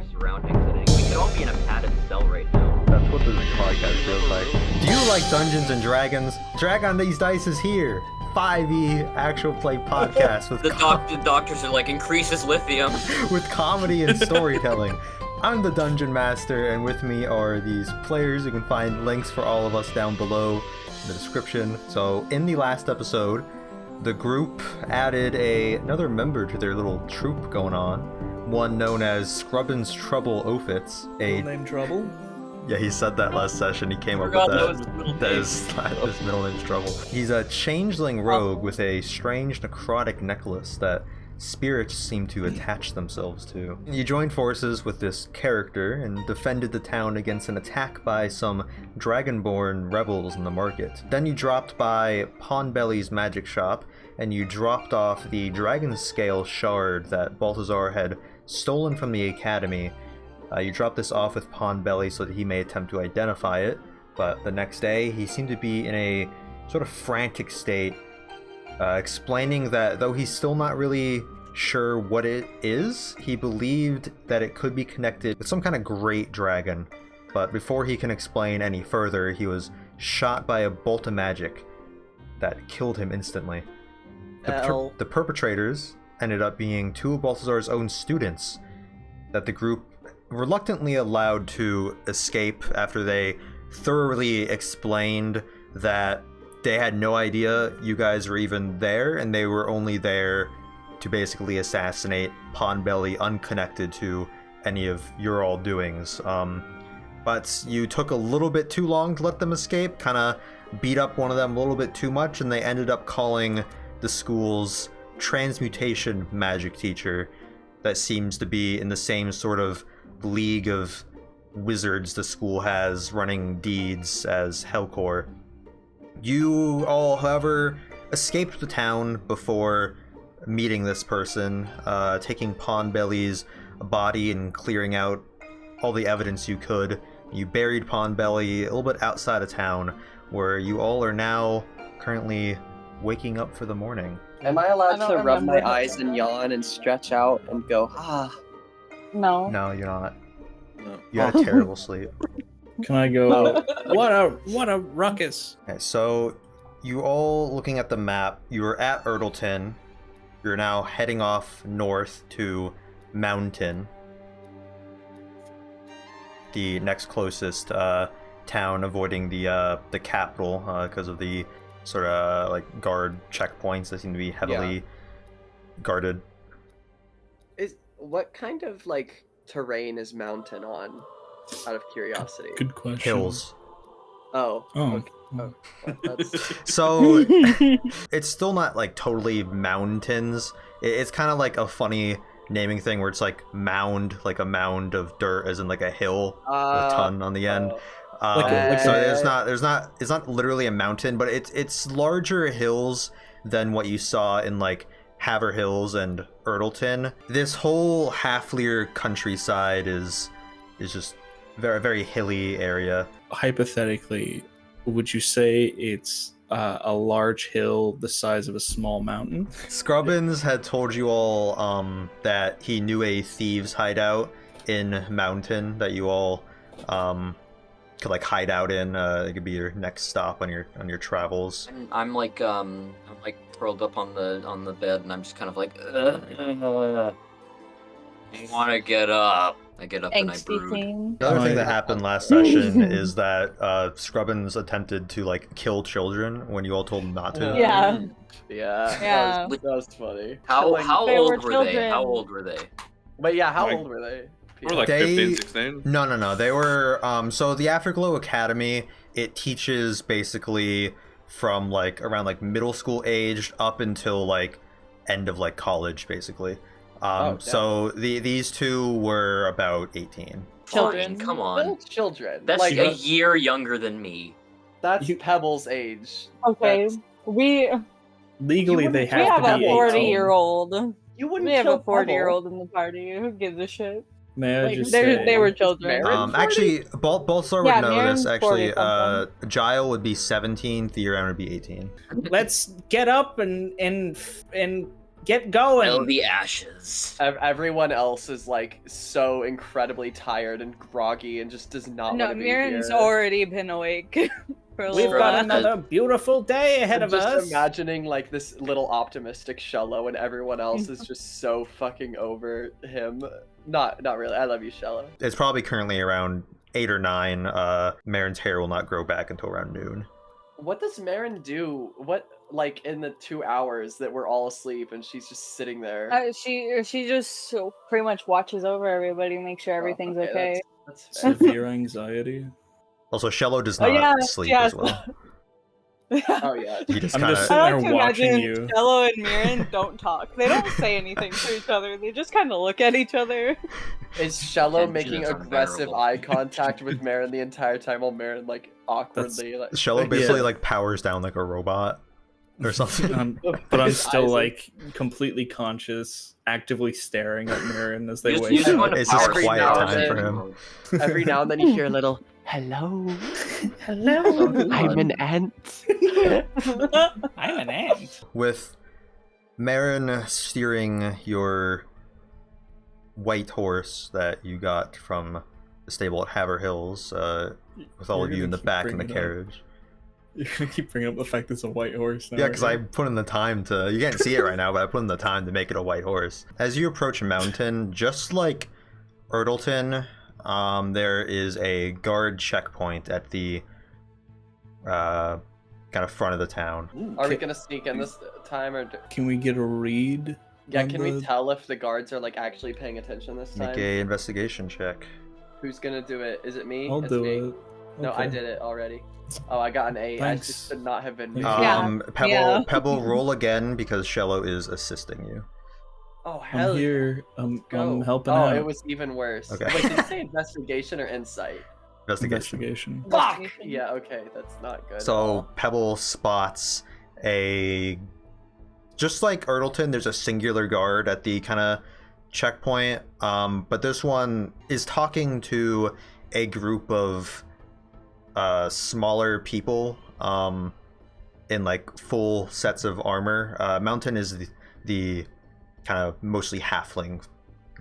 our surroundings today. We could all be in a padded cell right now. That's what this podcast feels like. Do you like Dungeons and Dragons? Dragon Deez Dice is here. 5e actual play podcast with The doctors are like, increases lithium. with comedy and storytelling. I'm the Dungeon Master, and with me are these players. You can find links for all of us down below in the description. So in the last episode, the group added another member to their little troupe going on. One known as Scrubbin's Trouble Ophitz. Name Trouble? Yeah, he said that last session. He came up with his middle name's Trouble. He's a changeling rogue with a strange necrotic necklace that spirits seem to attach themselves to. You joined forces with this character and defended the town against an attack by some dragonborn rebels in the market. Then you dropped by Pawnbelly's magic shop, and you dropped off the dragon scale shard that Balthazar had stolen from the academy. You dropped this off with Pawnbelly so that he may attempt to identify it, but the next day he seemed to be in a sort of frantic state, explaining that though he's still not really sure what it is, he believed that it could be connected with some kind of great dragon. But before he can explain any further, he was shot by a bolt of magic that killed him instantly. The perpetrators ended up being two of Balthazar's own students that the group reluctantly allowed to escape after they thoroughly explained that they had no idea you guys were even there, and they were only there to basically assassinate Pawnbelly, unconnected to any of your all doings. But you took a little bit too long to let them escape, kind of beat up one of them a little bit too much, and they ended up calling the school's transmutation magic teacher that seems to be in the same sort of league of wizards the school has running deeds as Hellcore. You all, however, escaped the town before meeting this person, taking Pawnbelly's body and clearing out all the evidence you could. You buried Pawnbelly a little bit outside of town, where you all are now currently waking up for the morning. Am I allowed to rub my eyes and yawn and stretch out and go, ah? No. No, you're not. No. You had a terrible sleep. Can I go? What a ruckus! Okay, so you all looking at the map. You were at Erdleton. You're now heading off north to Moundton, the next closest town, avoiding the capital because of the sort of like guard checkpoints that seem to be heavily guarded. What kind of like terrain is Moundton on? Out of curiosity. Good question. Hills. Oh. Oh. Okay. Oh, that's... So it's still not like totally mountains. It's kind of like a funny naming thing where it's like mound, like a mound of dirt, as in like a hill with a ton on the end. So it's not literally a mountain, but it's larger hills than what you saw in like Haverhills and Erdleton. This whole Halfleer countryside is just very, very hilly area. Hypothetically, would you say it's a large hill the size of a small mountain? Scrubbins had told you all that he knew a thieves' hideout in Moundton that you all could like hide out in. It could be your next stop on your travels. I'm like curled up on the bed, and I'm just kind of like, I want to get up. I get up and I brood. The other thing that happened last session is that Scrubbins attempted to like kill children when you all told him not to. Yeah. That was funny. How old were they? How old were they? But yeah, how old were they? Or like 15, 16? No. They were so the Afterglow Academy, it teaches basically from like around like middle school aged up until like end of like college basically. So these two were about 18. Children, come on. Those children. That's like a year younger than me. That's Pebble's age. Okay, Legally they we have have to be a 18. 40-year-old. You wouldn't. We have kill a 40-year-old in the party. Who gives a shit? May I Like, just they say, were children. Actually, Balthazar would know this. Marin's Actually, 40-something. Gile would be 17. Theoran would be 18. let's get up and Get going. Smell the ashes. Everyone else is like so incredibly tired and groggy and just does not No, want to be Mirren's here. already been awake for a We've little got while. another beautiful day ahead I'm of us. just imagining like this little optimistic Shello and everyone else is just so fucking over him. Not really. I love you, Shello. It's probably currently around 8 or 9. Marin's hair will not grow back until around noon. What does Marin do? What, like, in the 2 hours that we're all asleep and she's just sitting there? She just pretty much watches over everybody, make sure everything's okay. That's fair. Severe anxiety. Also, Shello does Oh, not yeah, sleep yeah. as well. Oh yeah. He just I'm kind just of. I sitting like there to watching imagine you. Jello and Mirren don't talk. They don't say anything to each other. They just kind of look at each other. Is Shello Tension making is aggressive unbearable. eye contact with Marin the entire time while Marin like awkwardly like Shello basically Yeah. like powers down like a robot or something. But I'm His still eyes are- like completely conscious, actively staring at Mirren as they You wake just up. want to It's just power quiet down time for and- him. every now and then you hear a little hello. Hello. I'm an ant. I'm an ant. With Marin steering your white horse that you got from the stable at Haver Hills, with all You're of you gonna in the keep back in the bringing it up. carriage. You're gonna keep bringing up the fact it's a white horse now. Yeah, because I aren't put in the time to. You can't see it right now, but I put in the time to make it a white horse. As you approach Moundton, just like Erdleton, there is a guard checkpoint at the kind of front of the town. you? Are we gonna sneak in this time or? Can we get a read? Yeah, on can we the- tell if the guards are like actually paying attention this time? Make a investigation check. Who's gonna do it? Is it me? I'll It's do me. it. No, I Okay. did it already. Oh, I got an 8. Thanks. I just should not have been me. Yeah. Pebble, Yeah. Pebble, roll again because Shello is assisting you. Oh hell I'm yeah. here. I'm Go. helping oh, out. it was even worse. Okay. Wait, did you say investigation or insight? Investigation. Fuck! Investigation. Yeah, okay, that's not good. at So all. Pebble spots a. Just like Erdleton, there's a singular guard at the kind of checkpoint, but this one is talking to a group of smaller people in like full sets of armor. Moundton is the kind of mostly halfling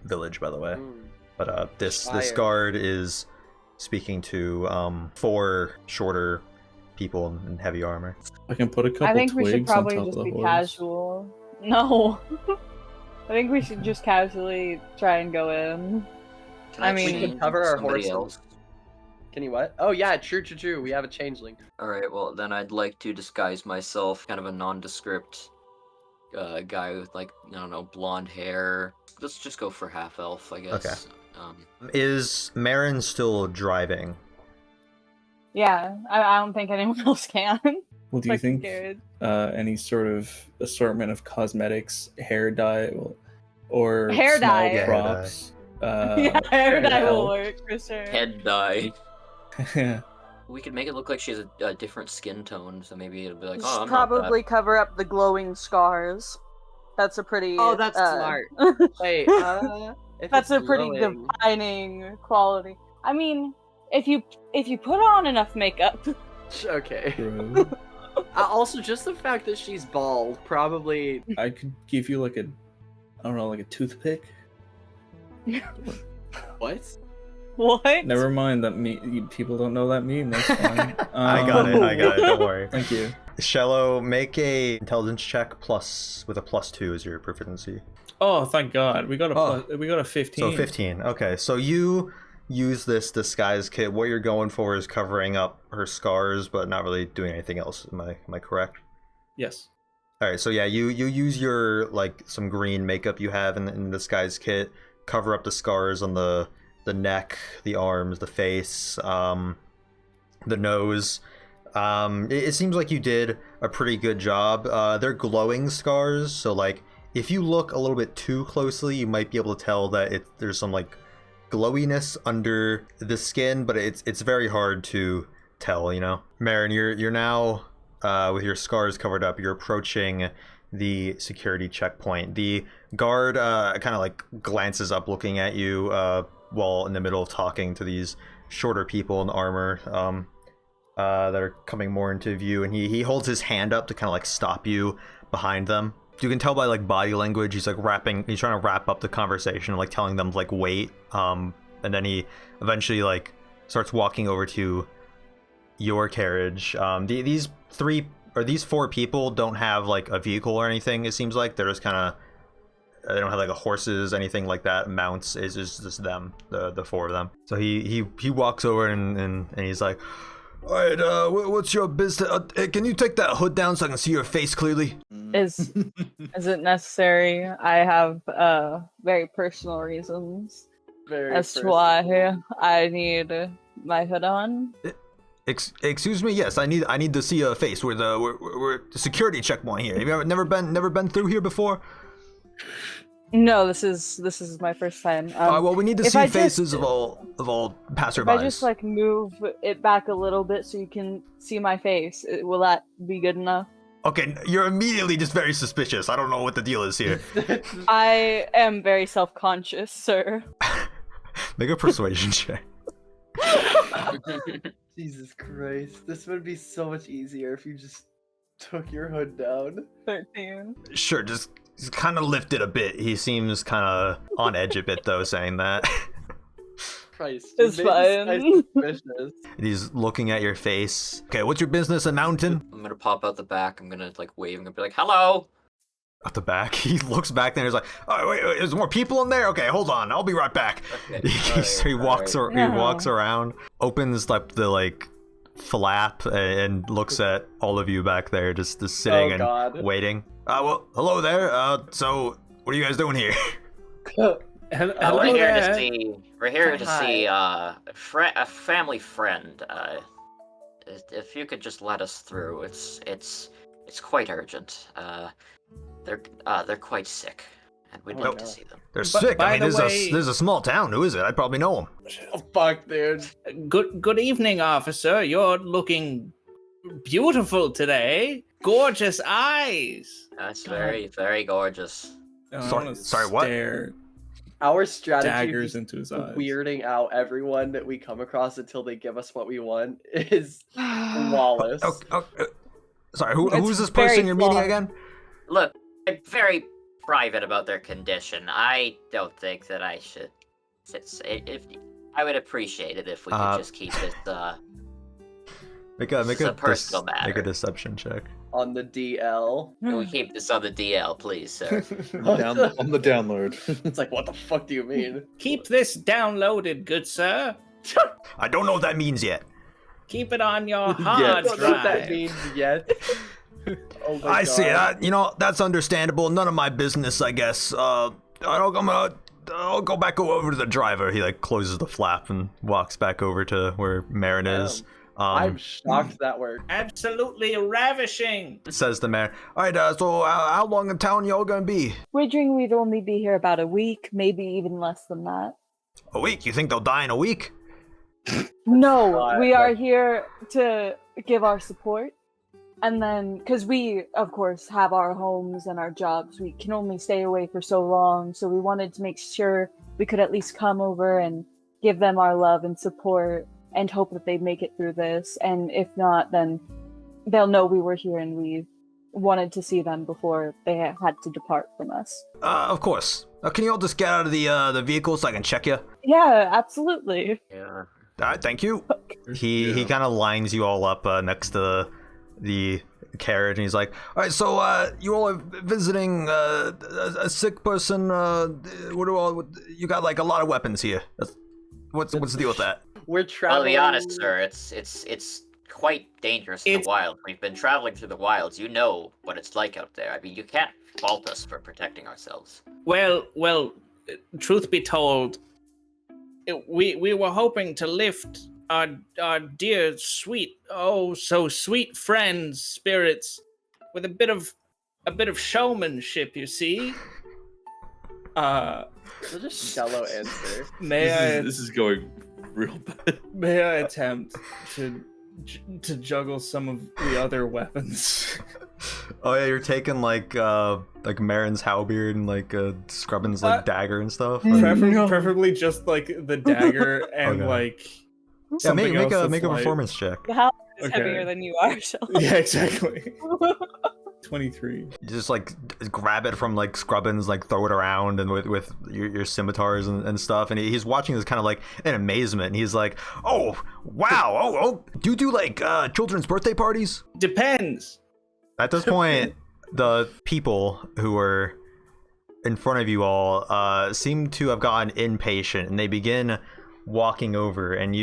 village, by the way. But this Fire. guard is speaking to 4 shorter people in heavy armor. I can put a couple I think we should twigs on probably top just of the be horse. casual. No. I think we should just casually try and go in. Can I mean- change We can cover our somebody horses. else? Can you what? Oh yeah, true. We have a changeling. Alright, well then I'd like to disguise myself, kind of a nondescript guy with like, I don't know, blonde hair. Let's just go for half elf, I guess. Is Marin still driving? Yeah, I don't think anyone else can. Well, do you Fucking think scared. any sort of assortment of cosmetics, hair dye, or Hair small dye. Yeah, props? Yeah, hair could dye will help? work for sure. Head dye. Yeah. We could make it look like she has a different skin tone, so maybe it'll be like, Just oh, I'm not that. probably cover up the glowing scars. That's a pretty. Oh, that's smart. Wait, if That's it's a pretty glowing- defining quality. I mean, if you put on enough makeup, Okay. True. Also, just the fact that she's bald probably. I could give you like a, I don't know, like a toothpick. What? what? Never mind that people don't know that meme. That's fine. I got it. Don't worry. Thank you. Shello, make a intelligence check with a +2 as your proficiency. Oh, thank God, we got a Oh. we got a 15. So 15. Okay, so you use this disguise kit. What you're going for is covering up her scars, but not really doing anything else. Am I correct? Yes. All right. So yeah, you use your like some green makeup you have in the disguise kit, cover up the scars on the neck, the arms, the face, the nose. It seems like you did a pretty good job. They're glowing scars, so like if you look a little bit too closely, you might be able to tell that there's some like glowiness under the skin, but it's very hard to tell, you know. Marin, you're now with your scars covered up. You're approaching the security checkpoint. The guard kind of like glances up, looking at you while in the middle of talking to these shorter people in armor that are coming more into view, and he holds his hand up to kind of like stop you behind them. you can tell by like body language, he's like he's trying to wrap up the conversation, like telling them to like wait. And then he eventually like starts walking over to your carriage. These 4 people don't have like a vehicle or anything. It seems like they're just kind of, they don't have like a horses, anything like that. Mounts is just them, the 4 of them. So he walks over and he's like, all right, what's your business? Can you take that hood down so I can see your face clearly? Is it necessary? I have very personal reasons as to why I need my hood on. Excuse me. Yes, I need to see your face. We're the security checkpoint here. Have you never been through here before? No, this is my first time. Well, we need to see faces of all passerbys. If I just like move it back a little bit so you can see my face, will that be good enough? Okay, you're immediately just very suspicious. I don't know what the deal is here. I am very self-conscious, sir. Make a persuasion check. Jesus Christ, this would be so much easier if you just took your hood down. 13. Sure, just kind of lift it a bit. He seems kind of on edge a bit though, saying that. Christ, it's fine. He's looking at your face. Okay, what's your business in Moundton? I'm gonna pop out the back. I'm gonna like wave and be like, "Hello." At the back, he looks back there and he's like, "Oh wait, there's more people in there. Okay, hold on, I'll be right back." Okay. He walks around, opens like the flap and looks at all of you back there, just sitting and waiting. Well, hello there. So what are you guys doing here? We're here to see a family friend. If you could just let us through, it's quite urgent. They're quite sick, and we'd like to see them. They're sick. I mean, there's a small town. Who is it? I'd probably know them. Oh fuck, dude. Good evening, officer. You're looking beautiful today. Gorgeous eyes. That's very, very gorgeous. Sorry, what? Our strategy daggers into his eyes. Weirding out everyone that we come across until they give us what we want is flawless. Sorry, who's this person you're meeting again? Look, I'm very private about their condition. I don't think that I should. If I would appreciate it if we could just keep it. Make a personal matter. Make a deception check. On the DL. Can we keep this on the DL, please, sir? On the download. It's like, what the fuck do you mean? Keep this downloaded, good sir. I don't know what that means yet. Keep it on your hard I don't know what that drive. means yet. Oh my I God. see. That's understandable. None of my business, I guess. I'll go back over to the driver. He closes the flap and walks back over to where Marin is. I'm shocked that worked. Absolutely ravishing. Says the mayor. All right. So how long in town y'all gonna be? Wagering we'd only be here about a week, maybe even less than that. A week? You think they'll die in a week? No, we are here to give our support. And then, because we, of course, have our homes and our jobs, we can only stay away for so long. So we wanted to make sure we could at least come over and give them our love and support and hope that they make it through this. And if not, then they'll know we were here and we wanted to see them before they had to depart from us. Of course. Can you all just get out of the vehicle so I can check you? Yeah, absolutely. Yeah. All right, thank you. He kind of lines you all up next to the carriage, and he's like, all right, so you all are visiting a sick person. You got a lot of weapons here. What's the deal with that? We're traveling. I'll be honest, sir. It's quite dangerous in the wild. We've been traveling through the wilds. You know what it's like out there. I mean, you can't fault us for protecting ourselves. Well, truth be told, we were hoping to lift our dear, sweet, oh so sweet friends' spirits with a bit of showmanship, you see. Such a shallow answer. This is going real bad. May I attempt to juggle some of the other weapons? Oh yeah, you're taking like Marin's halberd and Scrubbin's dagger and stuff. Preferably just the dagger and yeah, make a light. performance check. The house is heavier than you are, so. Yeah, exactly. 23. You just like grab it from like Scrubbins, like throw it around and with your scimitars and stuff, and he's watching this kind of like in amazement, and he's like, oh wow, oh do you do like children's birthday parties? Depends. At this point, the people who are in front of you all seem to have gotten impatient, and they begin walking over, and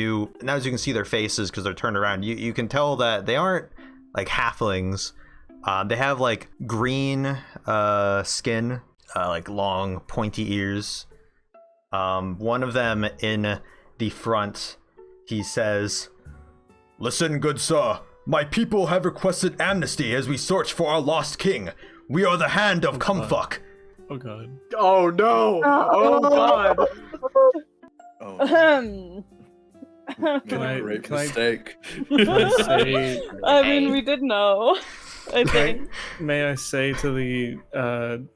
as you can see their faces because they're turned around, you can tell that they aren't like halflings. They have like green skin, like long pointy ears. One of them in the front, he says, "Listen, good sir, my people have requested amnesty as we search for our lost king. We are the hand of Cumfuck." Oh god. Oh no! Oh god! Oh, Can I great mistake. say? I mean, we did know. I think. May I say to the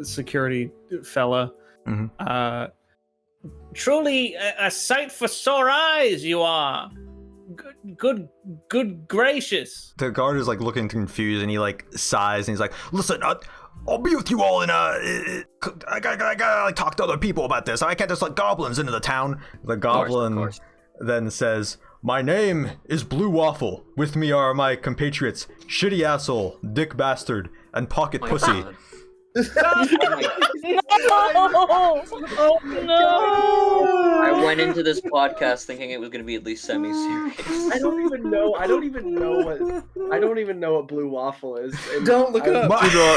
security fella, truly a sight for sore eyes you are. Good gracious. The guard is like looking confused, and he like sighs, and he's like, "Listen, I'll be with you all in I gotta like talk to other people about this. I can't just let goblins into the town." The goblin then says, "My name is Blue Waffle. With me are my compatriots, Shitty Asshole, Dick Bastard, and Pocket Pussy." No! I went into this podcast thinking it was going to be at least semi-serious. I don't even know what Blue Waffle is. Don't look it up.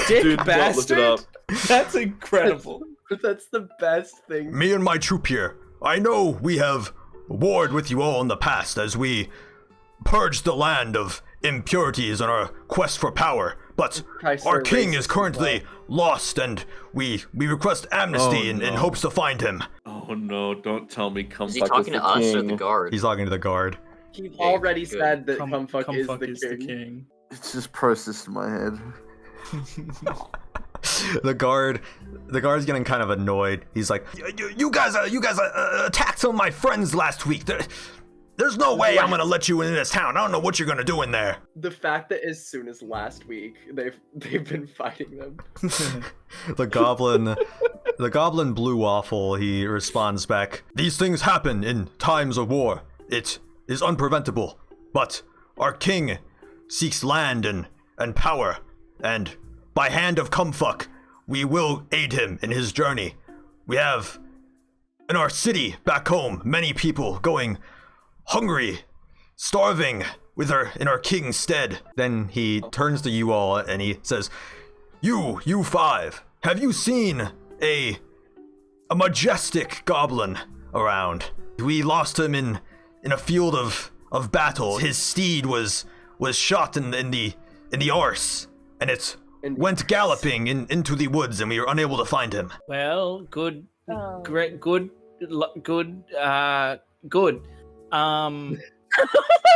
Dick Not Bastard? look it up. That's incredible. That's the best thing. Me and my troop here, I know we have warred with you all in the past as we purged the land of impurities on our quest for power, but our king is currently lost, and we request amnesty in hopes to find him. Oh no, don't tell me Cumfuck Is he talking to us or the guard? He's talking to the guard. He already good. said that Cumfuck Cumfuck is the king. It's just processed in my head. The guard's getting kind of annoyed. He's like, you guys attacked some of my friends last week. There's no way I'm gonna let you in this town. I don't know what you're gonna do in there. The fact that as soon as last week they've been fighting them. The goblin Blue Waffle, he responds back, "These things happen in times of war. It is unpreventable. But our king seeks land and power, and by hand of Cumfuck, we will aid him in his journey. We have in our city back home many people going hungry, starving in our king's stead." Then he turns to you all and he says, You five, have you seen a majestic goblin around? We lost him in a field of battle. His steed was shot in the arse, and it went galloping into the woods, and we were unable to find him. Well, good.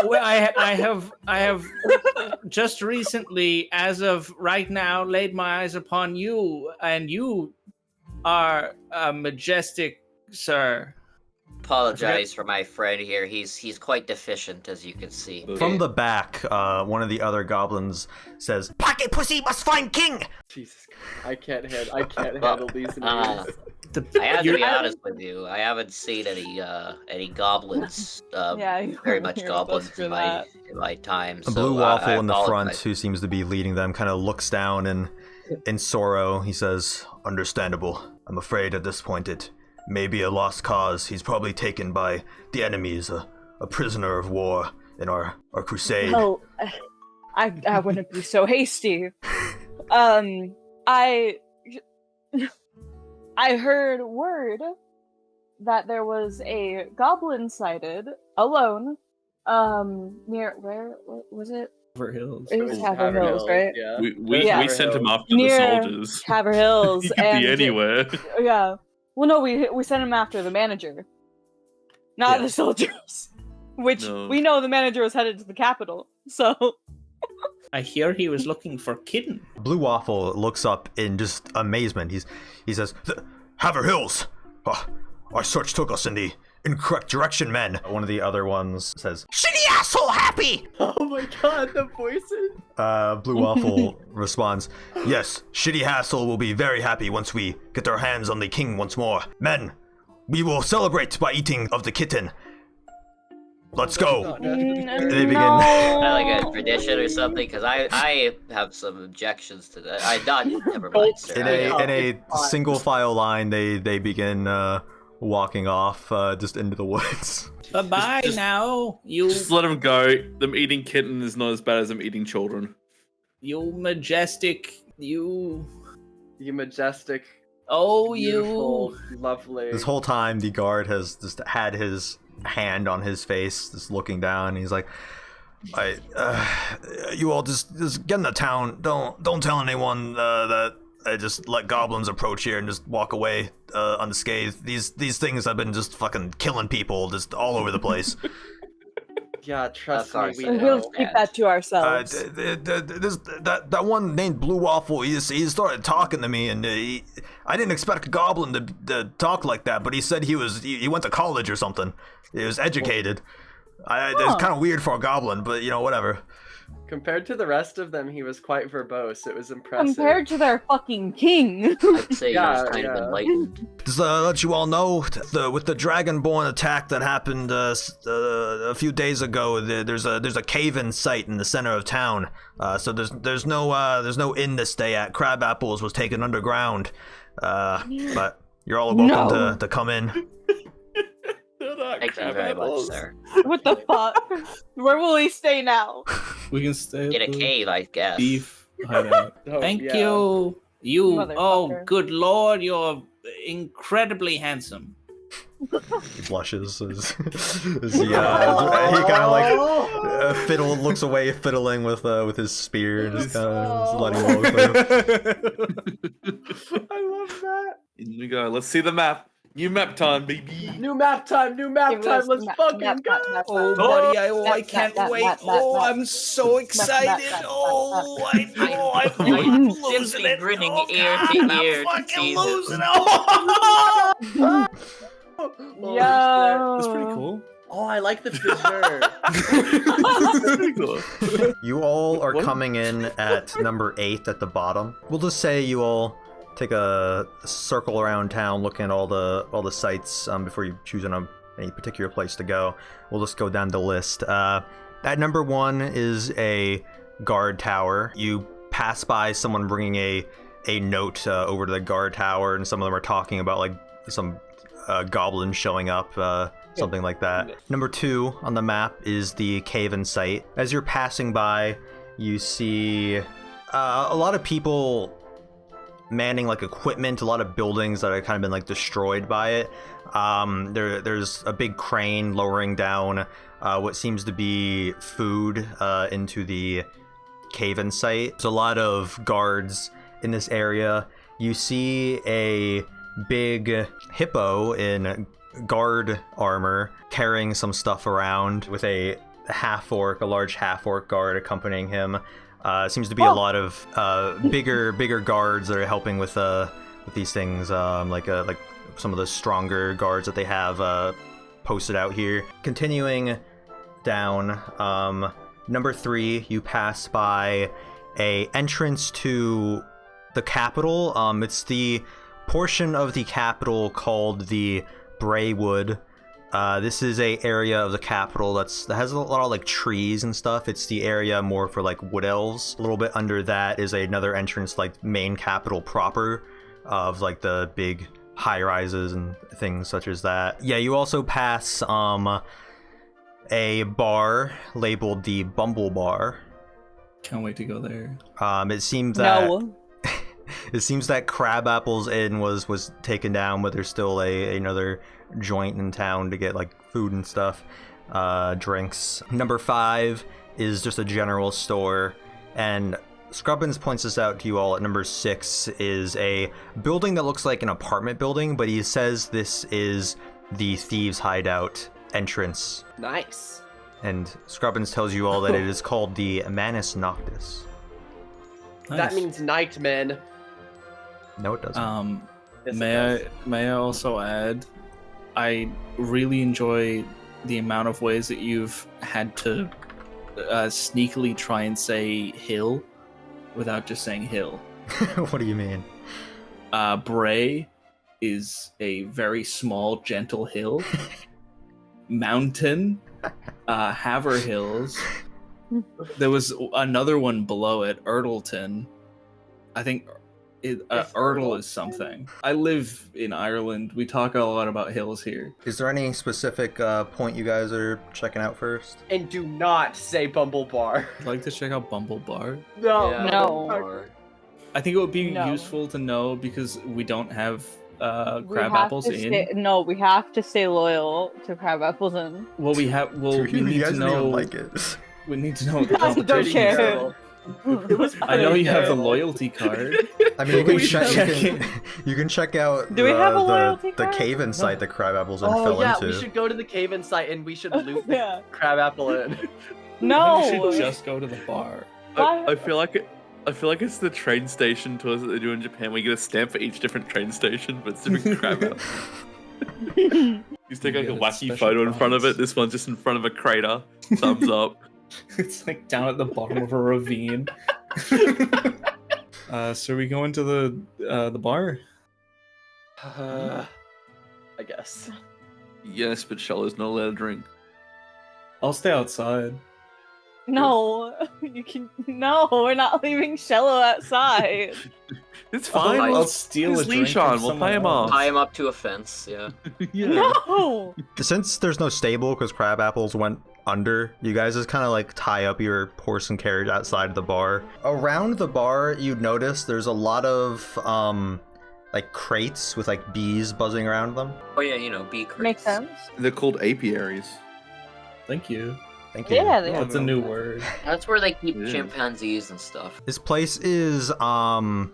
Well, I have just recently, as of right now, laid my eyes upon you, and you are majestic, sir. Apologize for my friend here. He's quite deficient, as you can see. From the back, one of the other goblins says, "Pocket Pussy must find king!" Jesus, I can't handle these names. I have to be honest with you. I haven't seen any goblins. Very much goblins in my time. A Blue Waffle in the front, who seems to be leading them, kind of looks down and in sorrow. He says, "Understandable. I'm afraid at this point it may be a lost cause. He's probably taken by the enemies, a prisoner of war in our crusade." Oh, I wouldn't be so hasty. I heard word that there was a goblin sighted alone, near where was it? Haver Hills. It was Haver Hills, right? Yeah. We sent him after Near the soldiers. Haver Hills. He could and be anywhere. Yeah. Well, no, we sent him after the manager, not the soldiers. Which we know the manager was headed to the capital. So. I hear he was looking for kitten. Blue Waffle looks up in just amazement. He says, "Haver Hills! Our search took us in the incorrect direction, men." One of the other ones says, "Shitty Hassel happy? Oh my god, the voices. Blue Waffle responds, yes, Shitty Hassel will be very happy once we get our hands on the king once more. Men, we will celebrate by eating of the kitten. Let's go. They begin. Like a tradition or something, because I have some objections to that. Never mind, sir. In a single file line, they begin walking off just into the woods. Bye-bye now. You Just let them go. Them eating kitten is not as bad as them eating children. You majestic. You majestic. Oh, beautiful, lovely. This whole time, the guard has just had his hand on his face, just looking down. He's like, you all just get in the town. Don't tell anyone that I just let goblins approach here and just walk away unscathed. These things have been just fucking killing people just all over the place. Yeah, trust me, we know. We'll keep that to ourselves. That one named Blue Waffle, he started talking to me, and I didn't expect a goblin to talk like that, but he said he went to college or something. He was educated. It's kind of weird for a goblin, but whatever. Compared to the rest of them, he was quite verbose. It was impressive. Compared to their fucking king. I'd say he was kind of enlightened. Just let you all know, with the Dragonborn attack that happened a few days ago, there's a cave-in site in the center of town. So there's no inn to stay at. Crabapples was taken underground. But you're all welcome to come in. Thank you very much, sir. What the fuck? Where will we stay now? We can stay in a cave, I guess. Beef hideout. Thank you. Oh, good lord, you're incredibly handsome. He blushes as he kind of like fiddle looks away, fiddling with his spear, just kind of letting him walk through. I love that. In we go. Let's see the map. New map time, baby. New map time. Let's fucking go. Oh, buddy, I can't wait. I'm so excited. I'm losing it. Grinning ear to ear. Fucking losing Yo. That's pretty cool. Oh, I like the fissure. You all are coming in at number 8 at the bottom. We'll just say you all take a circle around town, looking at all the sites before you choose any particular place to go. We'll just go down the list. At number 1 is a guard tower. You pass by someone bringing a note over to the guard tower, and some of them are talking about like some goblins showing up, something like that. Number 2 on the map is the cave-in site. As you're passing by, you see a lot of people manning like equipment, a lot of buildings that have kind of been like destroyed by it. There's a big crane lowering down what seems to be food into the cave-in site. There's a lot of guards in this area. You see a big hippo in guard armor carrying some stuff around with a large half-orc guard accompanying him. Seems to be a lot of bigger guards that are helping with these things, like some of the stronger guards that they have posted out here. Continuing down, number 3, you pass by a entrance to the capital. It's the portion of the capital called the Braywood. This is a area of the capital that has a lot of like trees and stuff. It's the area more for like wood elves. A little bit under that is another entrance, like main capital proper, of like the big high rises and things such as that. Yeah, you also pass a bar labeled the Bumble Bar. Can't wait to go there. It seems that it seems that Crabapple's Inn was taken down, but there's still another joint in town to get like food and stuff, drinks. Number 5 is just a general store, and Scrubbins points this out to you all. At number 6 is a building that looks like an apartment building, but he says this is the thieves' hideout entrance. Nice. And Scrubbins tells you all that it is called the Manus Noctis. Nice. That means nightmen. No, it doesn't. Yes, may I also add, I really enjoy the amount of ways that you've had to sneakily try and say hill without just saying hill. What do you mean? Bray is a very small, gentle hill. Mountain, Haver Hills. There was another one below it, Erdleton. I think Erdle is something. I live in Ireland. We talk a lot about hills here. Is there any specific point you guys are checking out first? And do not say Bumble Bar. I'd like to check out Bumble Bar. No. Yeah, No. I think it would be No. useful to know because we don't have We crab have apples to in. no, we have to stay loyal to crab apples in. Well, we have. Well, we you need guys to don't even know. like it. We need to know what the You guys don't competition care. is. It was I know you have the terrible. loyalty card. I mean, you can, We should check you can check out Do we have a loyalty the card? cave-in site that crab apples in Oh fell yeah, into. we should go to the cave-in site and we should loot the Yeah. crab apple in. We No. should just go to the bar. I feel like it's the train station tours that they do in Japan. We get a stamp for each different train station, but it's different crab apples. You just take like Yeah, a it's wacky special photo in front of province. it. This one's just in front of a crater. Thumbs up. It's like down at the bottom of a ravine. So we go into the bar. I guess. Yes, but Shellow's not allowed to drink. I'll stay outside. No, you can. No, we're not leaving Shello outside. It's Oh, fine. I'll steal His a drink leash from on, we'll someone pay him else. off. Tie him up to a fence, yeah. Yeah. No. Since there's no stable because crab apples went under, you guys just kind of like tie up your horse and carriage outside of the bar. Around the bar, you'd notice there's a lot of like crates with like bees buzzing around them. Oh yeah, you know, bee crates. Makes sense. They're called apiaries. Thank you. Thank you. Yeah, they That's a new word. That's where they keep Yeah. chimpanzees and stuff. This place is a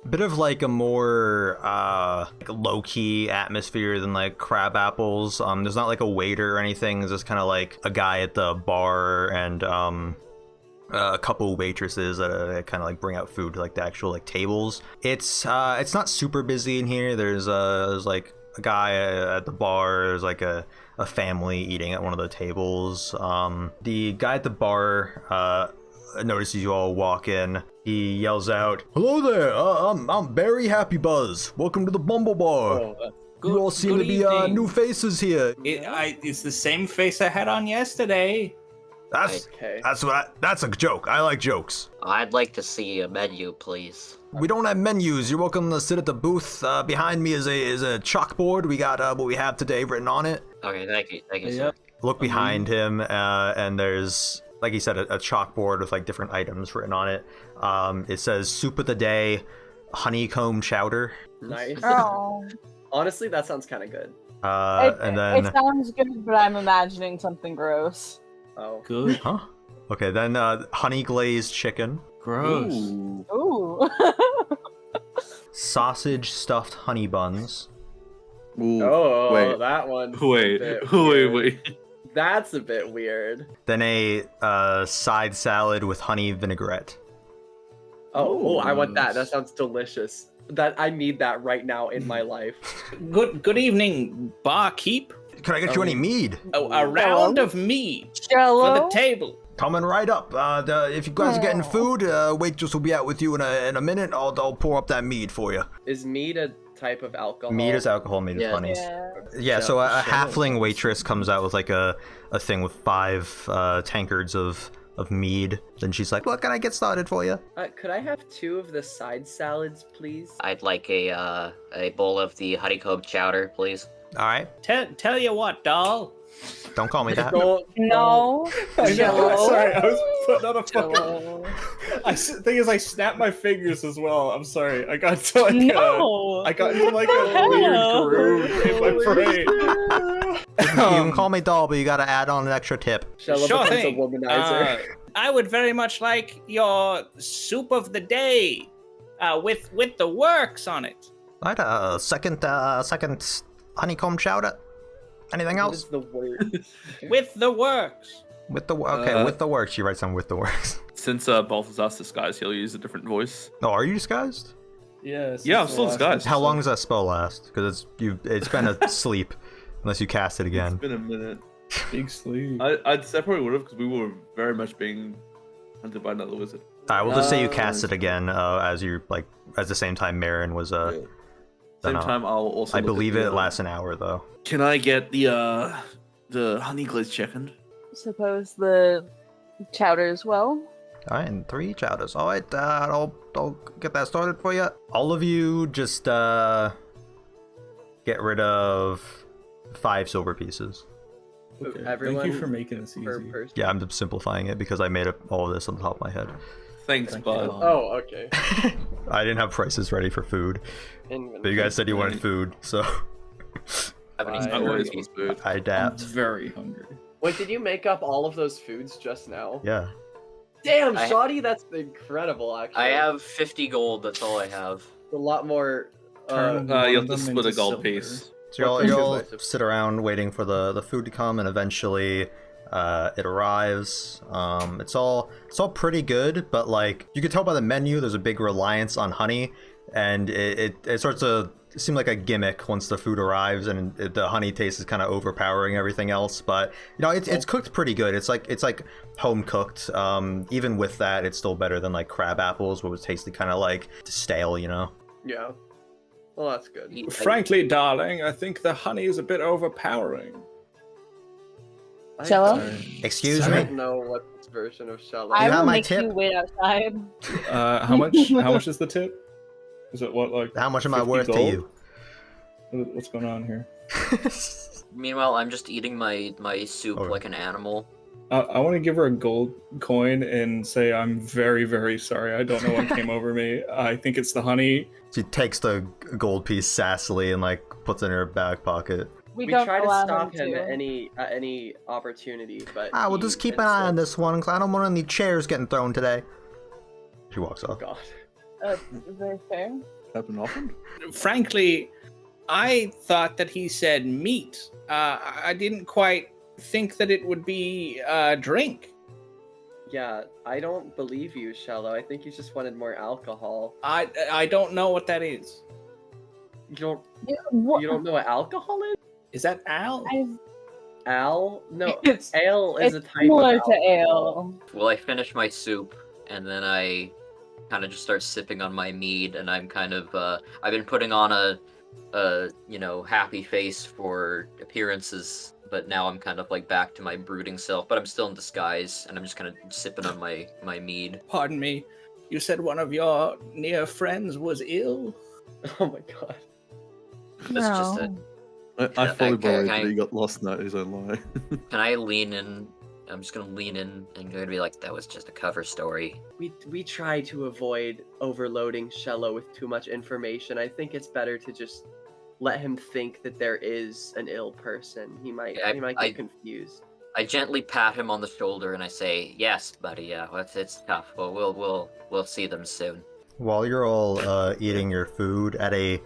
bit of like a more like low-key atmosphere than like crab apples. There's not like a waiter or anything. There's just kind of like a guy at the bar and a couple waitresses that kind of like bring out food to like the actual like tables. It's not super busy in here. There's like a guy at the bar. There's like a family eating at one of the tables. The guy at the bar notices you all walk in. He yells out, "Hello there, I'm Barry Happy Buzz. Welcome to the Bumble Bar. You all seem to be new faces here." It's the same face I had on yesterday. That's Okay. that's a joke. I like jokes. I'd like to see a menu, please. We don't have menus. You're welcome to sit at the booth. Behind me is a chalkboard. We got what we have today written on it. Okay, thank you, sir. Yep. Look behind him, and there's, like he said, a chalkboard with like different items written on it. It says soup of the day, honeycomb chowder, Nice. Oh. Honestly, that sounds kind of good. and then It sounds good, but I'm imagining something gross. Oh. Good. huh? Okay, then honey glazed chicken, Gross. Ooh. Ooh. sausage stuffed honey buns, Ooh. Oh, Wait. that one. Wait. That's a bit weird. then a side salad with honey vinaigrette. Oh, I want that. That nice. sounds delicious. That I need that right now in my life. Good evening, barkeep. Can I get you any mead? A round of mead for the Jello. table. Coming right up. If you guys are getting food, waitress will be out with you in a minute. I'll pour up that mead for you. Is mead a type of alcohol? Mead is alcohol, mead is Yeah. honey. Yeah. Yeah, so a Shell. halfling waitress comes out with like a thing with 5 tankards of mead. Then she's like, "What can I get started for you?" Could I have 2 of the side salads, please? I'd like a bowl of the honeycomb chowder, please. All right, Tell you what, doll. don't call me that. Don't- No. Jello. Sorry, I was putting on a fucking. Jello. Thing is, I snapped my fingers as well. I'm sorry. I got to like. No. I got into like a Hell. weird groove in my brain. You can call me doll, but you gotta add on an extra tip. Shella Sure becomes thing. a womanizer. I would very much like your soup of the day, with the works on it. Right, second honeycomb chowder. Anything What else? is the word? With the works. With the with the works. She writes on with the works. Since Balthazar's disguised, he'll use a different voice. Oh, are you disguised? Yes. Yeah, I'm still disguised. How long does that spell last? Because it's been asleep, unless you cast it again. It's been a minute. Big sleep. I'd say probably would have because we were very much being hunted by another wizard. I will just say you cast it again as you like at the same time Marin was Yeah. Same time, I'll also. I look at believe the, it lasts an hour though. Can I get the honey glazed chicken? Suppose the chowder as well. All right, and 3 chowders. All right, I'll get that started for you. All of you just get rid of 5 silver pieces. Okay. Everyone Thank you for making this per easy. person. Yeah, I'm just simplifying it because I made all of this on the top of my head. Thanks, Thank bud. you. Oh, okay. I didn't have prices ready for food, but you guys said you wanted food, so I've been eating I always turkeys. was food. I I'm adapt. very hungry. Wait, did you make up all of those foods just now? Yeah. Damn, I- Shoddy, that's incredible, actually. I have 50 gold. That's all I have. a lot more. Turn You one have of to them split a into gold silver. piece. So What you food all is it? sit around waiting for the food to come, and eventually it arrives. It's all pretty good, but like you can tell by the menu, there's a big reliance on honey, and it starts to seem like a gimmick once the food arrives, and the honey taste is kind of overpowering everything else. But you know, it's cooked pretty good. It's like home cooked. Even with that, it's still better than like crab apples, what was tasted kind of like stale. You know. Yeah. Well, that's good. Frankly, darling, I think the honey is a bit overpowering. Shello? Excuse I me. don't know what this version of Shello. I have will my make tip? you wait outside. How much is the tip? Is it what, like How much am I 50 worth to gold? you? What's going on here? Meanwhile, I'm just eating my soup Okay. like an animal. I want to give her a gold coin and say I'm very, very sorry. I don't know what came over me. I think it's the honey. She takes the gold piece sassily and like puts it in her back pocket. We don't try to allow stop him him to. at any opportunity, but We'll he just keep an eye on insists. this one, because I don't want any chairs getting thrown today. She walks Oh off. God. Very fair. Happen often? Frankly, I thought that he said meat. I didn't quite think that it would be drink. Yeah, I don't believe you, Shello. I think you just wanted more alcohol. I don't know what that is. You don't What? you don't know what alcohol is? Is that Al? Ale? No, It's ale is a type similar of to alcohol. ale. Well, I finish my soup, and then I kind of just start sipping on my mead, and I'm kind of I've been putting on a happy face for appearances, but now I'm kind of like back to my brooding self, but I'm still in disguise, and I'm just kind of sipping on my mead. Pardon me. You said one of your near friends was ill? Oh my God. That's just a. I fully Okay, believe can that I- he got lost in his own lie. Can I lean in? I'm just gonna lean in and gonna be like, that was just a cover story. We try to avoid overloading Shello with too much information. I think it's better to just let him think that there is an ill person. He might get confused. I gently pat him on the shoulder and I say, "Yes, buddy. Yeah, it's tough, but we'll see them soon." While you're all eating your food, at a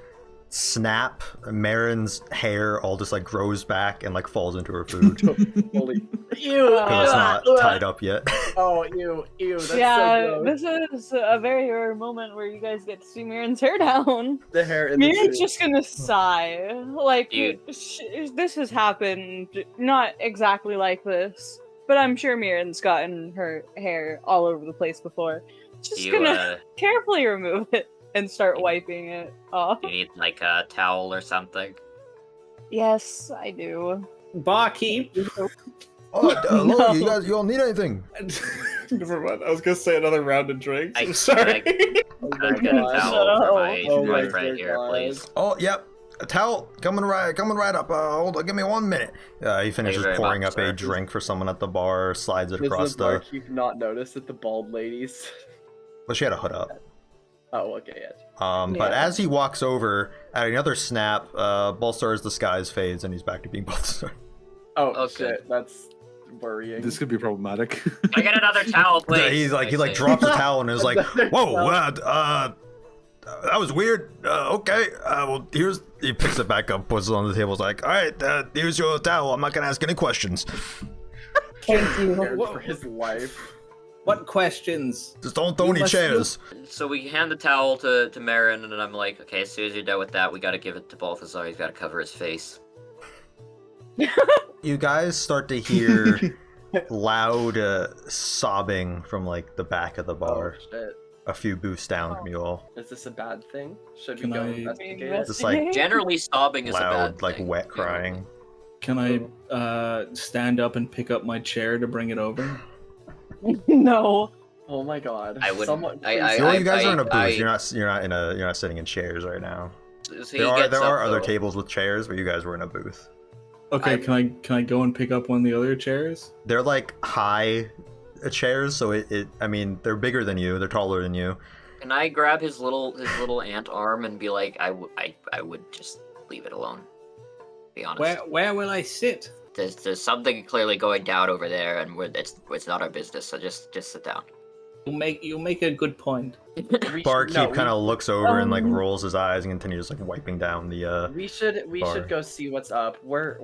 snap, Marin's hair all just like grows back and like falls into her food because Holy ew! it's not tied up yet. Oh, ew! That's Yeah, so gross. this is a very rare moment where you guys get to see Miran's hair down. The hair in the Miran's soup. just gonna sigh. Like, Dude. this has happened, not exactly like this, but I'm sure Miran's gotten her hair all over the place before. Just You gonna carefully remove it and start wiping it off. you need like a towel or something? Yes, I do. Barkeep. Oh, No. you all need anything? Never mind. I was gonna say another round of drinks. I- I'm sorry. Oh Can my I get a God. towel for my, Oh my my friend here, God. please? Oh, yep. A towel coming right up. Hold on, give me 1 minute. He finishes very pouring much, up a sir. drink for someone at the bar, slides it Does across the the. barkeep not notice that the bald ladies? Well, she had a hood up. Oh, okay, yeah. But Yeah. as he walks over, at another snap, Bolstar's disguise fades and he's back to being Bolstar. Oh Okay. shit, that's worrying. This could be problematic. Can I get another towel, please? He's like, he I like say. drops the towel and is like, Another "Whoa, towel. that was weird. Okay, well, here's." He picks it back up, puts it on the table. Is like, "All right, here's your towel. I'm not gonna ask any questions. Thank you. Scared for his life. What questions? Just don't throw You any must chairs." So we hand the towel to Marin, and I'm like, okay, as soon as you're done with that, we gotta give it to Balthazar. He's gotta cover his face. You guys start to hear loud sobbing from like the back of the bar. Oh, shit. A few booths down from you all. Is this a bad thing? Should Can we go I- investigate it? Just like Generally, sobbing is a loud, bad like thing. wet crying. Can I stand up and pick up my chair to bring it over? No. Oh my god. I wouldn't- Someone, You guys are in a booth. I- You're not sitting in chairs right now. So There are gets up, other though. tables with chairs, but you guys were in a booth. Okay, can I go and pick up one of the other chairs? They're like high chairs, so I mean, they're bigger than you. They're taller than you. Can I grab his little ant arm and be like, I would just leave it alone. Be honest. Where will I sit? There's something clearly going down over there, and it's not our business. So just sit down. You make a good point. Barkeep kind of looks over and like rolls his eyes and continues like wiping down the. We should bar. go see what's up. We're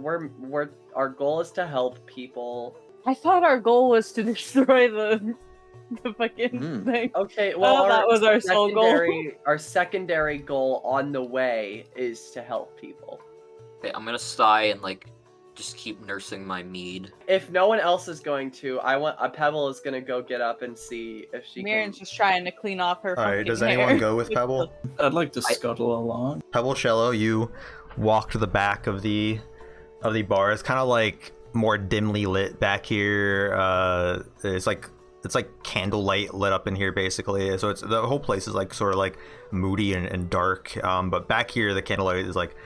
our goal is to help people. I thought our goal was to destroy the fucking thing. Okay, well, that was our sole goal. Our secondary goal on the way is to help people. Okay, I'm gonna sigh and like just keep nursing my mead. If no one else is going to, Pebble is gonna go get up and see if she Miriam's can. just trying to clean off her. All right, fucking does hair. anyone go with Pebble? I'd like to scuttle along. Pebble Shello, you walk to the back of the bar. It's kind of like more dimly lit back here. It's like candlelight lit up in here basically. So it's the whole place is like sort of like moody and dark. But back here the candlelight is like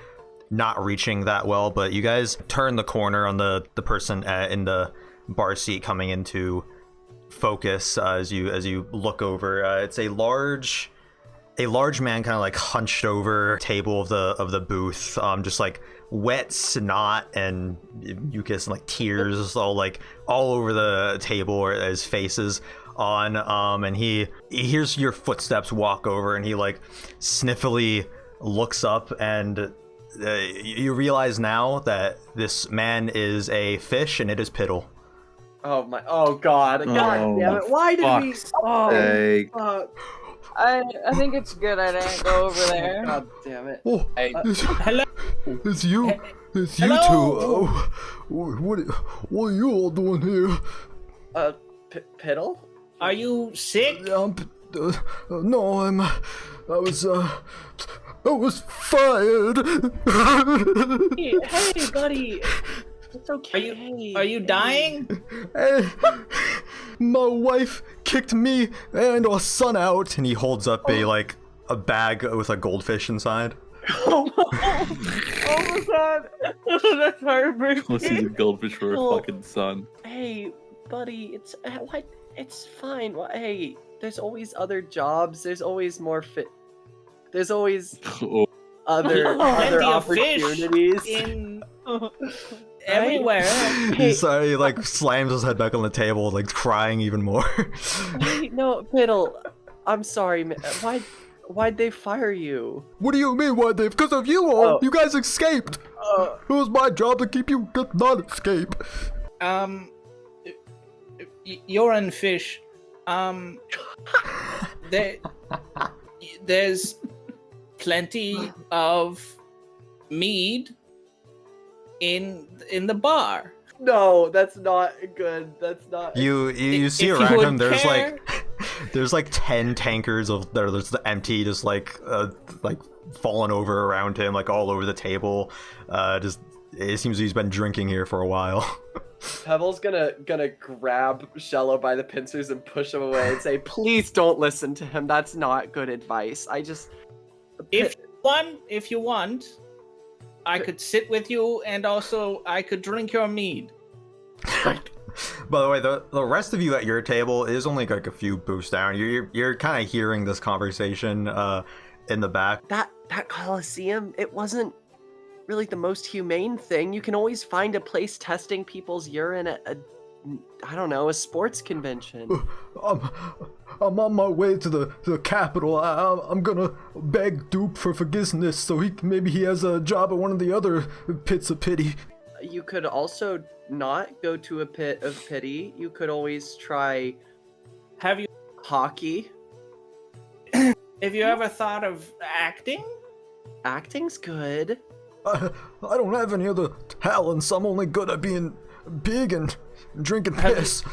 not reaching that well. But you guys turn the corner on the person in the bar seat coming into focus as you look over. It's a large man kind of like hunched over table of the booth, just like wet snot and mucus and like tears all over the table or his face is on, and he hears your footsteps walk over and he like sniffily looks up, and you realize now that this man is a fish and it is Piddle. Oh my! Oh god! God damn it! Why did we? Oh fuck! I think it's good I didn't go over there. God damn it! Oh, Hello. it's you. It's you Hello? two. Oh, what are you all doing here? Piddle? Are you sick? No, I was fired. Hey, buddy. It's okay. Are you dying? My wife kicked me and our son out, and he holds up a bag with a goldfish inside. Oh my god! That's heartbreaking. Unless he's a goldfish for a fucking son. Hey, buddy, it's fine. Hey, there's always other jobs. There's always more fit. There's always other Plenty of fish opportunities. in everywhere. He's sorry, he like slams his head back on the table, like crying even more. Hey, no, Piddle. I'm sorry, man. Why'd they fire you? What do you mean, why they? Because of you all. Oh. You guys escaped. It was my job to keep you not escape. Urine fish. There's plenty of mead in the bar. No, that's not good. That's not. You see If you around him. would care. There's like 10 tankers of there's the empty, just like falling over around him, like all over the table. Just it seems he's been drinking here for a while. Pebble's gonna grab Shello by the pincers and push him away and say, "Please don't listen to him. That's not good advice. If you want, I could sit with you, and also I could drink your mead." By the way, the rest of you at your table is only like a few booths down. You're kind of hearing this conversation in the back. That Coliseum, it wasn't really the most humane thing. You can always find a place testing people's urine at a sports convention. I'm on my way to the capital. I'm gonna beg Dupe for forgiveness so maybe he has a job at one of the other pits of pity. You could also not go to a pit of pity. You could always try Have you hockey. ever thought of acting? Acting's good. I don't have any other talents. I'm only good at being big and drinking piss.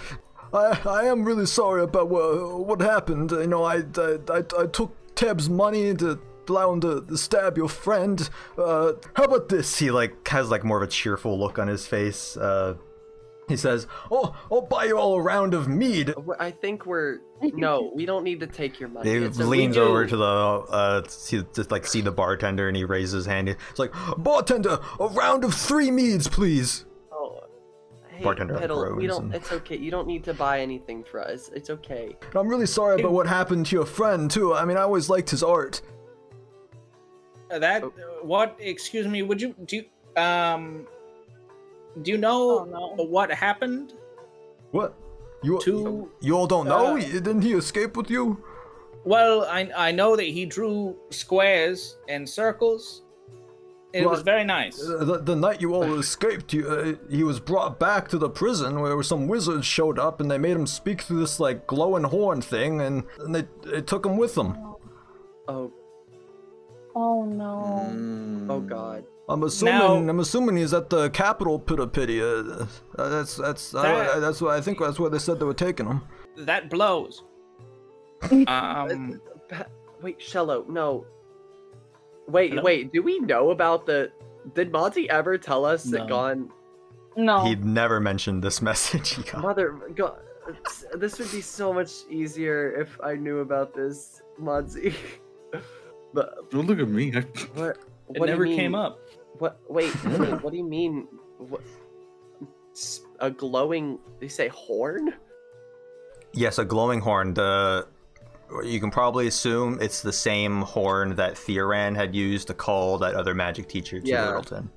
I am really sorry about what happened. You know, I took Teb's money to allow him to stab your friend. How about this? He has more of a cheerful look on his face. He says, "Oh, I'll buy you all a round of mead." I think no, we don't need to take your money. He leans over to the see the bartender, and he raises his hand. It's like, "Bartender, a round of 3 meads, please." Oh, hey, bartender Piddle, it's okay. You don't need to buy anything for us. It's okay. I'm really sorry about what happened to your friend too. I mean, I always liked his art. What? Excuse me. Do you know what happened? What? You all don't know? Didn't he escape with you? Well, I know that he drew squares and circles. It was very nice. The night you all escaped, he was brought back to the prison where some wizards showed up and they made him speak through this glowing horn thing, and they took him with them. Oh. Oh no. Oh god. I'm assuming he's at the capital pit of pity. That's what I think. That's where they said they were taking him. That blows. Wait, Shello, no. Wait. Do we know about did Monty ever tell us that Gon? No. He'd never mentioned this message. God, this would be so much easier if I knew about this, Monty. But don't look at me. What it never came up. What? Wait. What do you mean? What? A glowing? They say horn? Yes, a glowing horn. You can probably assume it's the same horn that Theoran had used to call that other magic teacher to Littleton.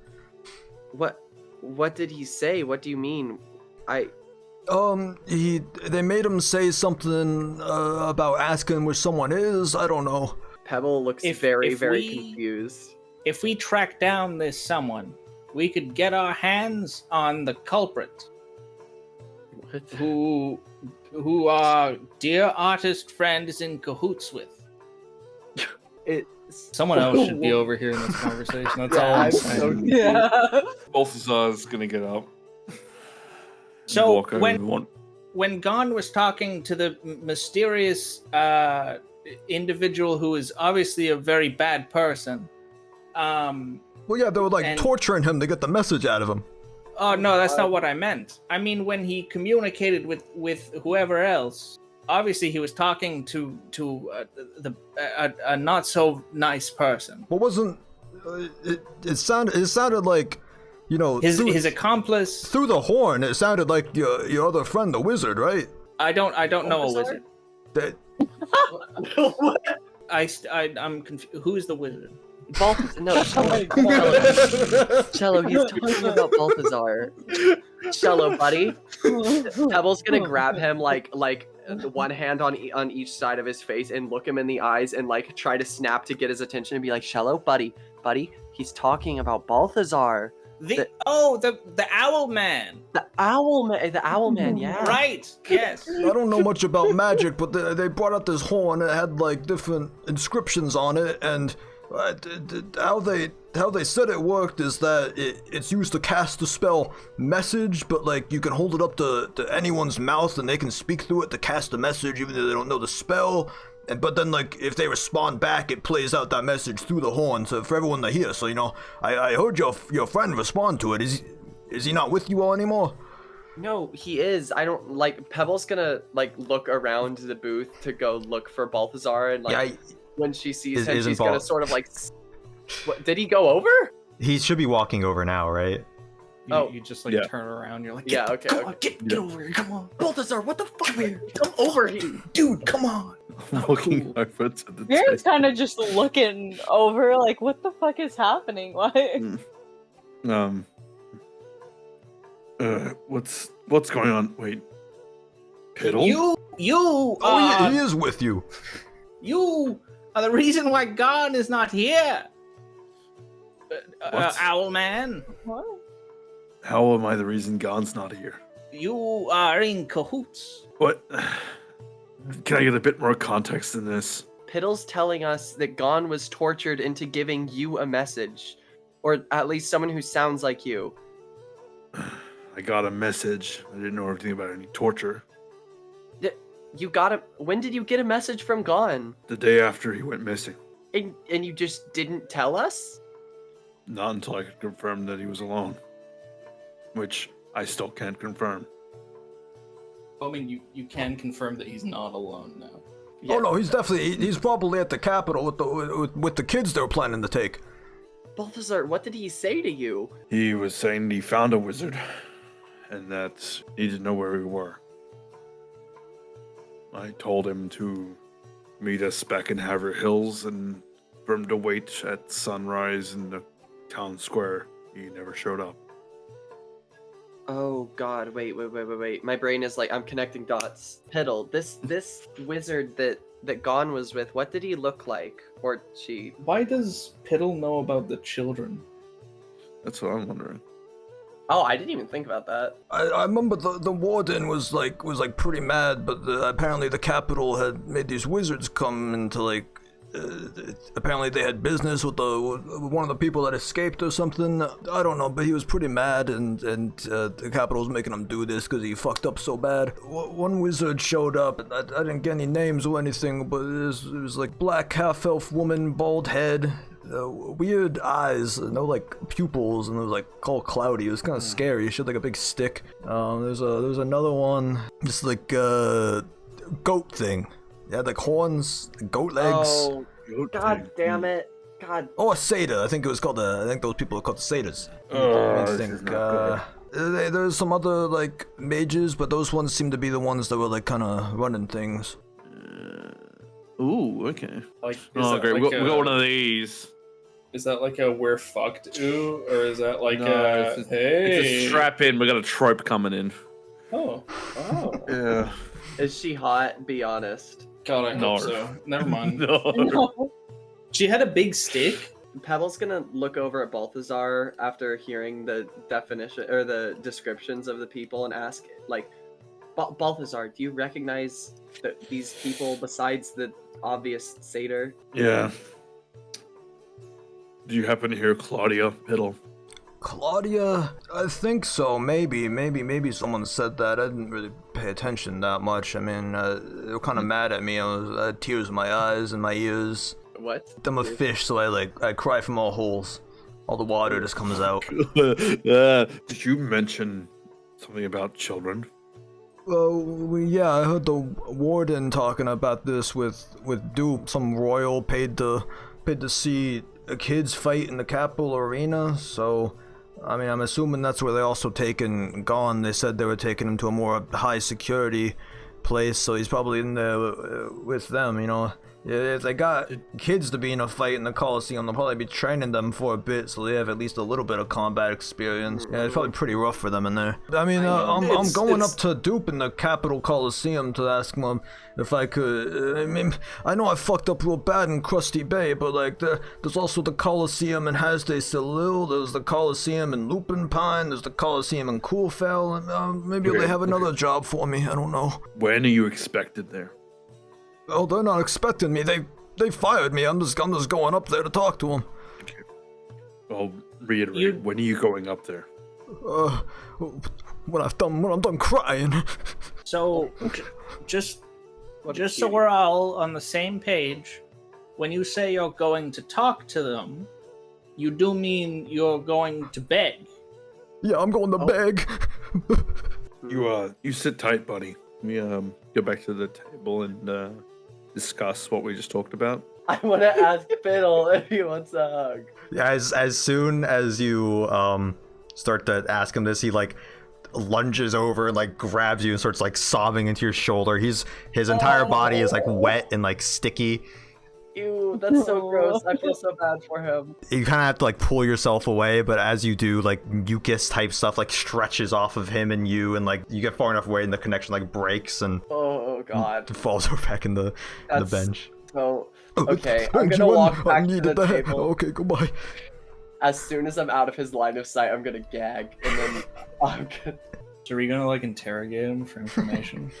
What did he say? What do you mean? They made him say something about asking where someone is. I don't know. Pebble looks very confused. If we track down this someone, we could get our hands on the culprit. What? Who our dear artist friend is in cahoots with. Someone else should be over here in this conversation. That's all I'm saying. Balthazar's gonna get up. So when Gon was talking to the mysterious individual who is obviously a very bad person. Well, yeah, they were torturing him to get the message out of him. Oh no, that's not what I meant. I mean, when he communicated with whoever else, obviously he was talking to a not so nice person. Well, wasn't it sounded like, you know, his accomplice through the horn? It sounded like your other friend, the wizard, right? I don't know a wizard. I'm confused. Who is the wizard? Balthazar. No, Cello, he's talking about Balthazar. Cello, buddy. Pebble's gonna grab him like one hand on each side of his face and look him in the eyes and try to snap to get his attention and be like, Cello, buddy, he's talking about Balthazar. The owl man. The owl man, yeah. Right, yes. I don't know much about magic, but they brought out this horn. It had different inscriptions on it, and how they said it worked is that it's used to cast the spell message, but you can hold it up to anyone's mouth and they can speak through it to cast the message even though they don't know the spell. But then if they respond back, it plays out that message through the horn for everyone to hear. So I heard your friend respond to it. Is he not with you all anymore? No, he is. I don't Pebble's gonna look around the booth to go look for Balthazar, and when she sees him, she's gonna sort of what, did he go over? He should be walking over now, right? You just turn around. You're like, get over here. Come on, Balthazar. What the fuck? Come over here, dude. Come on. Walking over to the Aaron's kind of just looking over, what the fuck is happening? Why? What's going on? Wait, Piddle? You. He is with you. You are the reason why Gon is not here. Owl man. What? How am I the reason Gon's not here? You are in cahoots. What? Can I get a bit more context than this? Piddle's telling us that Gon was tortured into giving you a message. Or at least someone who sounds like you. I got a message. I didn't know anything about any torture. When did you get a message from Gon? The day after he went missing. And you just didn't tell us? Not until I could confirm that he was alone. Which I still can't confirm. I mean, you can confirm that he's not alone now. Yeah. Oh no, he's probably at the capital with the kids they were planning to take. Balthazar, what did he say to you? He was saying he found a wizard, and that he didn't know where we were. I told him to meet us back in Haver Hills and for him to wait at sunrise in the town square. He never showed up. Oh god, wait. My brain is like, I'm connecting dots. Piddle, this wizard that Gon was with, what did he look like? Or she? Why does Piddle know about the children? That's what I'm wondering. Oh, I didn't even think about that. I remember the warden was pretty mad, but apparently the capital had made these wizards come into apparently they had business with one of the people that escaped or something. I don't know, but he was pretty mad, and the capital was making him do this because he fucked up so bad. One wizard showed up. I didn't get any names or anything, but it was like black half-elf woman, bald head, weird eyes, no like pupils, and it was like all cloudy. It was kind of scary. She had like a big stick. There's another one, just like goat thing. They had like horns, goat legs. Oh, god damn it. God. Oh, a satyr. I think it was called I think those people are called satyrs. There's some other like mages, but those ones seem to be the ones that were like kind of running things. Ooh, okay. Like, Oh, great. like we got one of these. Is that like a we're fucked ooh, or is that like It's a strap in. We got a trope coming in. Oh. Yeah. Is she hot? Be honest. God, I No. hope so. Never mind. No. She had a big stick. Pebble's gonna look over at Balthazar after hearing the definition or the descriptions of the people and ask, like, Balthazar, do you recognize these people besides the obvious satyr? Yeah. Do you happen to hear Claudia, Piddle? Claudia? I think so. Maybe someone said that. I didn't really pay attention that much. I mean, they were kind of mad at me. I had tears in my eyes and my ears. What? I'm a fish, so I cry from all holes. All the water just comes out. Did you mention something about children? Well, yeah, I heard the warden talking about this with Dupe. Some royal paid to see kids fight in the capital arena, so I mean, I'm assuming that's where they also taken Gon. They said they were taking him to a more high security place, so he's probably in there with them, you know. If they got kids to be in a fight in the Coliseum, they'll probably be training them for a bit, so they have at least a little bit of combat experience. Yeah, it's probably pretty rough for them in there. I mean, I'm going up to Dupe in the Capital Coliseum to ask him if I could. I mean, I know I fucked up real bad in Krusty Bay, but like, there's also the Coliseum in Hasday Salil, there's the Coliseum in Lupin Pine, there's the Coliseum in Coolfell, and maybe they have another job for me. I don't know. When are you expected there? Oh, they're not expecting me. They fired me. I'm just going up there to talk to them. Okay. I'll reiterate. When are you going up there? When I'm done crying. So, just so we're all on the same page, when you say you're going to talk to them, you do mean you're going to beg. Yeah, I'm going to beg. You sit tight, buddy. We go back to the table and discuss what we just talked about. I want to ask Fiddle if he wants a hug. Yeah, as soon as you start to ask him this, he like lunges over and like grabs you and starts like sobbing into your shoulder. His entire body is like wet and like sticky. Ew, that's so gross. I feel so bad for him. You kind of have to like pull yourself away, but as you do, like mucus type stuff like stretches off of him and you, and like you get far enough away and the connection like breaks and oh god, falls over back in the bench. So okay, I'm gonna walk back to the table. Okay, goodbye. As soon as I'm out of his line of sight, I'm gonna gag, and then I'm gonna... So are you gonna like interrogate him for information?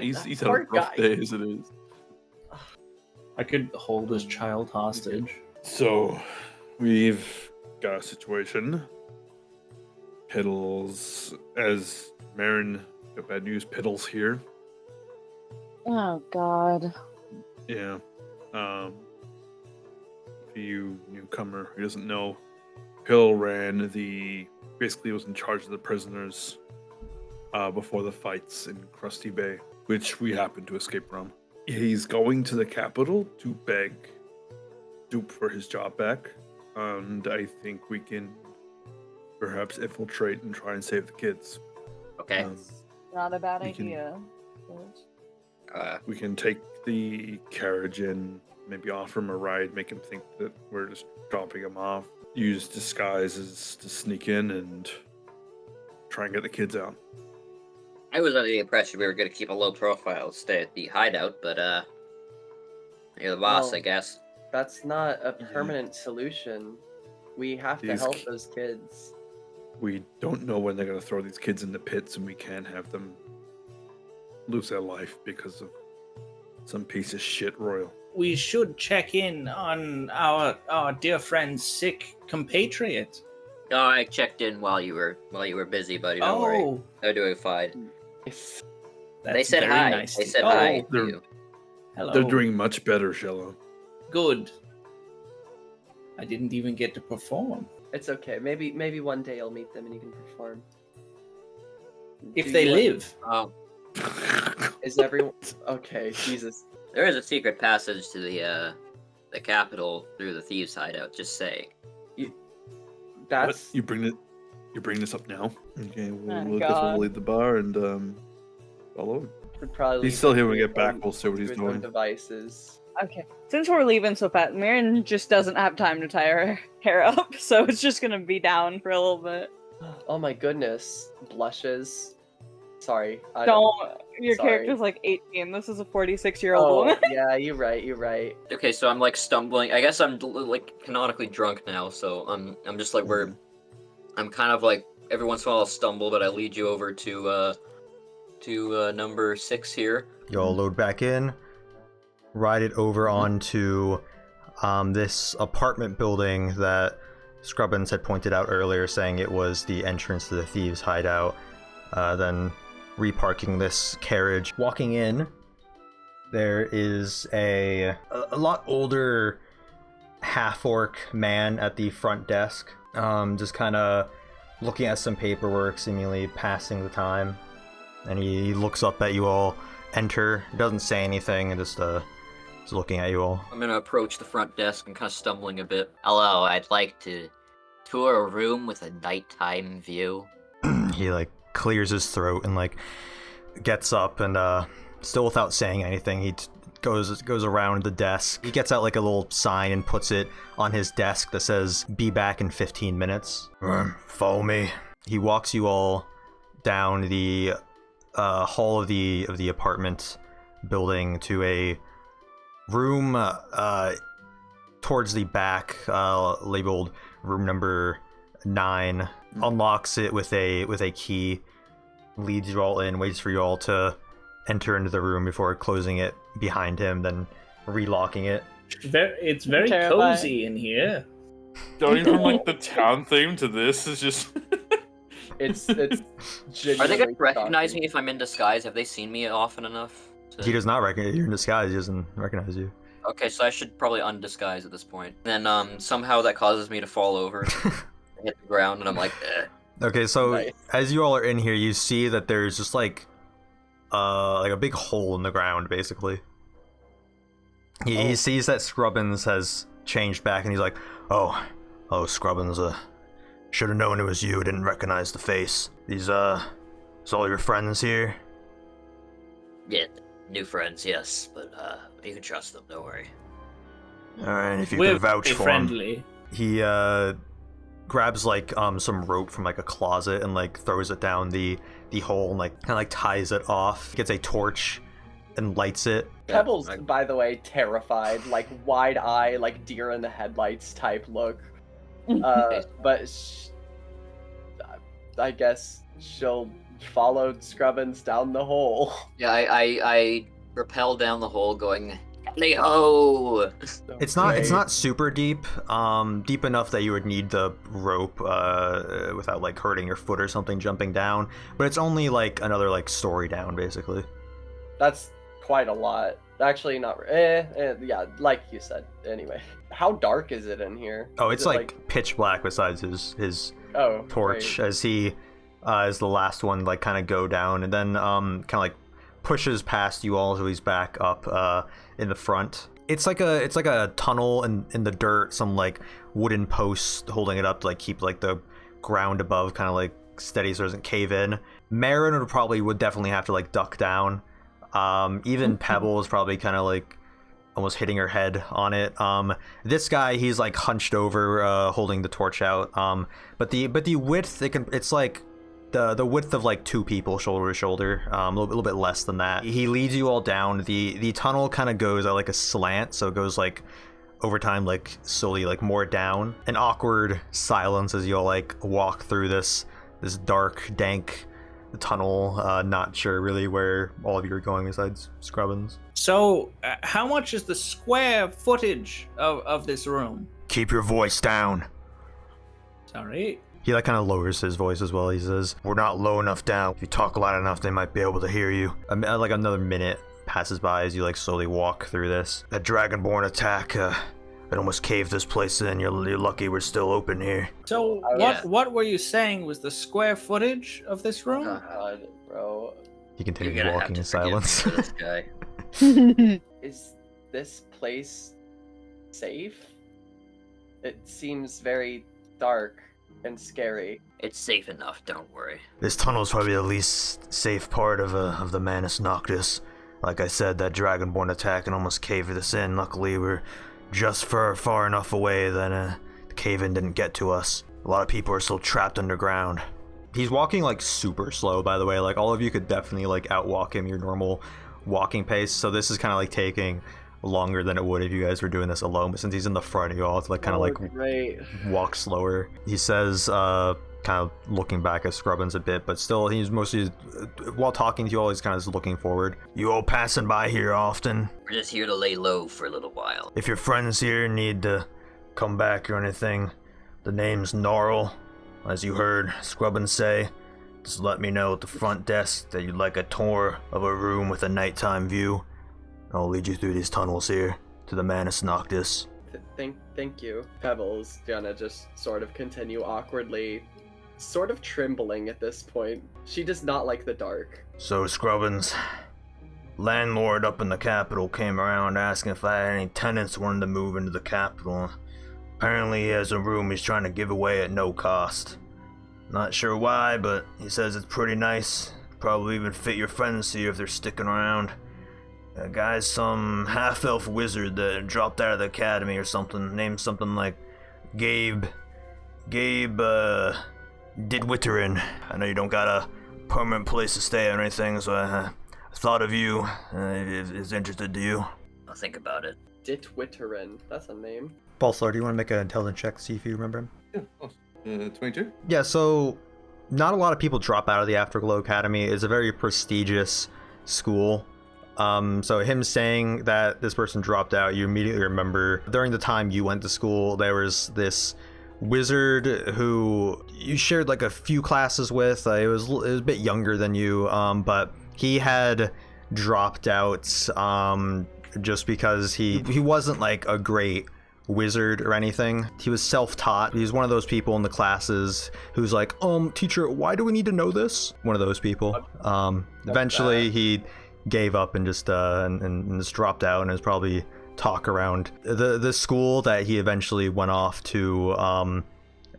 He's had a rough day as it is. I could hold this child hostage. So, We've got a situation. Piddles, as Marin, got bad news. Piddles here. Oh God. Yeah. For you newcomer who doesn't know, Pill basically was in charge of the prisoners before the fights in Krusty Bay, which we happened to escape from. He's going to the capital to beg Dupe for his job back, and I think we can perhaps infiltrate and try and save the kids. Okay. Not a bad we can- idea. We can take the carriage and maybe offer him a ride, make him think that we're just dropping him off, use disguises to sneak in and try and get the kids out. I was under the impression we were going to keep a low profile, stay at the hideout, but you're the boss, Well, I guess. That's not a permanent solution. We have to These help ki- those kids. We don't know when they're going to throw these kids in the pits, and we can't have them lose their life because of some piece of shit royal. We should check in on our dear friend's sick compatriot. Oh, I checked in while you were busy, buddy. Don't worry. Oh, They're doing fine. If They that's said very hi. nice They to- said oh, hi to They're- you. Hello. They're doing much better, Shello. Good. I didn't even get to perform. it's okay. Maybe one day you'll meet them and you can perform. If Do they you want- live. Oh, Is everyone okay? Jesus. there is a secret passage to the capital through the thieves' hideout. Just say. That's What? You bring this up now? Okay, we'll Oh, look God. we'll leave the bar and follow him. should probably. He's still here when we leave get back. him We'll see what to he's his own doing. Devices. Okay. Since we're leaving so fast, Mirren just doesn't have time to tie her hair up, so it's just gonna be down for a little bit. Oh my goodness. Blushes. Sorry. I Don't. Your sorry. character's like 18. This is a 46-year-old Oh, woman. yeah, you're right. You're right. Okay, so I'm like stumbling. I guess I'm like canonically drunk now, so I'm just like I'm kind of like every once in a while I'll stumble, but I lead you over to number 6 here. Y'all load back in, ride it over onto this apartment building that Scrubbins had pointed out earlier, saying it was the entrance to the thieves' hideout. Then reparking this carriage. Walking in, there is a lot older half-orc man at the front desk, just kind of looking at some paperwork, seemingly passing the time. And he looks up at you all, enter, doesn't say anything, and just looking at you all. I'm gonna approach the front desk and kind of stumbling a bit. Hello, I'd like to tour a room with a nighttime view. He like clears his throat and like gets up and still without saying anything, he goes around the desk. He gets out like a little sign and puts it on his desk that says "Be back in 15 minutes." Follow me. He walks you all down the hall of the apartment building to a room towards the back, labeled room number 9. Unlocks it with a key, leads you all in, waits for you all to enter into the room before closing it behind him, then relocking it. It's very Terrifying. cozy in here. Going from like the town theme to this is just. It's Are they genuinely gonna recognize shocking. me if I'm in disguise? Have they seen me often enough? He does not recognize you're in disguise. He doesn't recognize you. Okay, so I should probably undisguise at this point. Then somehow that causes me to fall over, hit the ground, and I'm like, eh. Okay, so Nice. as you all are in here, you see that there's just like a big hole in the ground, basically. He sees that Scrubbins has changed back, and he's like, "Oh, Scrubbins, should have known it was you. Didn't recognize the face. These is all your friends here?" Yeah, new friends, yes, but you can trust them. Don't worry. All right, if you We're can vouch very for him. friendly. He grabs like some rope from like a closet and like throws it down the hole and like kind of like ties it off. Gets a torch and lights it. Pebbles, I- by the way, terrified, like wide eye, like deer in the headlights type look. But I guess she'll follow Scrubbins down the hole. Yeah, I rappel down the hole, going, Tally ho! It's not super deep. Deep enough that you would need the rope without like hurting your foot or something jumping down. But it's only like another like story down basically. That's quite a lot. Actually, not. Yeah, like you said. Anyway, how dark is it in here? Oh, Is it's it, like pitch black besides his torch great. as he is the last one like kind of go down and then kind of like pushes past you all so he's back up in the front. It's like a tunnel in the dirt, some like wooden posts holding it up to like keep like the ground above kind of like steady so it doesn't cave in. Marin would definitely have to like duck down. Even Pebble is probably kind of like almost hitting her head on it. This guy, he's like hunched over, holding the torch out. But the width, it's like the width of like two people shoulder to shoulder, a little bit less than that. He leads you all down. The tunnel kind of goes at like a slant, so it goes like over time, like slowly like more down. An awkward silence as you all like walk through this dark, dank tunnel, not sure really where all of you are going besides Scrubbins. So, how much is the square footage of this room? Keep your voice down. Sorry. He like kind of lowers his voice as well. He says, "We're not low enough down. If you talk loud enough, they might be able to hear you." Like another minute passes by as you like slowly walk through this. That Dragonborn attack, it almost caved this place in. You're lucky we're still open here. So, what were you saying was the square footage of this room? God, bro. He continues walking in silence. This guy. Is this place safe? It seems very dark and scary. It's safe enough, don't worry. This tunnel's probably the least safe part of the Manus Noctis. Like I said, that Dragonborn attack and almost caved this in. Luckily, we're just far enough away that the cave-in didn't get to us. A lot of people are still trapped underground. He's walking like super slow, by the way. Like all of you could definitely like outwalk him your normal walking pace. So this is kind of like taking longer than it would if you guys were doing this alone. But since he's in the front, you all have to like kind of like walk slower. He says, kind of looking back at Scrubbins a bit, but still he's mostly, while talking to you all, he's kind of just looking forward. You all passing by here often? We're just here to lay low for a little while. If your friends here need to come back or anything, the name's Gnarl. As you heard Scrubbins say, just let me know at the front desk that you'd like a tour of a room with a nighttime view. I'll lead you through these tunnels here to the Manus Noctis. Thank you. Pebbles gonna just sort of continue awkwardly, sort of trembling at this point. She does not like the dark. So Scrubbins, landlord up in the capital came around asking if I had any tenants who wanted to move into the capital. Apparently he has a room he's trying to give away at no cost. Not sure why, but he says it's pretty nice. Probably even fit your friends here if they're sticking around. A guy's some half-elf wizard that dropped out of the academy or something, named something like Gabe Didwitterin. I know you don't got a permanent place to stay or anything, so I thought of you. Is interested to you. I'll think about it. Didwitterin, that's a name. Balsar, do you want to make an intelligence check to see if you remember him? Yeah, of course. 22? Yeah, so not a lot of people drop out of the Afterglow Academy. It's a very prestigious school. So him saying that this person dropped out, you immediately remember during the time you went to school, there was this wizard who you shared like a few classes with. It was a bit younger than you, but he had dropped out just because he wasn't like a great wizard or anything. He was self-taught. He was one of those people in the classes who's like, teacher, why do we need to know this? One of those people. Eventually he gave up and just dropped out, and it was probably talk around the school that he eventually went off to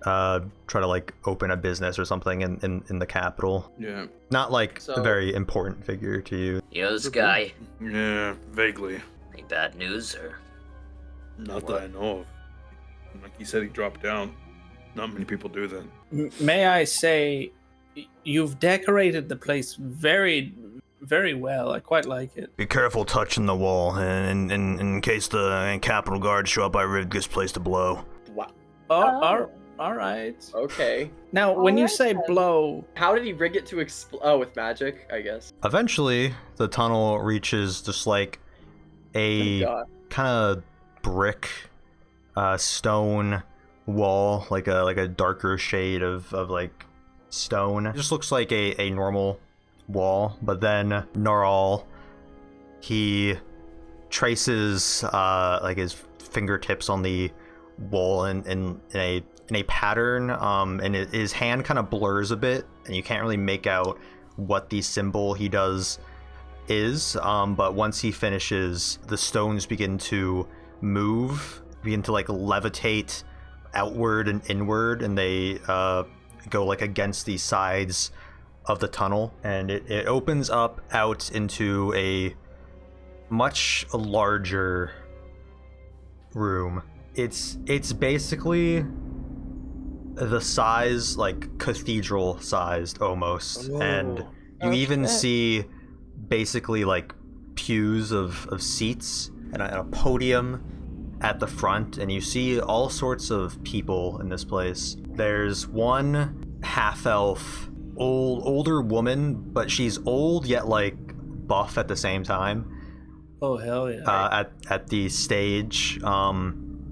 try to like open a business or something in the capital. Yeah. Not like a very important figure to you. You know this guy? Yeah, vaguely. Any bad news or? Not that I know of. Like he said, he dropped down. Not many people do that. May I say, you've decorated the place very, very well. I quite like it. Be careful touching the wall, and in case the Capitol Guards show up, I rigged this place to blow. Wow. All right. Okay. Now, when you Alright say then. blow, How did he rig it to explode? Oh, with magic, I guess. Eventually, the tunnel reaches just like a kind of brick, stone wall, like a darker shade of like stone. It just looks like a normal wall, but then Gnarl, he traces like his fingertips on the wall in a pattern, and his hand kind of blurs a bit, and you can't really make out what the symbol he does is, but once he finishes, the stones begin to move, begin to like levitate outward and inward, and they go like against the sides of the tunnel, and it opens up out into a much larger room. It's basically the size, like cathedral sized almost. Whoa. And you even see basically like pews of seats and a podium at the front, and you see all sorts of people in this place. There's one half-elf older woman, but she's old yet like buff at the same time. Oh hell yeah. At the stage,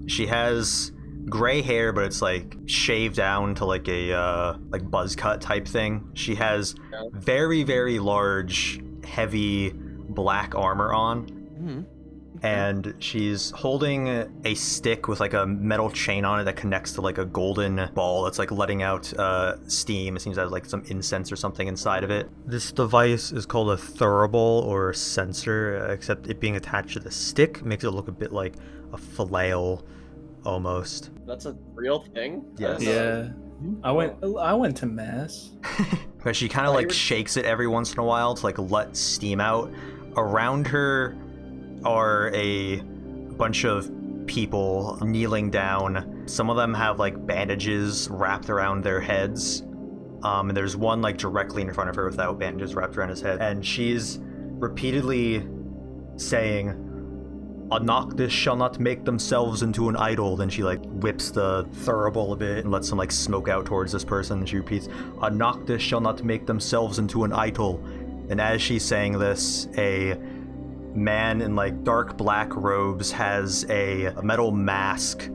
she has gray hair, but it's like shaved down to like a like buzz cut type thing. She has very, very large, heavy black armor on. Mm-hmm. And she's holding a stick with like a metal chain on it that connects to like a golden ball that's like letting out steam. It seems to have like some incense or something inside of it. This device is called a thurible or sensor, except it being attached to the stick makes it look a bit like a flail almost. That's a real thing? Yes. Yeah. I went to mass. But she kind of like shakes it every once in a while to like let steam out. Around her are a bunch of people kneeling down. Some of them have like bandages wrapped around their heads. And there's one like directly in front of her without bandages wrapped around his head. And she's repeatedly saying, "A Noctis shall not make themselves into an idol." Then she like whips the thurible a bit and lets some like smoke out towards this person. And she repeats, "A Noctis shall not make themselves into an idol." And as she's saying this, a man in like dark black robes has a metal mask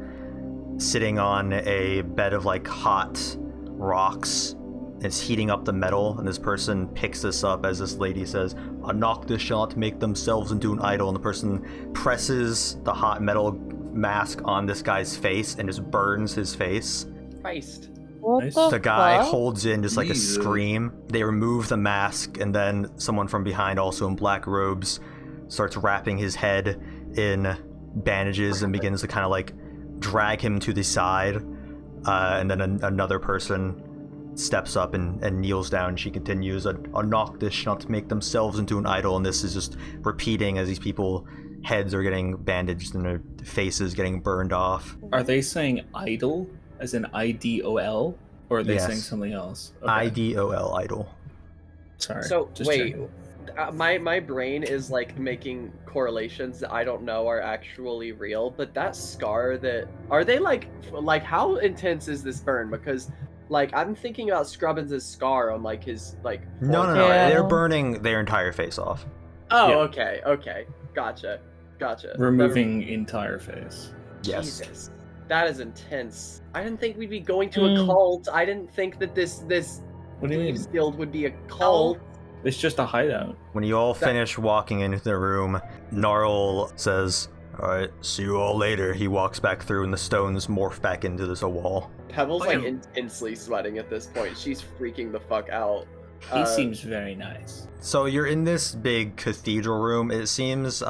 sitting on a bed of like hot rocks. It's heating up the metal, and this person picks this up as this lady says, "A Noctis shall not make themselves into an idol." And the person presses the hot metal mask on this guy's face and just burns his face. Christ. Nice. The guy holds in just like a scream. They remove the mask, and then someone from behind, also in black robes, starts wrapping his head in bandages and begins to kind of like drag him to the side. And then another person steps up and kneels down. She continues, "A Noctis shall not make themselves into an idol." And this is just repeating as these people heads are getting bandaged and their faces getting burned off. Are they saying idol as in IDOL, or are they Yes. saying something else? Okay. IDOL, idol. Sorry. So just wait, checking. my brain is like making correlations that I don't know are actually real. But that scar, that are they like how intense is this burn? Because like I'm thinking about Scrubbins' scar on like his like. No, Yeah. they're burning their entire face off. Oh, Yeah. okay, gotcha. Removing entire face. Yes. Jesus, that is intense. I didn't think we'd be going to a cult. I didn't think that this What do you mean? Thieves Guild would be a cult. It's just a hideout. When you all finish walking into the room, Gnarl says, "All right, see you all later." He walks back through, and the stones morph back into this wall. Pebble's like intensely sweating at this point. She's freaking the fuck out. He seems very nice. So you're in this big cathedral room. It seems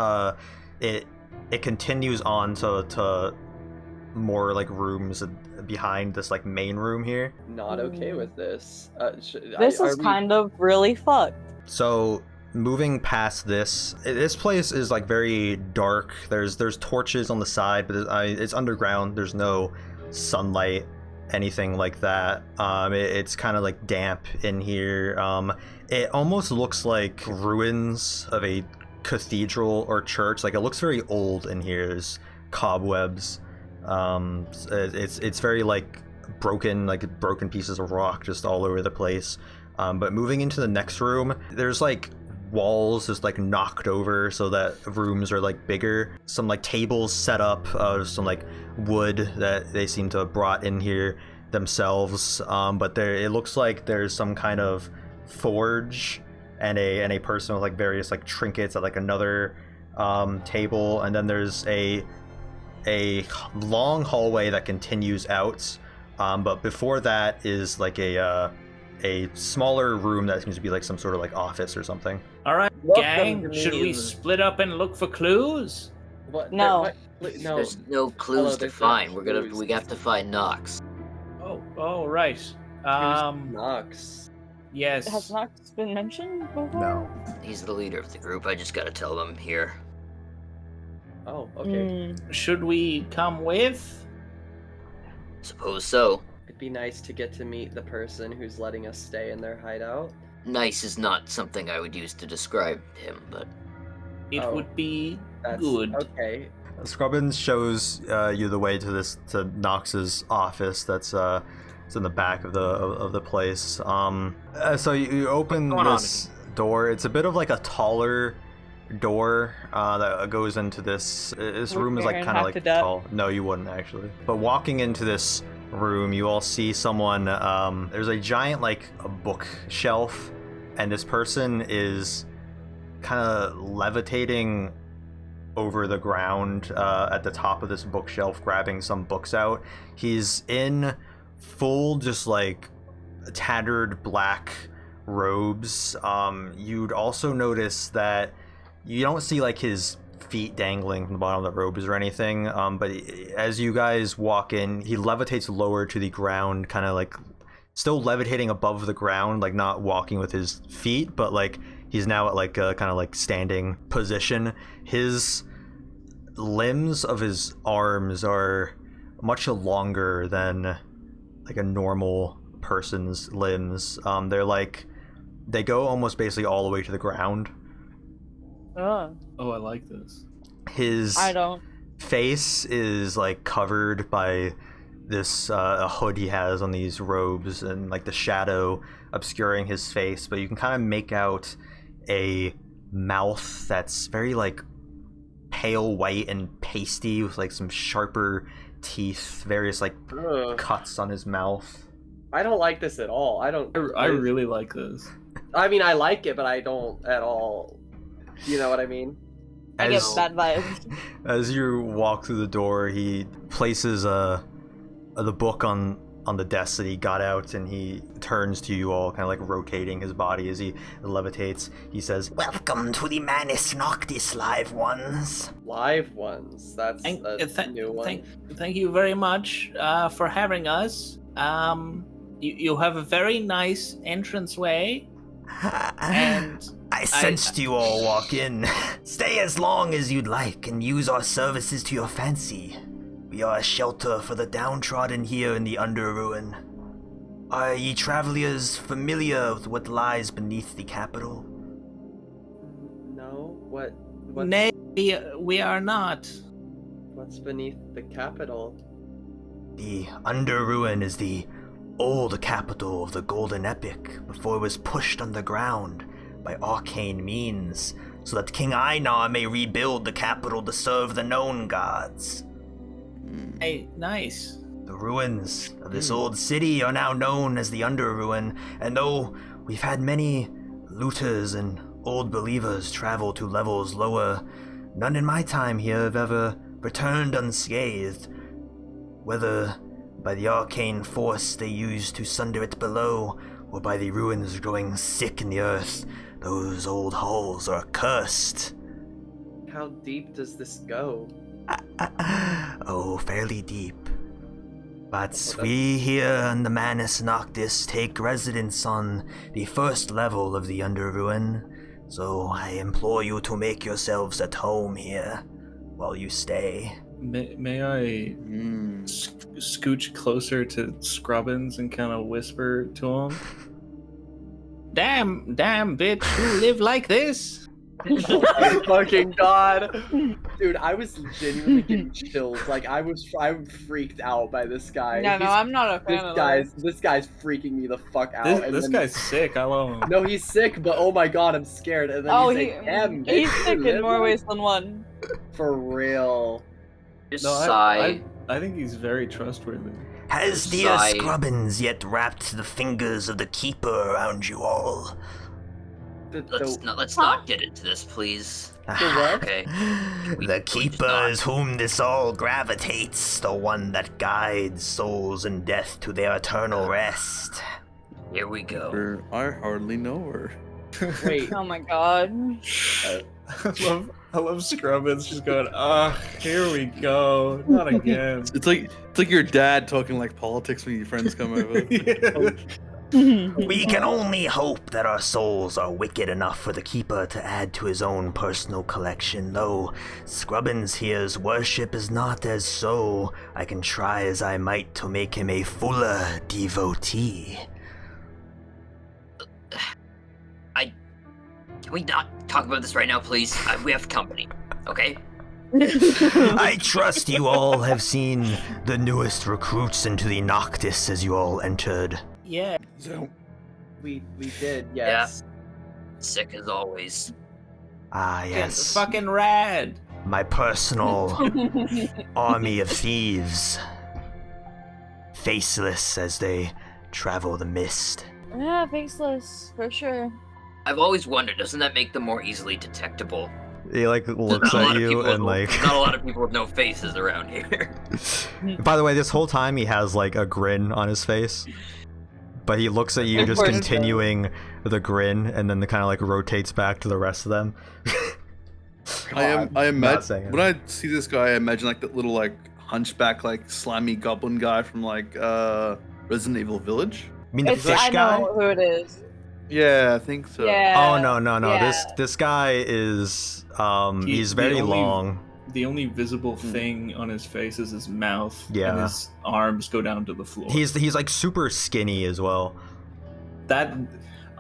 it continues on to more like rooms behind this like main room here. Not okay with this. This is kind of really fucked. So moving past this place is like very dark. There's torches on the side, but it's underground. There's no sunlight, anything like that. It's kind of like damp in here. It almost looks like ruins of a cathedral or church. Like it looks very old in here. There's cobwebs. It's very like broken pieces of rock just all over the place. But moving into the next room, there's like walls just like knocked over so that rooms are like bigger. Some like tables set up, some like wood that they seem to have brought in here themselves. But it looks like there's some kind of forge and a person with like various like trinkets at like another table, and then there's a long hallway that continues out. But before that is like a smaller room that seems to be like some sort of like office or something. All right, gang, should we split up and look for clues? What? No. No. There's no clues to there's find. no clues. We have to find Nox. Oh, right. Nox. Yes. Has Nox been mentioned before? No. He's the leader of the group. I just gotta tell them here. Oh, okay. Should we come with? Suppose so. It'd be nice to get to meet the person who's letting us stay in their hideout. Nice is not something I would use to describe him, but It Oh, would be That's good. okay. Scrubbins shows you the way to Nox's office. That's it's in the back of the place. So you open this door. It's a bit of like a taller door that goes into this. This Would room is like Baron kind of have like to duck? tall. No, you wouldn't actually. But walking into this room, you all see someone. There's a giant like a bookshelf, and this person is kind of levitating over the ground at the top of this bookshelf, grabbing some books out. He's in full just like tattered black robes. You'd also notice that you don't see like his feet dangling from the bottom of the robes or anything, but as you guys walk in, he levitates lower to the ground, kind of like still levitating above the ground, like not walking with his feet, but like he's now at like a kind of like standing position. His limbs of his arms are much longer than like a normal person's limbs. They go almost basically all the way to the ground. Oh, I like this. His I don't. face is like covered by this a hood he has on these robes, and like the shadow obscuring his face, but you can kind of make out a mouth that's very like pale white and pasty with like some sharper teeth, various like cuts on his mouth. I don't like this at all. I really like this. I mean, I like it, but I don't at all. You know what I mean? I get bad vibes. As you walk through the door, he places the book on the desk that he got out, and he turns to you all, kind of like rotating his body as he levitates. He says, "Welcome to the Manus Noctis, live ones." Live ones. That's a new one. Thank you very much for having us. You have a very nice entranceway, and I sensed you all walk in. Stay as long as you'd like and use our services to your fancy. We are a shelter for the downtrodden here in the Underruin. Are ye travelers familiar with what lies beneath the capital? No. What? nay, we are not. What's beneath the capital? The Underruin is the old capital of the Golden Epic before it was pushed underground by arcane means, so that King Einar may rebuild the capital to serve the known gods. Hey, nice. The ruins of this old city are now known as the Underruin, and though we've had many looters and old believers travel to levels lower, none in my time here have ever returned unscathed, whether by the arcane force they used to sunder it below, or by the ruins growing sick in the earth. Those old halls are cursed. How deep does this go? Oh, fairly deep. But we here in the Manus Noctis take residence on the first level of the Underruin, so I implore you to make yourselves at home here while you stay. May I scooch closer to Scrubbins and kind of whisper to him? Damn, bitch, you live like this? Oh my fucking god. Dude, I was genuinely getting chills. Like I'm freaked out by this guy. No, I'm not a fan of This guy's freaking me the fuck out. This guy's sick. I love him. No, he's sick, but oh my god, I'm scared. And then he's sick in more ways than one. For real. Just No, sigh. I think he's very trustworthy. Has dear Scrubbins yet wrapped the fingers of the keeper around you all? Let's not get into this, please. what? Okay. The keepers whom this all gravitates, the one that guides souls in death to their eternal rest. Here we go. I hardly know her. Wait. Oh my god. I love Scrubbins. She's going, here we go. Not again. It's like your dad talking like politics when your friends come over. Yeah. We can only hope that our souls are wicked enough for the keeper to add to his own personal collection, though Scrubbins here's worship is not as so. I can try as I might to make him a fuller devotee. Can we not talk about this right now, please? We have company, okay? I trust you all have seen the newest recruits into the Noctis as you all entered. Yeah. So, We did, yes. Sick as always. Ah, yes. Fucking rad. My personal army of thieves. Faceless as they travel the mist. Yeah, faceless, for sure. I've always wondered, doesn't that make them more easily detectable? He like looks at you and like. Not a lot of people with no faces around here. By the way, this whole time he has like a grin on his face, but he looks at you, just continuing the grin, and then kind of like rotates back to the rest of them. I imagine when I see this guy, I imagine like that little like hunchback, like slimy goblin guy from like Resident Evil Village. I mean the fish I guy. know who it is. Yeah, I think so. Yeah. Oh no. Yeah. This guy is he's very long. The only visible thing on his face is his mouth. Yeah. And his arms go down to the floor. He's like super skinny as well.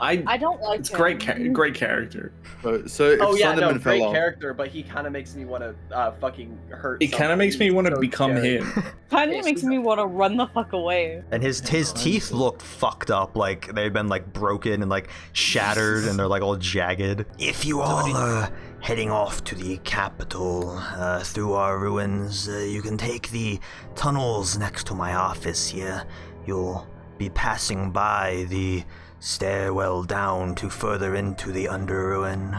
I don't like It's him. great character. So if Great Slenderman fell off, character, but he kind of makes me want to fucking hurt. It kind of makes me want to so become scary. him. Kind of makes me want to run the fuck away. And his teeth looked fucked up, like they've been like broken and like shattered, and they're like all jagged. If you all are heading off to the capital through our ruins, you can take the tunnels next to my office here. You'll be passing by the stairwell down to further into the under ruin.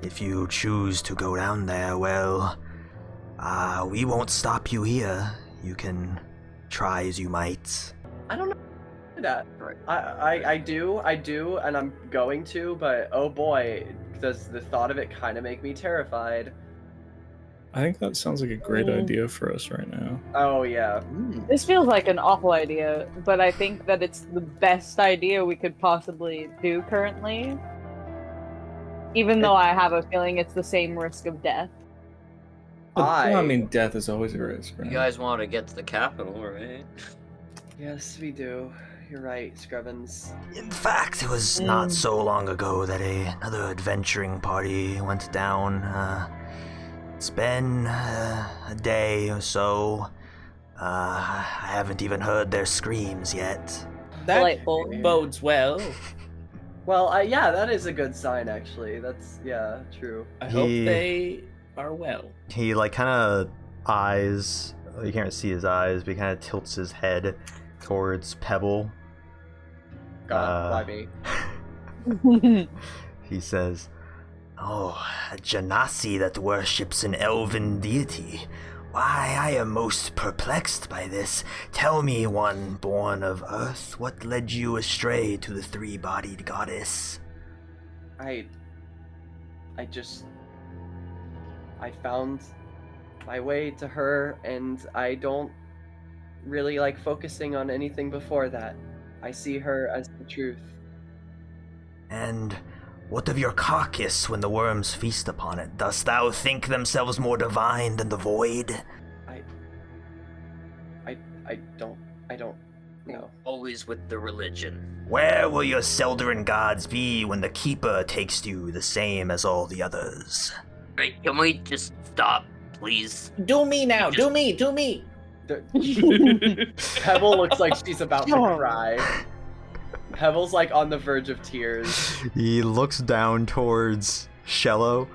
If you choose to go down there, well, we won't stop you here. You can try as you might. I don't know that. I do, and I'm going to, but oh boy, does the thought of it kind of make me terrified. I think that sounds like a great idea for us right now. Oh yeah. This feels like an awful idea, but I think that it's the best idea we could possibly do currently. Even though I have a feeling it's the same risk of death. I mean, death is always a risk, right? You guys want to get to the capital, right? Yes, we do. You're right, Scrubbins. In fact, it was not so long ago that another adventuring party went down. It's been a day or so. I haven't even heard their screams yet. That Delightful. bodes well. Well, yeah, that is a good sign, actually. That's, yeah, true. I hope they are well. He like kind of eyes. You can't see his eyes, but he kind of tilts his head towards Pebble. God, why me? He says, Oh, a Genasi that worships an elven deity. Why, I am most perplexed by this. Tell me, one born of earth, what led you astray to the three-bodied goddess? I found my way to her, and I don't really like focusing on anything before that. I see her as the truth. And what of your carcass when the worms feast upon it? Dost thou think themselves more divine than the void? I don't No. Always with the religion. Where will your Seldarin gods be when the Keeper takes you the same as all the others? Right, can we just stop, please? Do me now. Do me. Pebble looks like she's about to cry. Pebble's like on the verge of tears. He looks down towards Shello,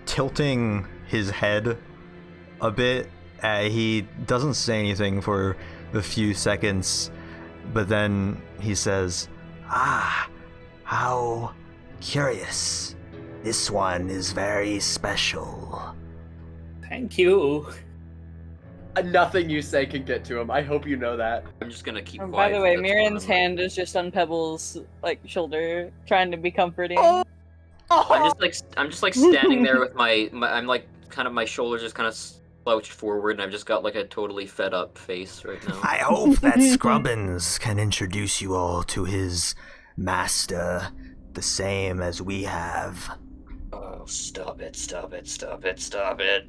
tilting his head a bit. He doesn't say anything for a few seconds, but then he says, How curious. This one is very special. Thank you. Nothing you say can get to him. I hope you know that. I'm just gonna keep And quiet. by the way, for this Miriam's one. hand is just on Pebble's shoulder, trying to be comforting. I'm just like standing there with my I'm like kind of my shoulders just kind of slouched forward, and I've just got like a totally fed up face right now. I hope that Scrubbins can introduce you all to his master, the same as we have. Oh, stop it.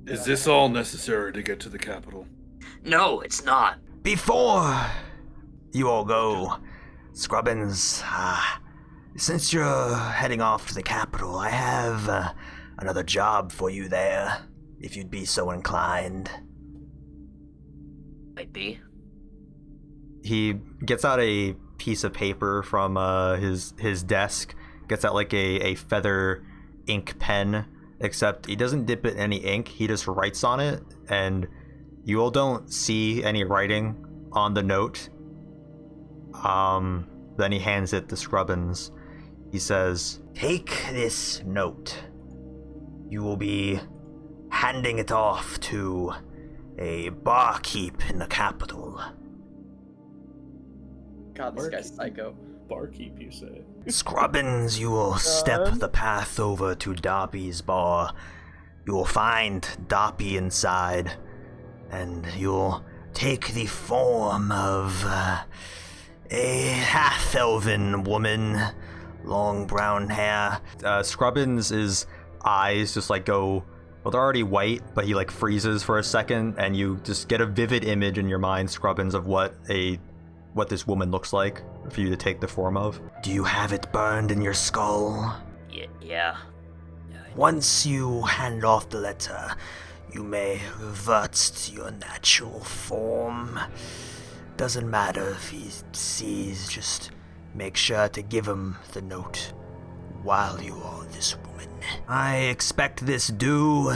Is this all necessary to get to the capital? No, it's not. Before you all go, Scrubbins, since you're heading off to the capital, I have another job for you there, if you'd be so inclined. Might be. he gets out a piece of paper from his desk, gets out like a feather ink pen, except he doesn't dip it in any ink, he just writes on it, and you all don't see any writing on the note. Then he hands it to Scrubbins. He says, Take this note. You will be handing it off to a barkeep in the capital. God, this guy's psycho. Barkeep, you say? Scrubbins, you will step the path over to Darby's bar. You will find Darby inside, and you'll take the form of a half-elven woman, long brown hair. Scrubbins' eyes just like go, well, they're already white, but he like freezes for a second, and you just get a vivid image in your mind, Scrubbins, of what this woman looks like for you to take the form of. Do you have it burned in your skull? Yeah. Once you hand off the letter, you may revert to your natural form. Doesn't matter if he sees, just make sure to give him the note while you are this woman. I expect this due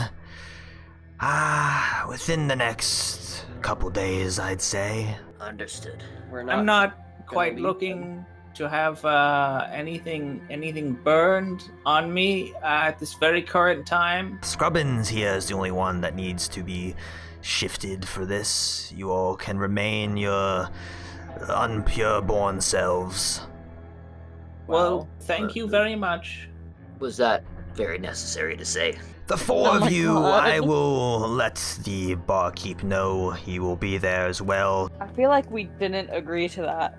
within the next couple days, I'd say. Understood. I'm not quite looking to have anything burned on me at this very current time. Scrubbins here is the only one that needs to be shifted for this. You all can remain your unpure-born selves. Well, thank you very much. Was that very necessary to say? The four Oh of my you, God. I will let the barkeep know he will be there as well. I feel like we didn't agree to that.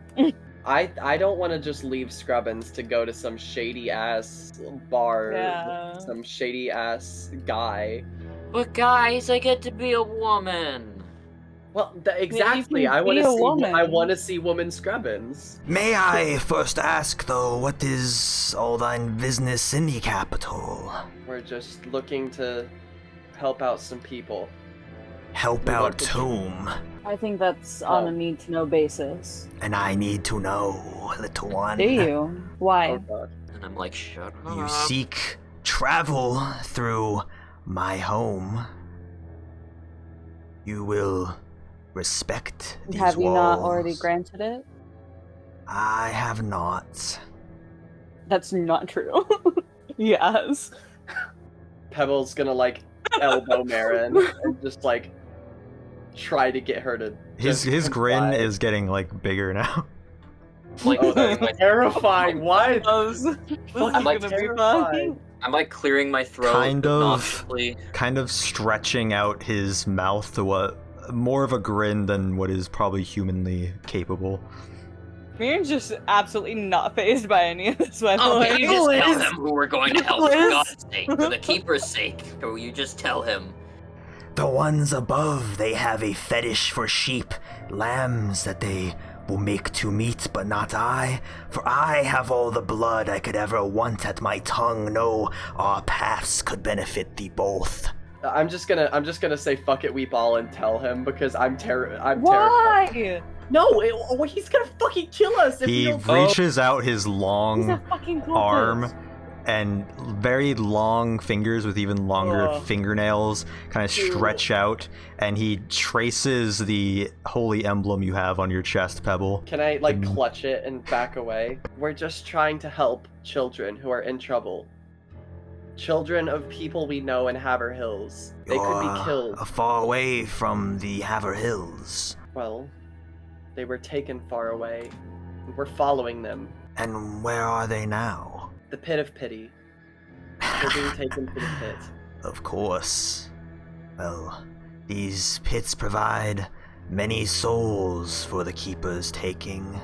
I don't want to just leave Scrubbins to go to some shady ass bar, Yeah. some shady ass guy. But guys, I get to be a woman. Well, exactly. can I want be to a see. woman. I want to see woman Scrubbins. May I first ask, though, what is all thine business in the capital? We're just looking to help out some people. Help We want out to- whom? I think that's on a need-to-know basis. And I need to know, little one. Do you? Why? Oh god. And I'm like, shut up. You seek travel through my home. You will respect these Have you not walls. already granted it? I have not. That's not true. Yes. Pebble's gonna like elbow Marin and just like try to get her to. His just grin comply. is getting like bigger now. Like, Oh, that's terrifying. Why? This is I'm like gonna be terrified. fun. I'm like clearing my throat Kind of. obnoxiously. Kind of stretching out his mouth to what more of a grin than what is probably humanly capable. Miriam's just absolutely not phased by any of this, by the Oh, way. can you just tell him who we're going to help, for Liz. God's sake, for the Keeper's sake? Or will you just tell him? The ones above, they have a fetish for sheep, lambs that they will make to meet, but not I. For I have all the blood I could ever want at my tongue. No, our paths could benefit thee both. I'm just gonna say fuck it, we ball, and tell him because I'm terrified. Why? No, he's gonna fucking kill us if He we don't. reaches out his He's long a fucking cultist. arm and very long fingers with even longer fingernails kind of stretch out, and he traces the holy emblem you have on your chest, Pebble. Can I clutch it and back away? We're just trying to help children who are in trouble. Children of people we know in Haver Hills. They could be killed. Far away from the Haver Hills. Well, they were taken far away. We're following them. And where are they now? The pit of pity. They're being taken to the pit. Of course. Well, these pits provide many souls for the Keeper's taking.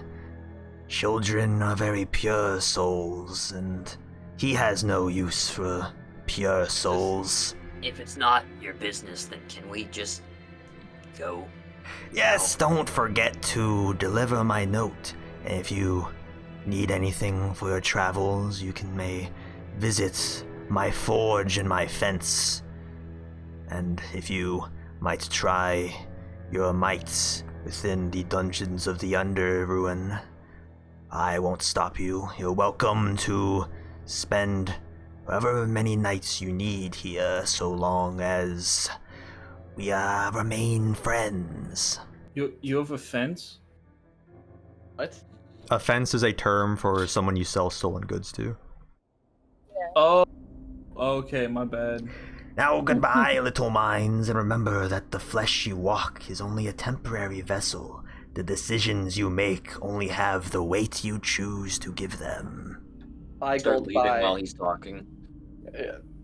Children are very pure souls, and he has no use for pure souls. If it's not your business, then can we just go? Yes, don't forget to deliver my note. And if you need anything for your travels, you may visit my forge and my fence. And if you might try your might within the dungeons of the Under Ruin, I won't stop you. You're welcome to spend however many nights you need here, so long as we remain friends. You have a fence? What? A fence is a term for someone you sell stolen goods to. Oh, okay, my bad. Now goodbye, little minds, and remember that the flesh you walk is only a temporary vessel. The decisions you make only have the weight you choose to give them. I Start gold leaving by. while he's talking.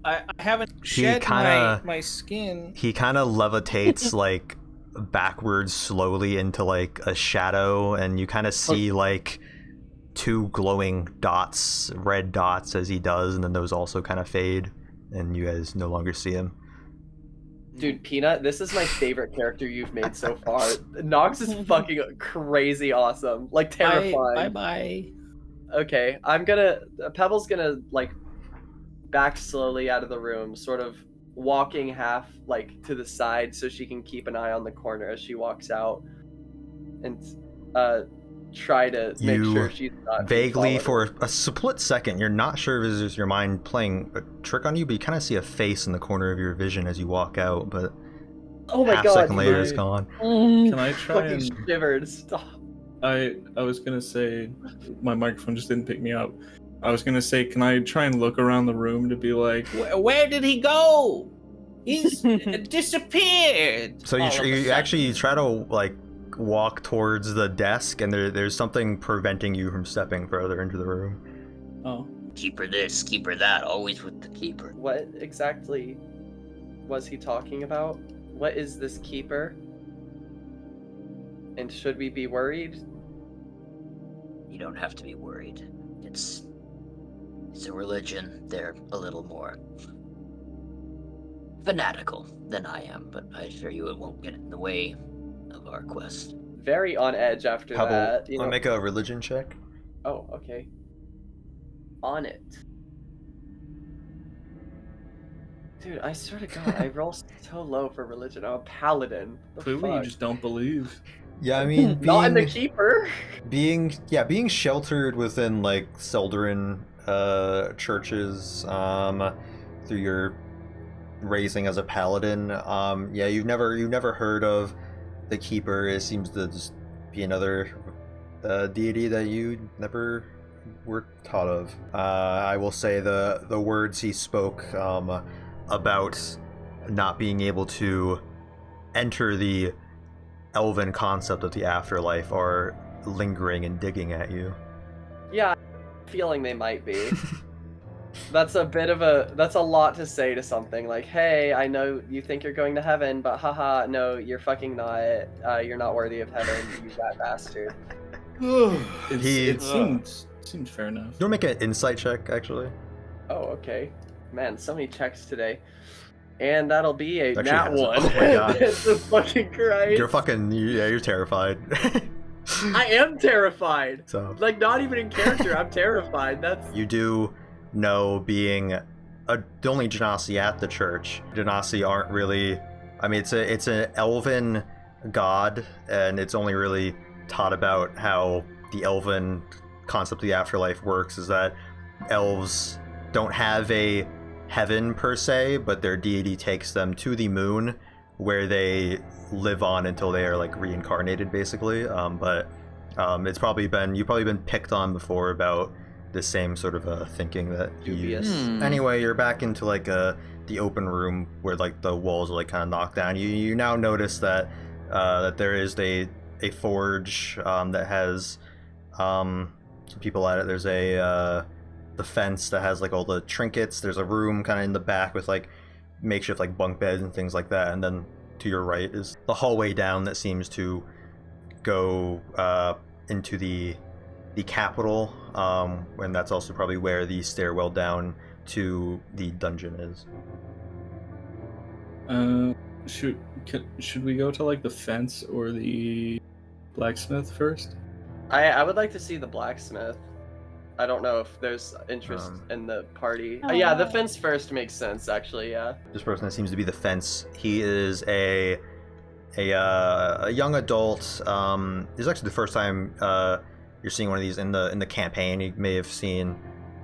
I haven't shed kinda- my skin. He kind of levitates like backwards slowly into like a shadow, and you kind of see like two glowing dots, red dots as he does, and then those also kind of fade, and you guys no longer see him. Dude, Peanut, this is my favorite character you've made so far. Nox is fucking crazy awesome. Like, terrifying. Bye. Okay, Pebble's gonna, back slowly out of the room, sort of walking half, to the side so she can keep an eye on the corner as she walks out. And, try to make sure she's not Vaguely, followed. for a split second, you're not sure if it's just your mind playing a trick on you, but you kind of see a face in the corner of your vision as you walk out, but Oh my half god, second later dude. it's gone. Can I try fucking and... shivered. Stop. I was gonna say, my microphone just didn't pick me up. I was gonna say, can I try and look around the room to be like, where did he go? He's disappeared. So you try to walk towards the desk, and there's something preventing you from stepping further into the room. Oh. Keeper this, keeper that, always with the keeper. What exactly was he talking about? What is this keeper? And should we be worried? You don't have to be worried. It's a religion. They're a little more fanatical than I am, but I assure you it won't get in the way of our quest. Very on edge after How that. about I make a religion check? Oh, okay. On it. Dude, I swear to God, I roll so low for religion. I'm a paladin. The Clearly, you fuck? just don't believe. Yeah, I mean, Not in the keeper. being sheltered within Seldarin churches through your raising as a paladin, you've never heard of the Keeper. It seems to just be another deity that you never were taught of. I will say the words he spoke about not being able to enter the elven concept of the afterlife are lingering and digging at you. Yeah, I'm feeling they might be. That's a lot to say to something like, hey, I know you think you're going to heaven, but haha, no, you're fucking not. You're not worthy of heaven, you that bastard. It seems fair enough. You want to make an insight check, actually? Oh, okay. Man, so many checks today. And that'll be a Actually nat has it. one. Oh my God. It's a fucking Christ. You're terrified. I am terrified. So Like, not even in character, I'm terrified. That's... you do know, being the only Genasi at the church, Genasi aren't really, I mean, it's an elven god, and it's only really taught about how the elven concept of the afterlife works, is that elves don't have a heaven per se, but their deity takes them to the moon, where they live on until they are like reincarnated, basically. It's probably been, you've probably been picked on before about the same sort of thinking that you use. Anyway, you're back into like the open room where like the walls are like kind of knocked down. You now notice that that there is a forge that has some people at it. There's the fence that has like all the trinkets. There's a room kind of in the back with like makeshift like bunk beds and things like that. And then to your right is the hallway down that seems to go into the capital, and that's also probably where the stairwell down to the dungeon is. Should we go to like the fence or the blacksmith first? I would like to see the blacksmith. I don't know if there's interest in the party. Yeah, the fence first makes sense, actually. Yeah. This person that seems to be the fence, he is a young adult. This is actually the first time you're seeing one of these in the campaign. You may have seen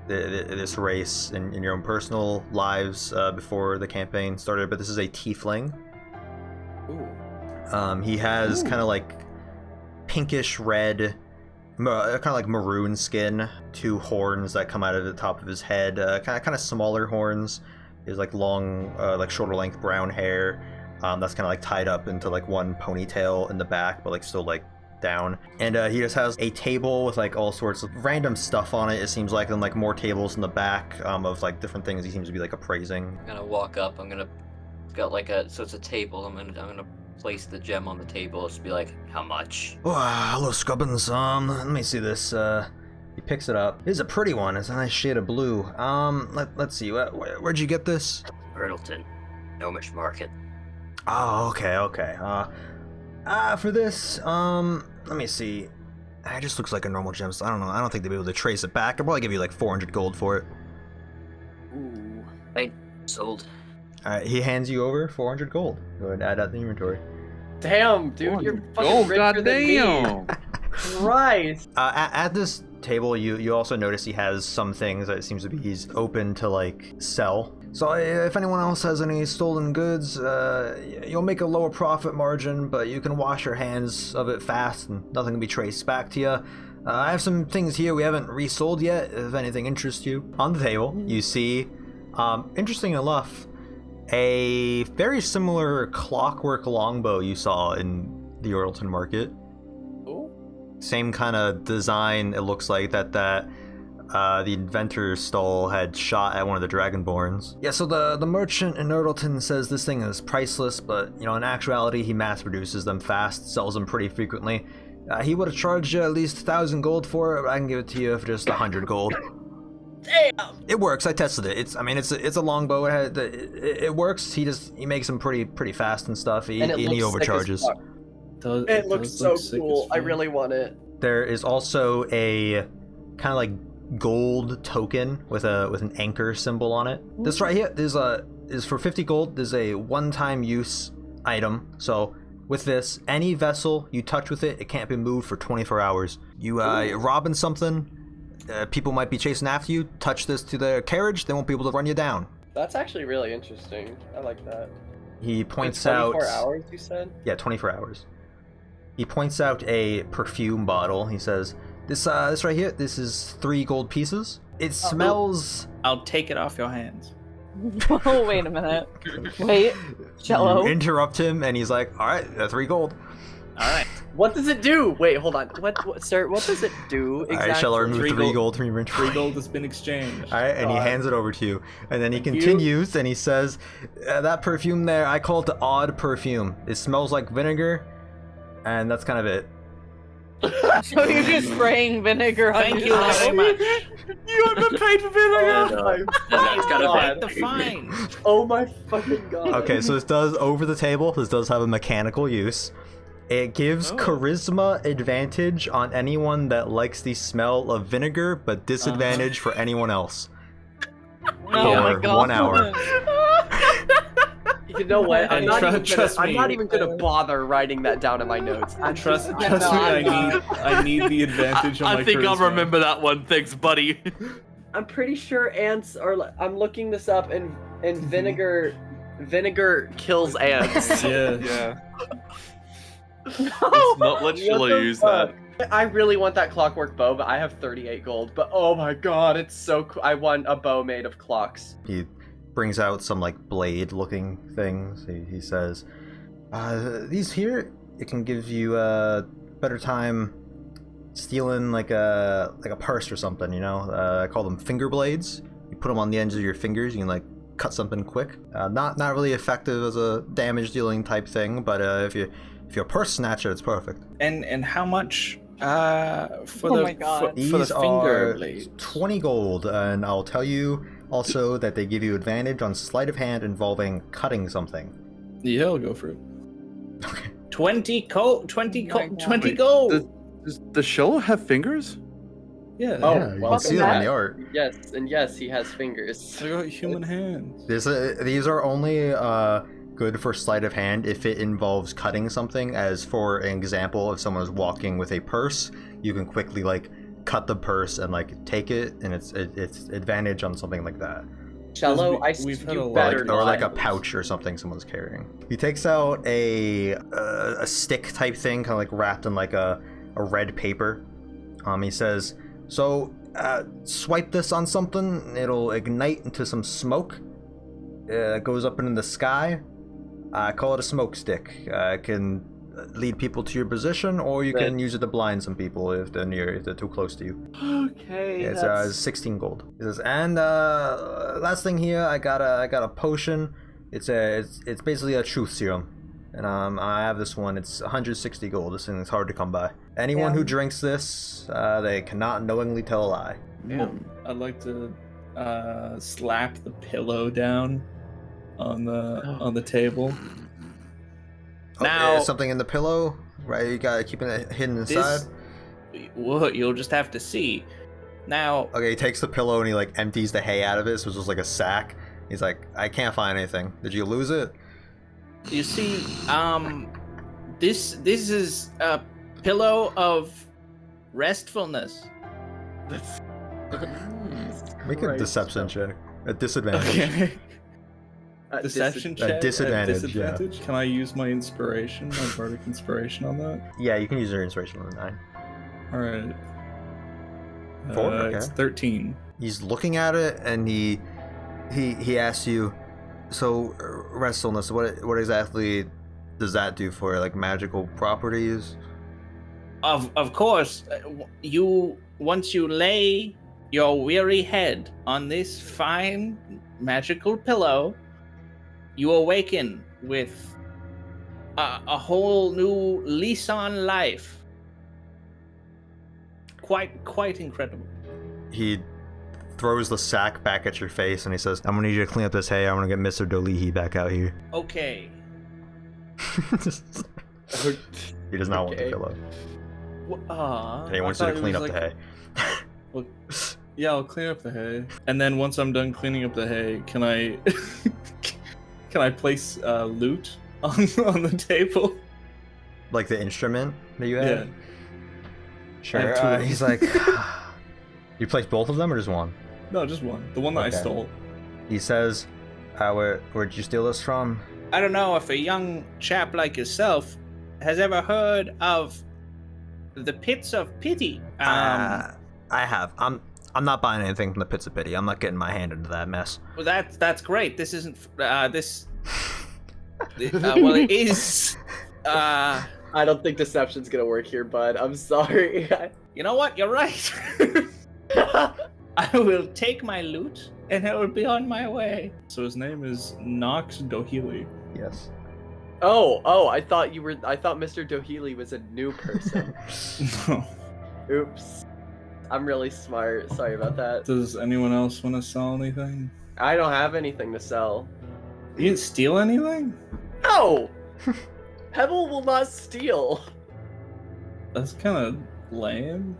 this race in your own personal lives before the campaign started, but this is a tiefling. Ooh. He has kind of like pinkish red, kind of like maroon skin, 2 horns that come out of the top of his head, kind of smaller horns. He has like long, like shorter length brown hair. That's kind of like tied up into like one ponytail in the back, but like still like down. And he just has a table with like all sorts of random stuff on it, it seems like, and like more tables in the back of like different things he seems to be like appraising. I'm gonna walk up, got like so it's a table, I'm gonna place the gem on the table, just be like, how much? Oh, hello Scubbins, let me see this. He picks it up. It is a pretty one, it's a nice shade of blue. Let's see, where'd you get this? Hurdleton, Gnomish Market. Oh, okay. For this, let me see. It just looks like a normal gem, so I don't know. I don't think they'll be able to trace it back. I'll probably give you like 400 gold for it. Ooh. I sold. Alright, he hands you over 400 gold. Go ahead and add that in the inventory. Damn, dude, you're fucking richer than me. Right. At this table, you also notice he has some things that it seems to be he's open to like sell. So if anyone else has any stolen goods, you'll make a lower profit margin, but you can wash your hands of it fast and nothing can be traced back to you. I have some things here we haven't resold yet, if anything interests you. On the table, you see, interesting enough, a very similar clockwork longbow you saw in the Orleton Market. Ooh. Same kind of design, it looks like, that the inventor stole had shot at one of the Dragonborns. Yeah, so the merchant in Erdleton says this thing is priceless, but, you know, in actuality, he mass produces them fast, sells them pretty frequently. He would have charged you at least 1,000 gold for it, but I can give it to you for just 100 gold. Damn! It works, I tested it. It's a longbow, it works, he makes them pretty fast and stuff, and he overcharges. It looks so cool, I really want it. There is also a kind of like gold token with an anchor symbol on it. This right here is for 50 gold. There's a one-time use item. So with this, any vessel you touch with it, it can't be moved for 24 hours. You robbing something, people might be chasing after you. Touch this to their carriage, they won't be able to run you down. That's actually really interesting. I like that. He points 24 out. 24 hours, you said? Yeah, 24 hours. He points out a perfume bottle. He says, This right here, this is 3 gold pieces. It smells... I'll take it off your hands. Oh, wait a minute. Wait, Jello. You interrupt him, and he's like, alright, 3 gold. Alright. What does it do? Wait, hold on. What sir, what does it do exactly? Alright, shall I remove 3 gold from your inventory? 3 gold has been exchanged. Alright, and he hands it over to you. And then he continues, and he says, that perfume there, I call it the odd perfume. It smells like vinegar, and that's kind of it. So you're just spraying vinegar on Thank you very much. You have been paid for vinegar! That's gotta Take the fine. Oh my fucking god. Okay, so this does, over the table, this does have a mechanical use. It gives charisma advantage on anyone that likes the smell of vinegar, but disadvantage for anyone else. Oh my For God. 1 hour. You know what? I'm And not even gonna bother writing that down in my notes. Trust me, I need the advantage on my I think I'll charisma. remember that one. Thanks, buddy. I'm pretty sure ants are. I'm looking this up, and vinegar kills ants. Yeah. Let's not let Shiloh use that. I really want that clockwork bow, but I have 38 gold. But oh my god, it's so cool. I want a bow made of clocks. He brings out some like blade-looking things. He says, "These here, it can give you a better time stealing like a purse or something. You know, I call them finger blades. You put them on the ends of your fingers. You can like cut something quick. Not really effective as a damage-dealing type thing, but if you're a purse snatcher, it's perfect." And how much for Oh the my God. These for the finger are blades? 20 gold, and I'll tell you also that they give you advantage on sleight of hand involving cutting something. Yeah, I'll go for it. 20 gold. 20 Oh my gold. God. 20 Wait, gold. Does Shiloh have fingers? Yeah. Oh, Yeah, you well, can see that in the that- art. Yes, and yes, he has fingers. I got human hands. These are only good for sleight of hand if it involves cutting something. As for an example, if someone's walking with a purse, you can quickly like cut the purse and like take it, and it's advantage on something like that. Cello, we've had a you lot better of- Or like a not. pouch or something someone's carrying. He takes out a stick type thing, kind of like wrapped in like a red paper. He says, "So swipe this on something, it'll ignite into some smoke. It goes up into the sky. I call it a smoke stick. It can lead people to your position, or you can use it to blind some people if they're too close to you." Okay, It's that's... 16 gold. He says, and last thing here, I got a potion. It's basically a truth serum, and I have this one. It's 160 gold. This thing is hard to come by. Anyone who drinks this, they cannot knowingly tell a lie. I'd like to slap the pillow down on the table. Now- there's something in the pillow, right? You gotta keep it hidden inside. What you'll just have to see. Now, Okay, he takes the pillow and he like empties the hay out of it, so it's just like a sack. He's like, I can't find anything. Did you lose it? you see, this is a pillow of restfulness. Make a deception check. A disadvantage. Okay. Uh, Deception A check. disadvantage, yeah. Can I use my inspiration, my bardic inspiration on that? Yeah, you can use your inspiration on the 9. All right. 4, okay. It's 13. He's looking at it and he asks you, so restfulness, what exactly does that do for like magical properties? Of course, once you lay your weary head on this fine magical pillow, you awaken with a whole new lease on life. Quite incredible. He throws the sack back at your face and he says, I'm gonna need you to clean up this hay. I'm gonna get Mr. Dohlihi back out here. Okay. He does not want the Okay. pillow. Aw. And he wants you to clean up the hay. Well, yeah, I'll clean up the hay, and then once I'm done cleaning up the hay, can I can I place loot on the table? Like the instrument that you Yeah. had? I Sure. have two of them. He's like, you place both of them or just one? No, just one. The one that Okay. I stole. He says, where'd you steal this from? I don't know if a young chap like yourself has ever heard of the Pits of Pity. I have. I'm not buying anything from the Pits of Pity. I'm not getting my hand into that mess. Well, that's great. This isn't this. Well, it is. I don't think deception's gonna work here, bud. I'm sorry. You know what? You're right. I will take my loot and I will be on my way. So his name is Nox Dohlihi. Yes. Oh, I thought Mr. Dohlihi was a new person. No. Oops. I'm really smart. Sorry about that. Does anyone else want to sell anything? I don't have anything to sell. You didn't steal anything? No! Pebble will not steal. That's kind of lame.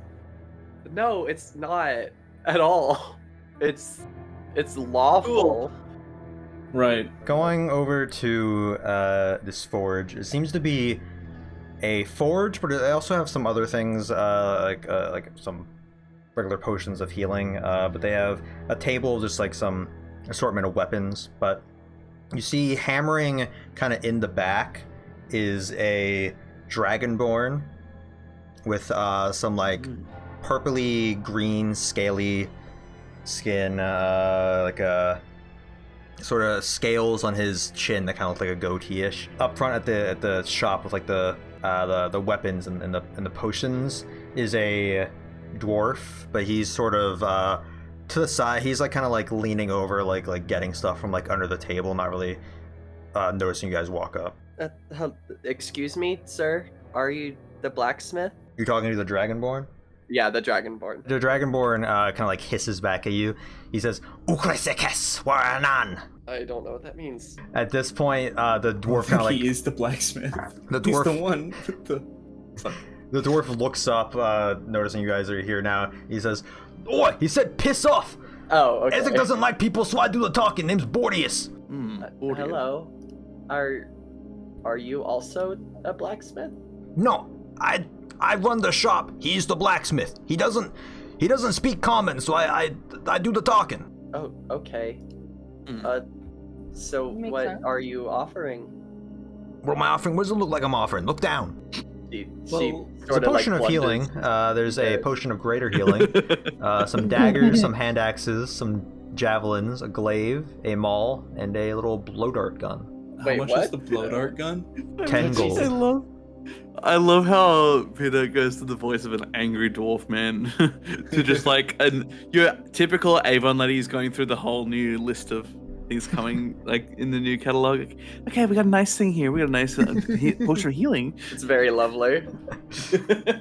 No, it's not at all. It's lawful. Right. Going over to this forge, it seems to be a forge, but they also have some other things like some regular potions of healing. But they have a table, just like some assortment of weapons. But you see, hammering kind of in the back is a dragonborn with some like purpley green scaly skin, like a sort of scales on his chin that kind of look like a goatee-ish. Up front at the shop with like the weapons and the potions is a dwarf, but he's sort of to the side. He's like kind of like leaning over, like getting stuff from like under the table, not really noticing you guys walk up. Excuse me, sir. Are you the blacksmith? You're talking to the dragonborn? Yeah, the dragonborn. The dragonborn kind of like hisses back at you. He says, "Ukresekes waranan." I don't know what that means. At this point, the dwarf kind of like he is the blacksmith. the dwarf. He's the one. The dwarf looks up, noticing you guys are here now. He says, "Oi!" He said, "Piss off." Oh, okay. Ezek doesn't like people, so I do the talking. Name's Bordius. Hello. Are you also a blacksmith? No, I run the shop. He's the blacksmith. He doesn't speak common, so I do the talking. Oh, okay. So Makes what sense. are you offering? What am I offering? What does it look like I'm offering? Look down. There's a potion of healing. There's a potion of greater healing. Some daggers, some hand axes, some javelins, a glaive, a maul, and a little blow dart gun. How much is the blow dart gun? 10 gold. I love how Peter goes to the voice of an angry dwarf man to just like your typical Avon lady is going through the whole new list of things coming like in the new catalog. Like, okay, we got a nice thing here. We got a nice potion of healing. It's very lovely.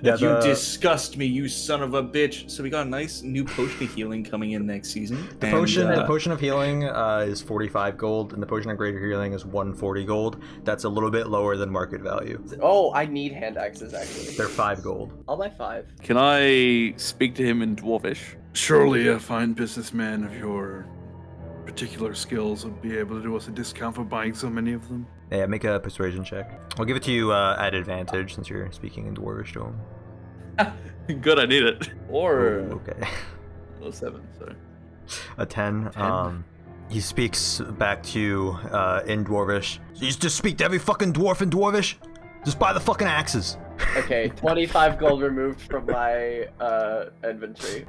Yeah, You disgust me, you son of a bitch. So we got a nice new potion of healing coming in next season. The potion of healing is 45 gold, and the potion of greater healing is 140 gold. That's a little bit lower than market value. Oh, I need hand axes actually. They're 5 gold. I'll buy 5. Can I speak to him in Dwarvish? Surely a fine businessman of your particular skills would be able to do us a discount for buying so many of them. Yeah, make a persuasion check. I'll give it to you at advantage since you're speaking in Dwarvish to him. Good, I need it. Or okay. 7, sorry. A 10. He speaks back to you in Dwarvish. You just speak to every fucking dwarf in Dwarvish? Just buy the fucking axes. Okay, 25 gold removed from my inventory.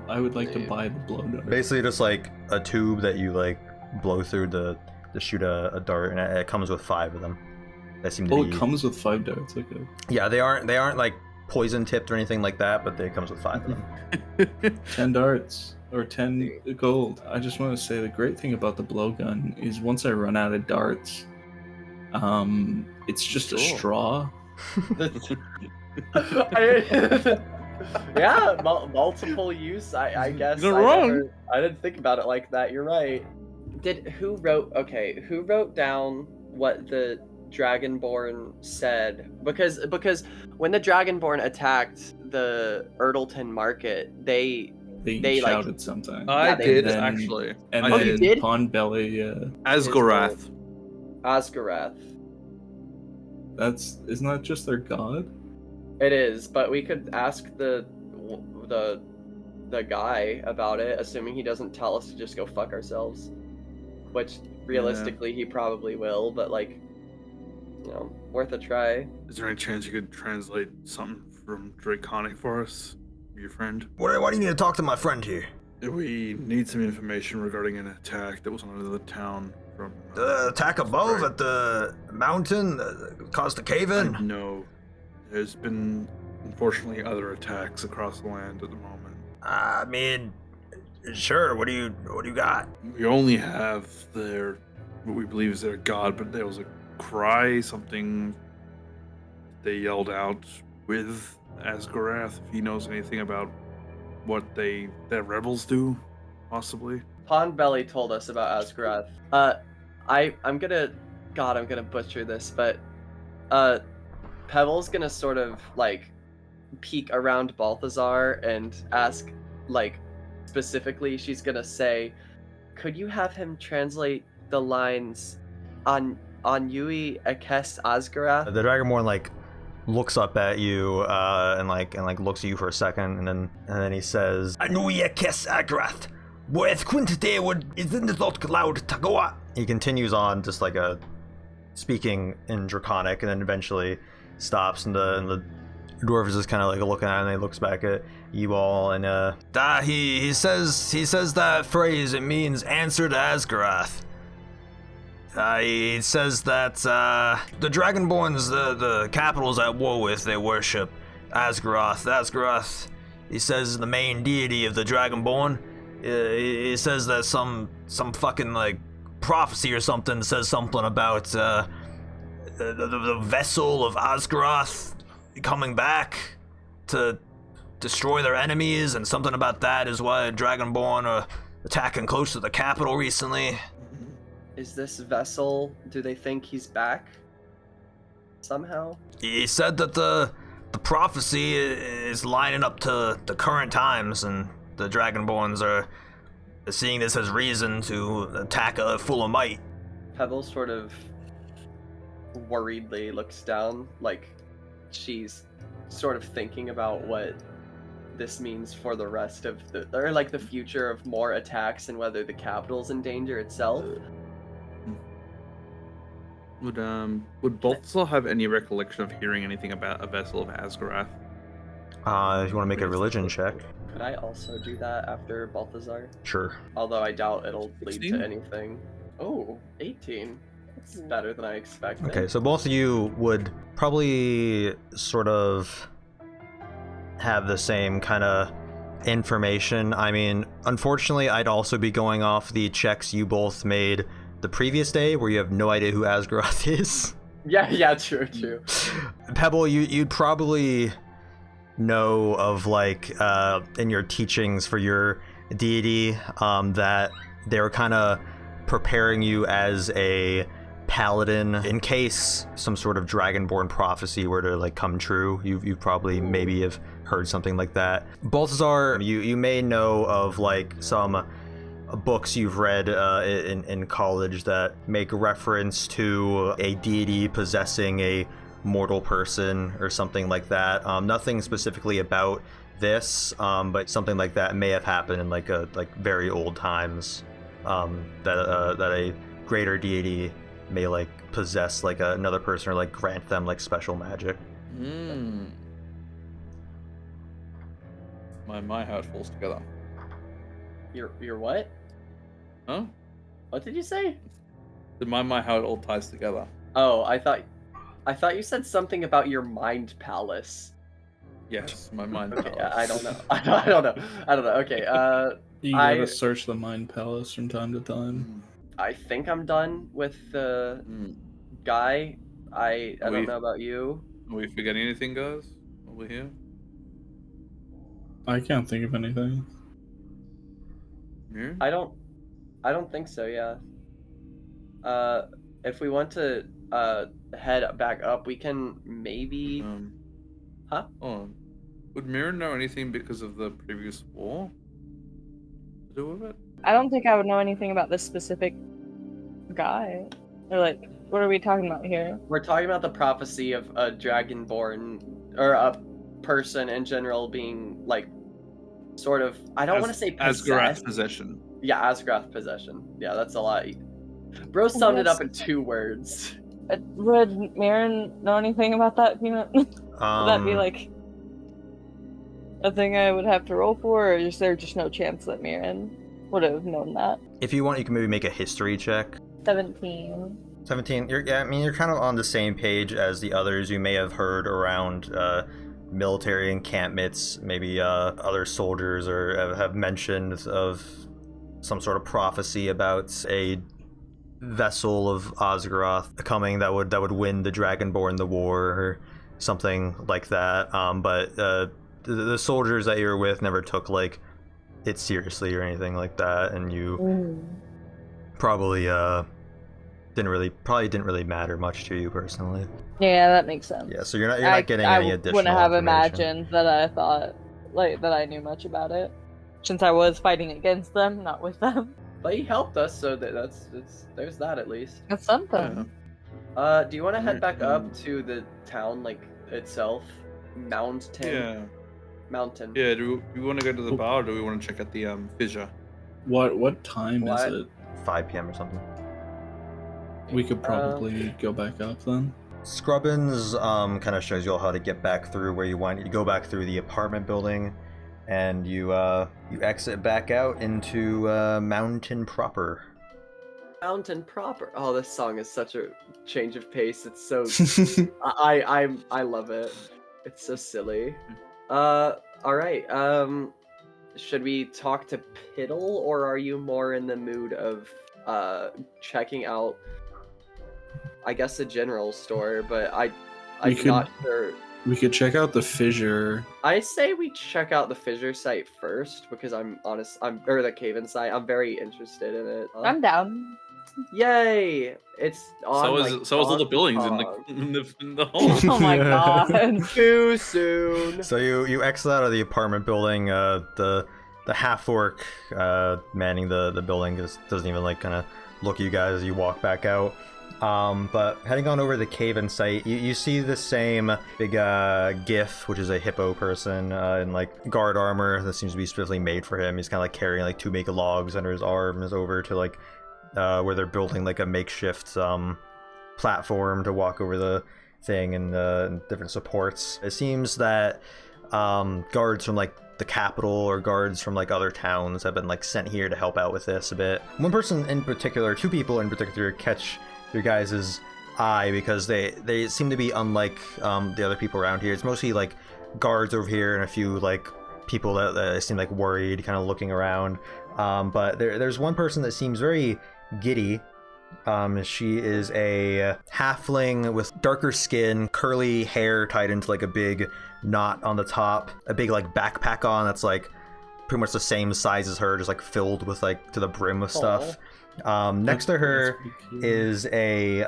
I would like to buy the blow dart. Basically just like a tube that you like blow through to shoot a dart, and it comes with 5 of them. They seem to be... it comes with 5 darts, okay. Yeah, they aren't like poison tipped or anything like that, but it comes with 5 of them. 10 darts or 10 gold. I just want to say the great thing about the blowgun is once I run out of darts, it's just a straw. Yeah, multiple use. I guess. You're wrong. I didn't think about it like that. You're right. Who wrote down what the Dragonborn said? Because when the Dragonborn attacked the Erdleton market, they shouted like, sometimes. I did then- actually. And I then you did? Pondbelly, Asgorath. Osgarath. isn't that just their god? It is, but we could ask the guy about it, assuming he doesn't tell us to just go fuck ourselves. Which realistically he probably will, but like, you know, worth a try. Is there any chance you could translate something from Draconic for us, your friend? Why do you need to talk to my friend here? We need some information regarding an attack that was on the town from... The attack above at the mountain caused a cave-in? No. There's been, unfortunately, other attacks across the land at the moment. I mean, sure, what do you got? We only have what we believe is their god, but there was a cry, something they yelled out with Asgorath, if he knows anything about what that rebels do, possibly. Pondbelly told us about Asgarath. I'm gonna butcher this, but Pebble's gonna sort of like peek around Balthazar and ask, like, specifically, she's gonna say, could you have him translate the lines on Yui Ekes Asgarath? The Dragonborn like looks up at you and looks at you for a second, and then he says, Yui Ekes Asgarath. With Quintite would isn't it not cloud Tagoa? He continues on, just like speaking in Draconic, and then eventually stops, and the dwarf is just kind of like looking at it, and he looks back at you all, and he says that phrase. It means answer to Asgarath. He says that the Dragonborns, the capitals at war with, they worship Asgarath. Asgarath, he says, the main deity of the Dragonborn. He says that some fucking like prophecy or something says something about the vessel of Asgarath coming back to destroy their enemies, and something about that is why Dragonborn are attacking close to the capital recently. Is this vessel, do they think he's back somehow? He said that the prophecy is lining up to the current times, and the Dragonborns are seeing this as reason to attack full of might. Pebble sort of worriedly looks down, like she's sort of thinking about what this means for the rest of the future of more attacks and whether the capital's in danger itself. Would Balthazar have any recollection of hearing anything about a vessel of Asgarath? if you want to make a religion check. Could I also do that after Balthazar? Sure. Although I doubt it'll lead 16? to anything. Oh, 18. That's better than I expected. Okay, so both of you would probably sort of have the same kind of information. I mean, unfortunately, I'd also be going off the checks you both made the previous day, where you have no idea who Asgaroth is. Yeah, true. Pebble, you'd probably know of, like, in your teachings for your deity, that they were kind of preparing you as a paladin in case some sort of dragonborn prophecy were to, like, come true. You probably maybe have heard something like that. Balthazar, you may know of, like, some books you've read in college that make reference to a deity possessing a mortal person or something like that. Nothing specifically about this, but something like that may have happened in like very old times. That a greater deity may like possess like another person or like grant them like special magic. My how it falls together. Your what? Huh? What did you say? My how it all ties together. Oh, I thought you said something about your mind palace. Yes, my mind Okay, palace. I don't know. I don't know. Okay, You gotta search the Mind Palace from time to time. I think I'm done with the guy. I don't know about you. Are we forgetting anything, guys? Over here? I can't think of anything. Yeah? I don't think so, yeah. If we want to head back up, we can maybe Huh? Oh. Would Mirren know anything because of the previous war to do with it? I don't think I would know anything about this specific guy. Or like, what are we talking about here? We're talking about the prophecy of a dragonborn, or a person in general being, like, sort of, I don't want to say possessed. Asgarath possession. Yeah, Asgarath possession. Yeah, that's a lot. Bro summed it up in 2 words. Would Mirren know anything about that? Would that be like a thing I would have to roll for, or is there just no chance that Mirren would have known that? If you want, you can maybe make a history check. 17. 17. You're kind of on the same page as the others. You may have heard around military encampments, maybe other soldiers or have mentioned of some sort of prophecy about a vessel of Osgaroth coming that would win the Dragonborn the war or something like that. But the soldiers that you were with never took like it seriously or anything like that, and you probably probably didn't really matter much to you personally. Yeah, that makes sense. Yeah, so you're not getting any additional wouldn't have information. imagined that I thought that I knew much about it, since I was fighting against them, not with them. But he helped us, so there's that at least. That's something. Do you want to head back up to the town itself? Moundton. Yeah, do we want to go to the bar or do we want to check out the fissure? What time is it? 5 p.m. or something. We could probably go back up then. Scrubbins kind of shows you all how to get back through where you want. You go back through the apartment building, and you exit back out into Moundton proper. Moundton proper. Oh, this song is such a change of pace. It's so I love it. It's so silly. All right. Should we talk to Piddle, or are you more in the mood of checking out, I guess, the general store? But I'm not sure. We could check out the fissure. I say we check out the fissure site first because or the cave-in site. I'm very interested in it. I'm down. Yay! It's on. So is all the buildings in the hole. Oh my god! Too soon. So you exit out of the apartment building. The half orc manning the building doesn't even kind of look at you guys as you walk back out. But heading on over to the cave-in site, you see the same big Gith, which is a hippo person in guard armor that seems to be specifically made for him. He's kind of carrying 2 big logs under his arms over to where they're building a makeshift platform to walk over the thing and different supports. It seems that guards from the capital or guards from other towns have been sent here to help out with this a bit. One person in particular, 2 people in particular, catch your guys' eye because they seem to be unlike the other people around here. It's mostly guards over here and a few people that seem worried, kind of looking around. But there's one person that seems very giddy. She is a halfling with darker skin, curly hair tied into a big knot on the top, a big backpack on that's pretty much the same size as her, just filled with to the brim with stuff. Next to her is a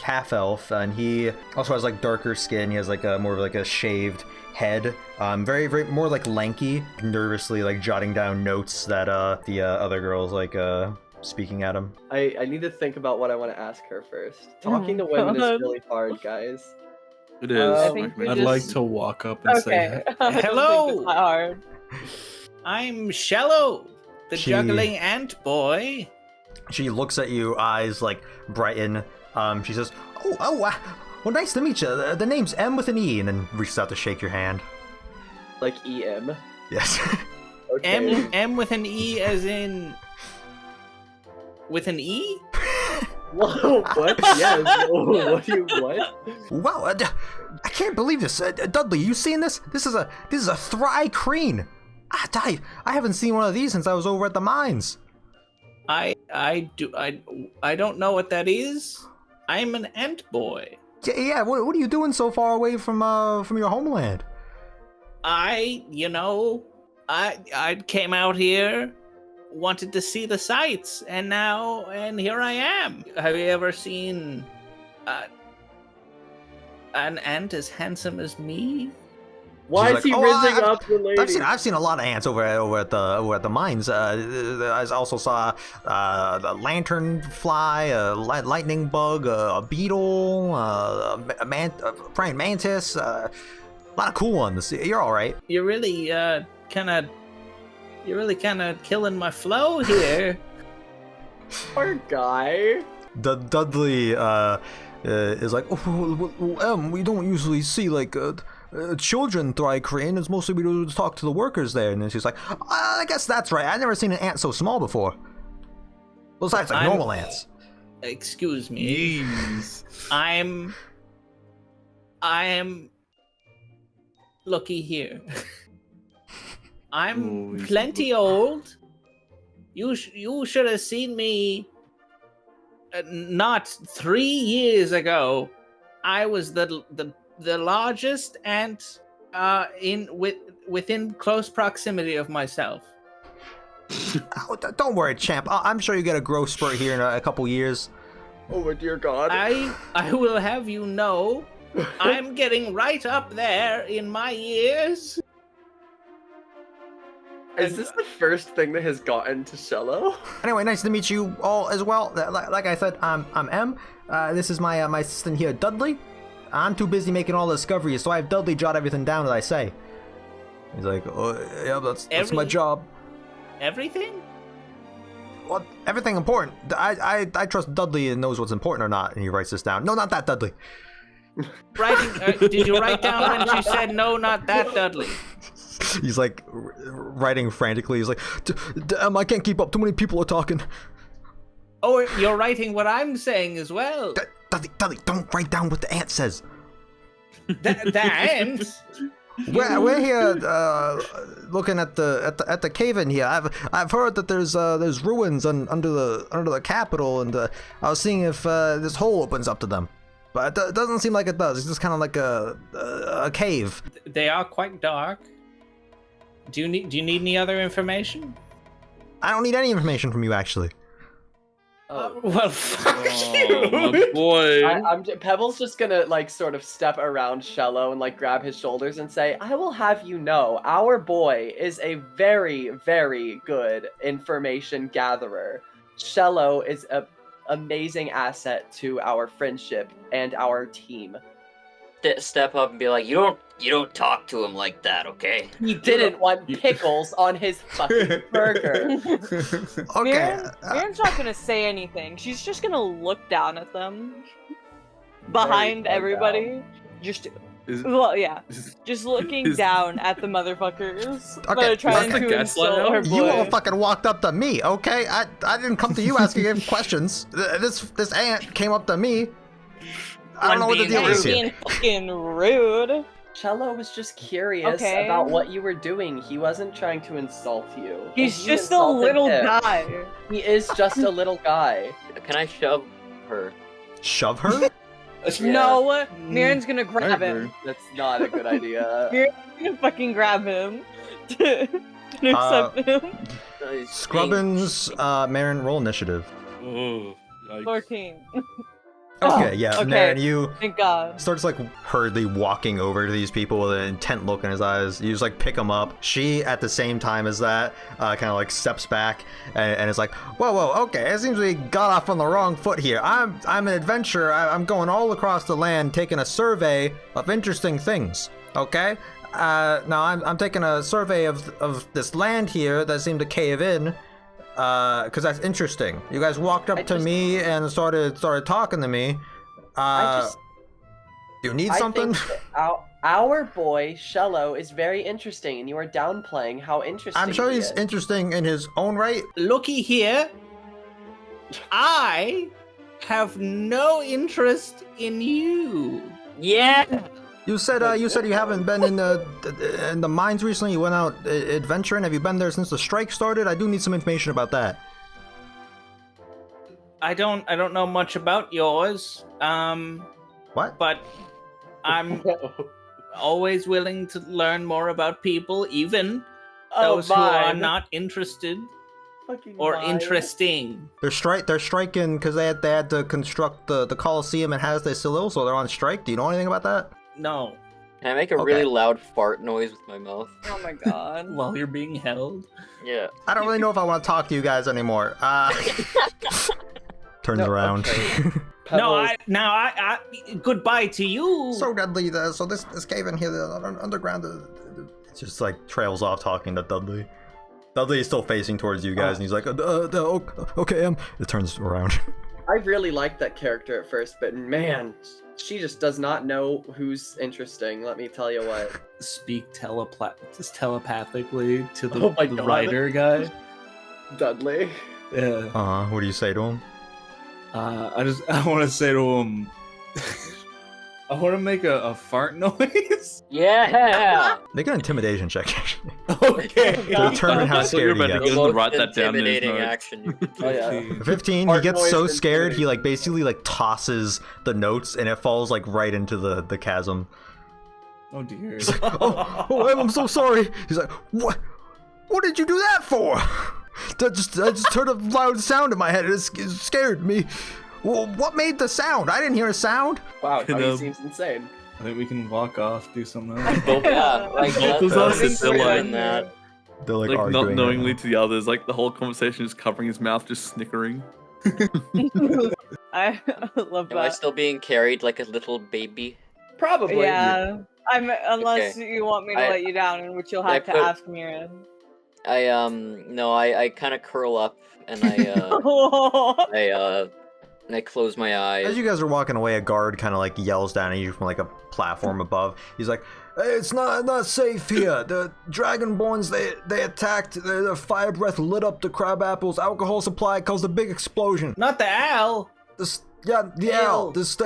half elf, and he also has darker skin. He has more of a shaved head, very very more lanky, nervously jotting down notes that the other girl's speaking at him. I need to think about what I want to ask her first. Talking to women is really hard, guys. It is. I'd like to walk up and say, hello. It's not hard. I'm Shallow, the juggling ant boy. She looks at you, eyes brighten. She says, "Oh, well, nice to meet you. The name's M with an E," and then reaches out to shake your hand. EM. Yes. Okay. M with an E, as in with an E. Whoa, what? Yes. What? Wow, I can't believe this. Dudley, you seen this? This is a Thry-Kreen. I haven't seen one of these since I was over at the mines. I don't know what that is. I'm an ant boy. Yeah. What are you doing so far away from your homeland? I came out here, wanted to see the sights, and here I am. Have you ever seen an ant as handsome as me? Why is he rizzing up the lady? I've seen a lot of ants over at the mines. I also saw the lantern fly, a lightning bug, a beetle, a praying mantis. A lot of cool ones. You're all right. You're really kind of killing my flow here. Poor guy. Dudley is we don't usually see children Thry-Kreen. It's mostly we do talk to the workers there. And then she's like, I guess that's right. I've never seen an ant so small before. Besides normal ants. Excuse me. Jeez. I'm looky here. I'm plenty old. You should have seen me not 3 years ago. I was the largest ant within close proximity of myself. Don't worry, champ. I'm sure you get a growth spurt here in a couple years. Oh my dear God. I will have you know, I'm getting right up there in my years. Is this the first thing that has gotten to Shello? Anyway, nice to meet you all as well. Like I said, I'm M. This is my my assistant here, Dudley. I'm too busy making all the discoveries, so I have Dudley jot everything down that I say. He's like, oh yeah, that's my job. Everything? Well, everything important. I trust Dudley and knows what's important or not, and he writes this down. No, not that Dudley. Did you write down when she said no, not that Dudley? He's like writing frantically. He's like, I can't keep up. Too many people are talking. Oh, you're writing what I'm saying as well. Dudley, don't write down what the ant says. The ant? We're here looking at the cave in here. I've heard that there's ruins under the capital, and I was seeing if this hole opens up to them. But it doesn't seem like it does. It's just kind of like a cave. They are quite dark. Do you need any other information? I don't need any information from you, actually. Well, fuck you. My boy. Pebble's just gonna like sort of step around Shello and like grab his shoulders and say, I will have you know, our boy is a very, very good information gatherer. Shello is an amazing asset to our friendship and our team. Step up and be like, you don't talk to him like that, okay? He didn't want pickles on his fucking burger. Okay. Mirren's not gonna say anything. She's just gonna look down at them. Behind everybody. Just looking down at the motherfuckers. Okay, trying that's to the insult gaslight her You boy. all fucking walked up to me, okay? I didn't come to you asking him questions. This ant came up to me. I don't know what the deal is here. Being fucking rude. Shello was just curious Okay. about what you were doing. He wasn't trying to insult you. He's And you just a insulted little him. guy. He is just a little guy. Can I shove her? Shove her? No, Mirren's gonna grab him. That's not a good idea. Mirren's gonna fucking grab him. To accept him. Scrubbins, Marin, roll initiative. Oh, yikes. 14. Okay, yeah, okay. Marin, you Thank God. starts like hurriedly walking over to these people with an intent look in his eyes. You just like pick them up. She, at the same time as that, kind of like steps back and is like, whoa, okay, it seems we got off on the wrong foot here. I'm an adventurer. I'm going all across the land taking a survey of interesting things, okay? Now I'm taking a survey of this land here that seemed to cave in. Because that's interesting. You guys walked up to me and started talking to me. You need something? I think that our boy Shello is very interesting, and you are downplaying how interesting. I'm sure he he's is. interesting in his own right. Looky here. I have no interest in you. Yeah. You said you haven't been in the mines recently. You went out adventuring. Have you been there since the strike started? I do need some information about that. I don't know much about yours. What? But I'm always willing to learn more about people, even those who are not interested or interesting. They're striking because they had to construct the Coliseum and has they still, so they're on strike. Do you know anything about that? No. Can I make a really loud fart noise with my mouth? Oh my God. While you're being held? Yeah. I don't really know if I want to talk to you guys anymore. Turns around. Okay. No, I goodbye to you. So Dudley, so this cave in here, the underground, it just like trails off talking to Dudley. Dudley is still facing towards you guys, and he's like, okay, it turns around. I really liked that character at first, but man, she just does not know who's interesting. Let me tell you what. Speak telepathically to Oh my the God. writer guy. Dudley. Yeah. What do you say to him? I want to say to him, I want to make a fart noise. Yeah. Make an intimidation check, actually. Okay. To determine how That's what you're scared he about to gets. do. Write that down in his Intimidating notes. action. You could Oh yeah. 15, he Fart gets noise so and scared, he scary. like basically like tosses the notes and it falls like right into the chasm. Oh dear. He's like, oh, I'm so sorry. He's like, what did you do that for? I just heard a loud sound in my head. It scared me. Well, what made the sound? I didn't hear a sound. Wow, You he know- seems insane. I think we can walk off, do something else. Yeah, like Both of us, that's they're like- doing that. They're like, Like not arguing knowingly right to the others, like the whole conversation is covering his mouth, just snickering. I love Am I that. still being carried like a little baby? Probably. Yeah. Unless you want me to I- let you down, in which you'll I have to put- ask Mira. I kind of curl up and I close my eyes. As you guys are walking away, a guard kind of like yells down at you from like a platform above. He's like, "Hey, it's not safe here. The Dragonborns, they attacked. The fire breath lit up the crab apples. Alcohol supply caused a big explosion. Not the owl. The owl. Just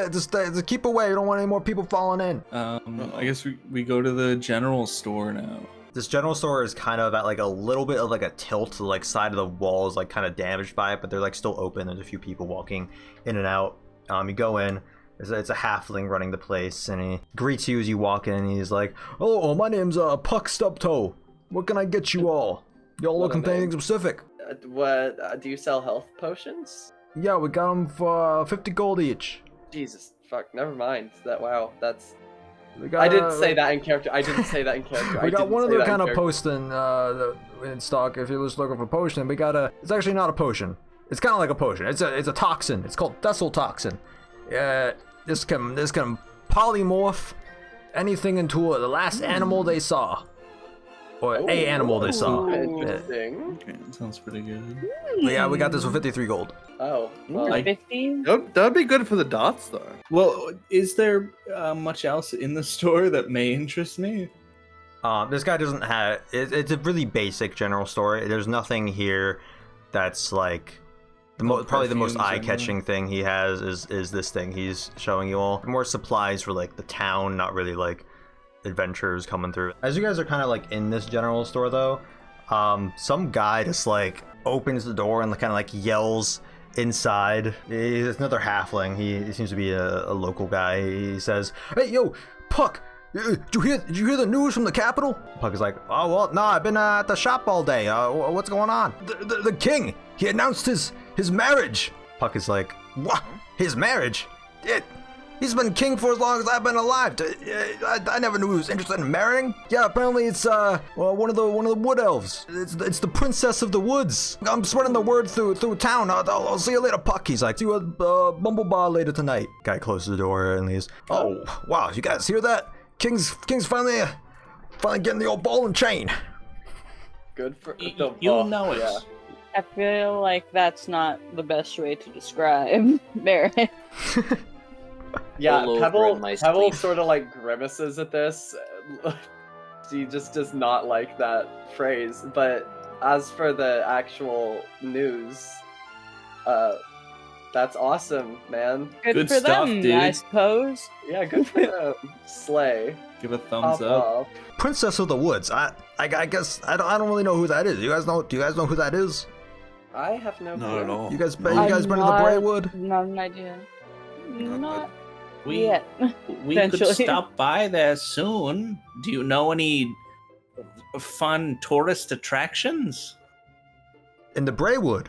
keep away. We don't want any more people falling in." I guess we go to the general store now. This general store is kind of at like a little bit of like a tilt. The like side of the wall is like kind of damaged by it, but they're like still open. There's a few people walking in and out. You go in. It's a halfling running the place, and he greets you as you walk in. And he's like, "Oh, my name's Puck Stubtoe. What can I get you all? Y'all What a looking for anything name. specific?" What do you sell health potions? Yeah, we got them for 50 gold each. Jesus, fuck, never mind. Wow, that's. We got, I didn't say that in character. I didn't say that in character. We got one of the kind of post. posting in stock. If you was looking for potion, we got a. It's actually not a potion. It's kind of like a potion. It's a toxin. It's called Thessal toxin. This can polymorph anything into the last animal they saw, or a animal they saw. Interesting. Sounds pretty good. But yeah, we got this for 53 gold. Oh, well, I- 15? That'd be good for the darts, though. Well, is there much else in the store that may interest me? This guy doesn't have. It's a really basic general store. There's nothing here that's like probably the most perfumes or eye-catching thing he has is this thing he's showing you all. More supplies for like the town, not really like adventures coming through. As you guys are kind of like in this general store though, some guy just like opens the door and kind of like yells inside. He's another halfling. He seems to be a local guy. He says, "Hey, yo, Puck, did you hear the news from the capital?" Puck is like, "Oh, well, no, I've been at the shop all day. What's going on?" The king, he announced his marriage." Puck is like, "What? His marriage? He's been king for as long as I've been alive. I never knew he was interested in marrying." "Yeah, apparently it's one of the wood elves. It's the princess of the woods. I'm spreading the word through town. I'll see you later, Puck." He's like, "See you at Bumble Bar later tonight." Guy closes the door and leaves. "Oh, wow, you guys hear that? King's finally getting the old ball and chain." good for You'll know it. Yeah. I feel like that's not the best way to describe Barrett. Yeah, All over Pebble in my Pebble sleep. sort of like grimaces at this. She just does not like that phrase. But as for the actual news, that's awesome, man. Good for stuff, them, dude. I suppose. Yeah, good for them. Slay. Give a thumbs Pop up. off. Princess of the Woods. I guess I don't really know who that is. Do you guys know who that is? I have no Not clue. at all. You guys No. been to the Braywood? Not an idea. Not We yet. we could Potentially. stop by there soon. Do you know any fun tourist attractions? In the Braywood?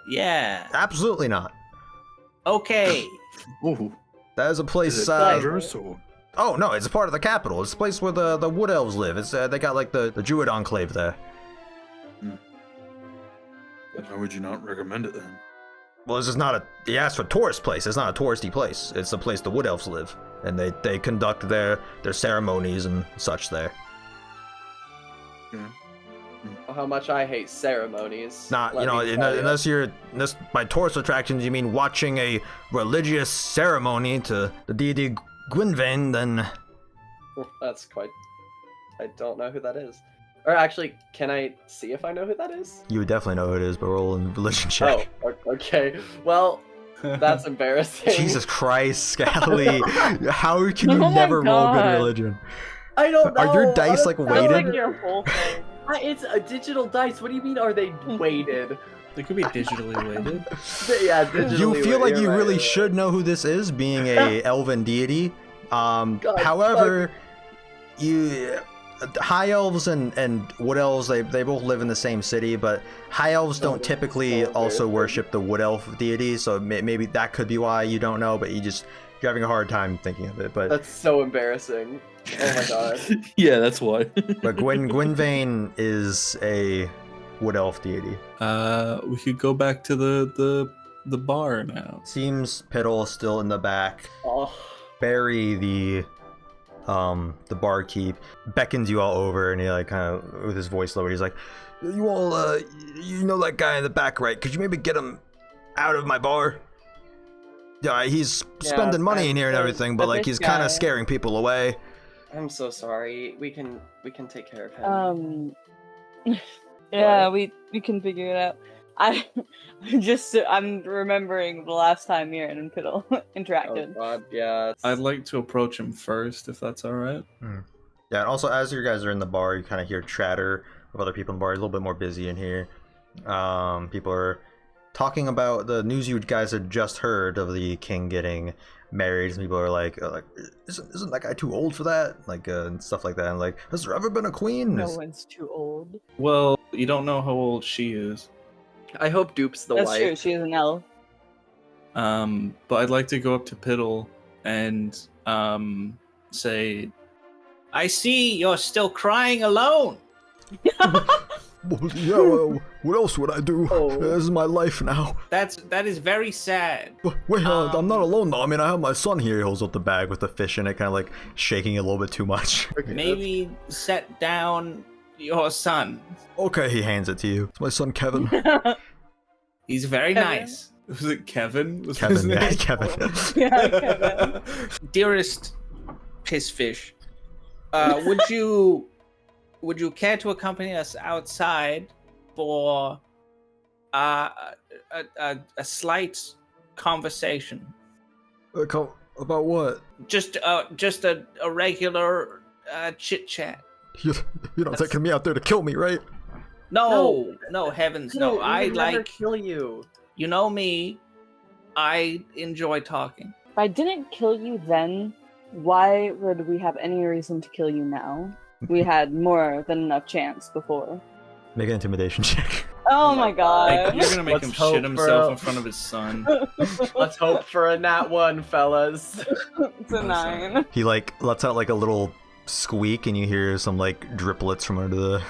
Yeah. Absolutely not. Okay. Ooh, That is a is place. it dangerous or? Oh no, it's a part of the capital. It's a place where the wood elves live. It's they got like the Druid enclave there. Why would you not recommend it then? Well, this is not a. He asked for tourist place. It's not a touristy place. It's the place the wood elves live, and they conduct their ceremonies and such there. How much I hate ceremonies. Not let me tell ya. unless by tourist attractions you mean watching a religious ceremony to the deity Gwynvain, then That's quite. I don't know who that is. Or actually, can I see if I know who that is? you would definitely know who it is. But roll a religion check. Oh, okay. Well, that's embarrassing. Jesus Christ, Scally! How can you Oh my never roll good God. religion? I don't know. Are your dice like That's weighted? like your whole thing. It's a digital dice. What do you mean? Are they weighted? They could be digitally weighted. Yeah, digitally. You feel like you're you right, really you're should know who this is, being a elven deity. God, However, you high elves and wood elves, they both live in the same city, but high elves don't typically also worship the wood elf deity, so maybe that could be why you don't know, but you're having a hard time thinking of it. But that's so embarrassing. Oh my god. Yeah, that's why. But Gwynvain is a wood elf deity. We could go back to the bar now. Seems Piddle still in the back. Oh. Barry, the barkeep, beckons you all over, and he like kind of with his voice lowered, he's like, "You all, you know that guy in the back, right? Could you maybe get him out of my bar? Yeah, he's spending money in here and everything, but like he's kind of scaring people away." I'm so sorry. We can take care of him. Yeah, we can figure it out. I'm remembering the last time Mirren and Piddle interacted. Oh god, yeah. I'd like to approach him first, if that's all right. Yeah, and also as you guys are in the bar, you kind of hear chatter of other people in the bar. It's a little bit more busy in here. People are talking about the news you guys had just heard of the king getting married. Some people are like isn't that guy too old for that? Like, and stuff like that. And like, has there ever been a queen? No one's too old. Well, you don't know how old she is. I hope Dupe's the That's wife. true, she's an elf. But I'd like to go up to Piddle and say, "I see you're still crying alone." Well, yeah, what else would I do? This is my life now. That is very sad. Wait, I'm not alone though. I mean, I have my son here. He holds up the bag with the fish in it, kind of like shaking it a little bit too much. Maybe set down your son. Okay, he hands it to you. It's my son, Kevin. He's very Kevin? nice. Was it Kevin? Was Kevin, his yeah, name? Kevin. Yeah, Kevin. Dearest pissfish, would you care to accompany us outside for a slight conversation? About what? Just a regular chit chat. You're not taking me out there to kill me, right? No, heavens, no. We I would never like, kill you. you know me. I enjoy talking. If I didn't kill you then, why would we have any reason to kill you now? We had more than enough chance before. Make an intimidation check. Oh my god. Like, you're gonna make him hope shit himself in front of his son. Let's hope for a nat 1, fellas. It's a 9. He like lets out like a little squeak, and you hear some like driplets from under the.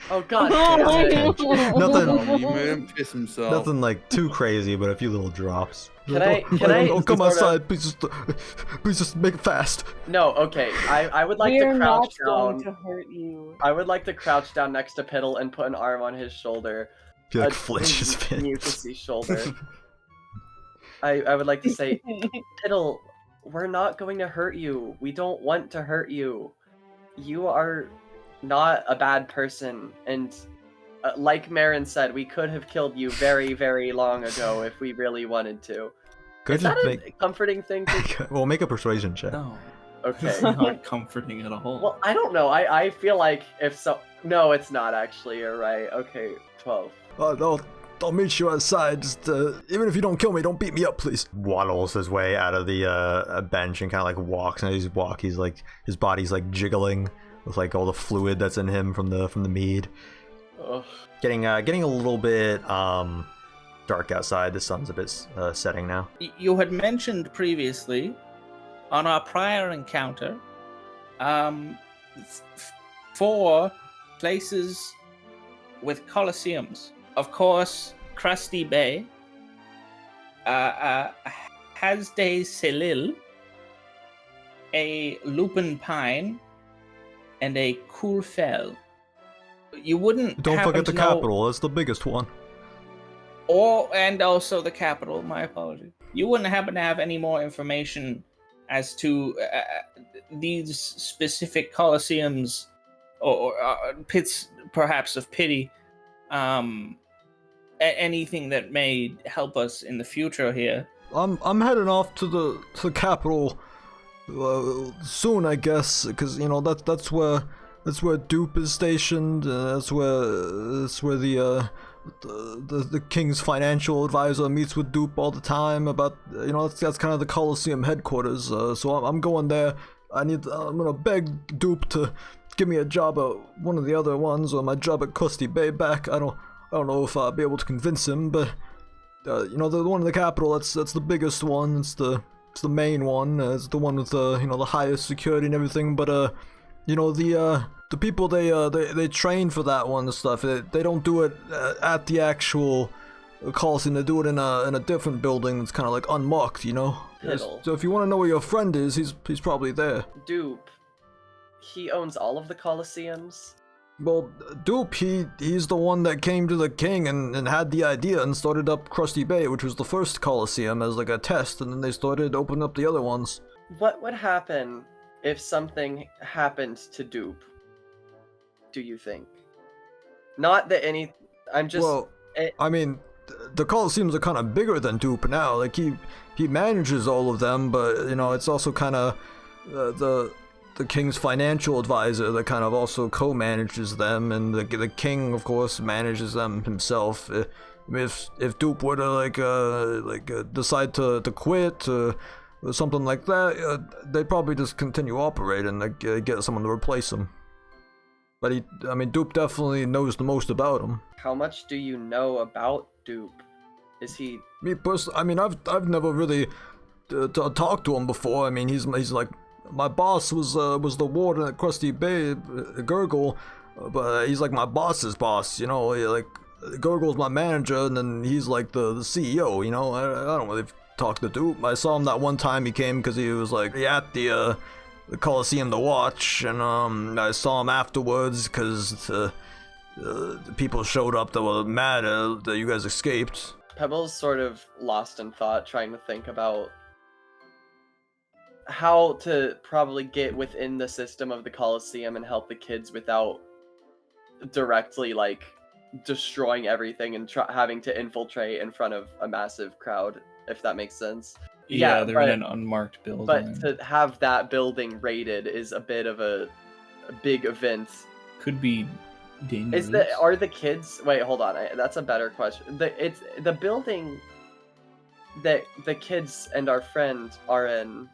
Oh god damn it. Nothing. You made him piss himself. Nothing like too crazy, but a few little drops. Can I Oh, come sort of- outside, please just make it fast. No, okay. I would like We're to not crouch going down. to hurt you. I would like to crouch down next to Piddle and put an arm on his shoulder. He like flinches a bit. Mucusy shoulder. I would like to say, Piddle, we're not going to hurt you. We don't want to hurt you. You are not a bad person, and like Marin said, we could have killed you very, very long ago if we really wanted to. Good Is that to a comforting thing to... Well, make a persuasion check. No, Okay. it's not comforting at all. Well, I don't know. I feel like if so... No, it's not actually. You're right. Okay, 12. I'll meet you outside. Just even if you don't kill me, don't beat me up, please. Waddles his way out of the bench and kind of like walks. And as he's he's like his body's like jiggling with like all the fluid that's in him from the mead. Ugh. Getting a little bit dark outside. The sun's a bit setting now. You had mentioned previously, on our prior encounter, 4 places with coliseums. Of course, Krusty Bay, Hasday Selil, a Lupin Pine, and a Cool Fell. You wouldn't Don't happen forget the to know- capital. That's the biggest one. And also the capital. My apologies. You wouldn't happen to have any more information as to these specific coliseums or pits, perhaps of pity. Anything that may help us in the future here. I'm heading off to the capital soon, I guess, because you know that's where Dupe is stationed. That's where the king's financial advisor meets with Dupe all the time about, you know, that's kind of the Colosseum headquarters. So I'm going there. I'm gonna beg Dupe to give me a job at one of the other ones or my job at Crusty Bay back. I don't know if I'll be able to convince him, but you know, the one in the capital, that's the biggest one. It's the main one. It's the one with the, you know, the highest security and everything. But you know, the people they train for that one and stuff. They don't do it at the actual Coliseum. They do it in a different building that's kind of like unmarked, you know. Piddle. So if you want to know where your friend is, he's probably there. Dupe. He owns all of the Coliseums. Well, Dupe, he's the one that came to the king and had the idea and started up Crusty Bay, which was the first Coliseum, as like a test, and then they started opening up the other ones. What would happen if something happened to Dupe? Do you think? Not that any... I'm just... Well, I mean, the Coliseums are kind of bigger than Dupe now. Like, he manages all of them, but, you know, it's also kind of the king's financial advisor that kind of also co-manages them, and the king, of course, manages them himself. If Dupe were to decide to quit or something like that, they'd probably just continue operating and get someone to replace him. But Dupe definitely knows the most about him. How much do you know about Dupe? Is he... Me personally, I've never really talked to him before. I mean, he's like... My boss was the warden at Crusty Bay, Gurgle, but he's like my boss's boss, you know. Like, Gurgle's my manager, and then he's like the CEO, you know. I don't really talk to Dupe. I saw him that one time he came because he was like at the Coliseum to watch, and I saw him afterwards because the people showed up that were mad that you guys escaped. Pebble's sort of lost in thought, trying to think about how to probably get within the system of the Coliseum and help the kids without directly, like, destroying everything and having to infiltrate in front of a massive crowd, if that makes sense. Yeah, they're in an unmarked building. But to have that building raided is a bit of a big event. Could be dangerous. Are the kids... Wait, hold on. That's a better question. The building that the kids and our friend are in...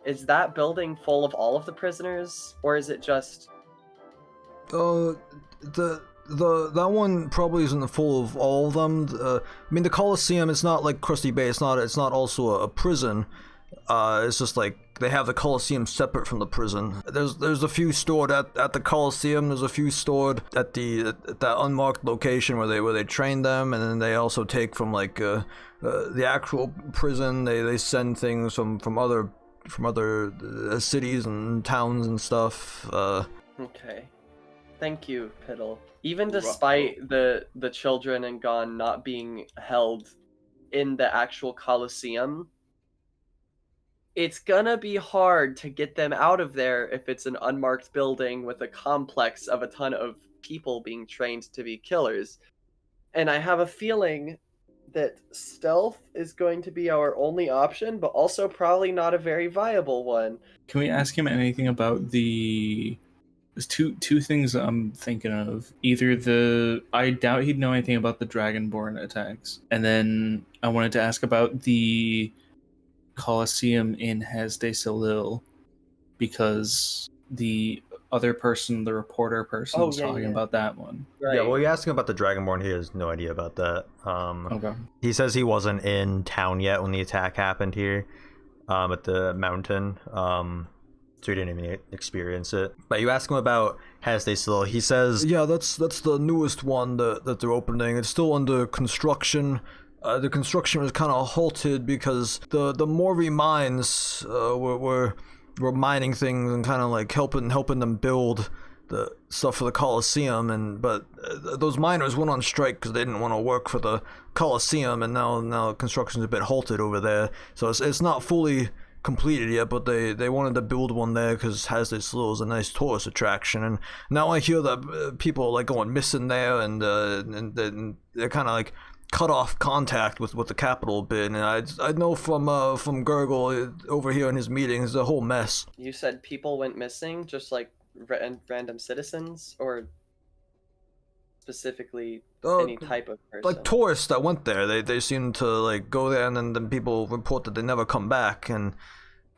Is that building full of all of the prisoners, or is it just... That one probably isn't full of all of them. I mean, the Coliseum, it's not like Crusty Bay. It's not also a prison. It's just like they have the Coliseum separate from the prison. There's a few stored at the Coliseum. There's a few stored at that unmarked location where they train them, and then they also take from like the actual prison. They send things from other cities and towns and stuff. Okay. Thank you, Piddle. Even despite the children and Gon not being held in the actual Coliseum, it's gonna be hard to get them out of there if it's an unmarked building with a complex of a ton of people being trained to be killers. And I have a feeling that stealth is going to be our only option, but also probably not a very viable one. Can we ask him anything about the... There's two things I'm thinking of. Either I doubt he'd know anything about the Dragonborn attacks. And then I wanted to ask about the Colosseum in Hasdai-Salil, because the other person, the reporter person, was talking about that one. Right. Yeah, well, you're asking about the Dragonborn. He has no idea about that. Okay. He says he wasn't in town yet when the attack happened here, at the mountain. So he didn't even experience it. But you ask him about Hasdai-Salil. He says, yeah, that's the newest one that they're opening. It's still under construction. The construction was kind of halted because the Mori mines were mining things and kind of like helping them build the stuff for the Coliseum, but those miners went on strike because they didn't want to work for the Coliseum, and now construction's a bit halted over there. So it's not fully completed yet, but they wanted to build one there because Hasdai-Salil is a nice tourist attraction. And now I hear that people are like going missing there, and they're kind of like cut off contact with the capital a bit. And I know from Gurgle over here in his meetings, the whole mess. You said people went missing, just like random citizens, or specifically any type of person? Like tourists that went there. They seem to like go there, and then people report that they never come back. And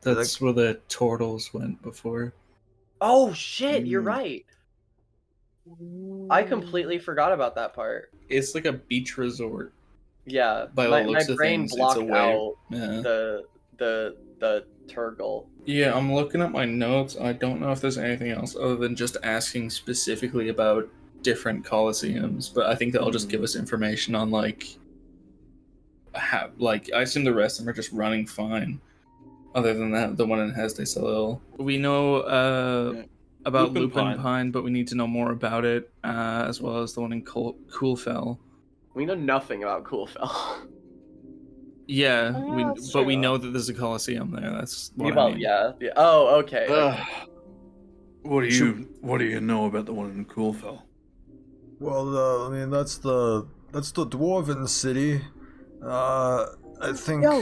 that's where the turtles went before. Oh shit, you're right. I Mm. completely forgot about that part. It's like a beach resort. Yeah, By the my looks of brain things, it's blocked away. out Yeah. the Turgle. Yeah, I'm looking at my notes. I don't know if there's anything else other than just asking specifically about different coliseums, but I think that'll just give us information on like how, like I assume the rest of them are just running fine. Other than that, the one in Hesde Salil. We know about Lupin Pine, but we need to know more about it, as well as the one in Coolfell. We know nothing about Coolfell. Yeah, Oh, that's but we true. know that there's a coliseum there. That's what I Well, mean. yeah. Oh, okay. What do you know about the one in Coolfell? Well, I mean, that's the dwarven city. I think Yo.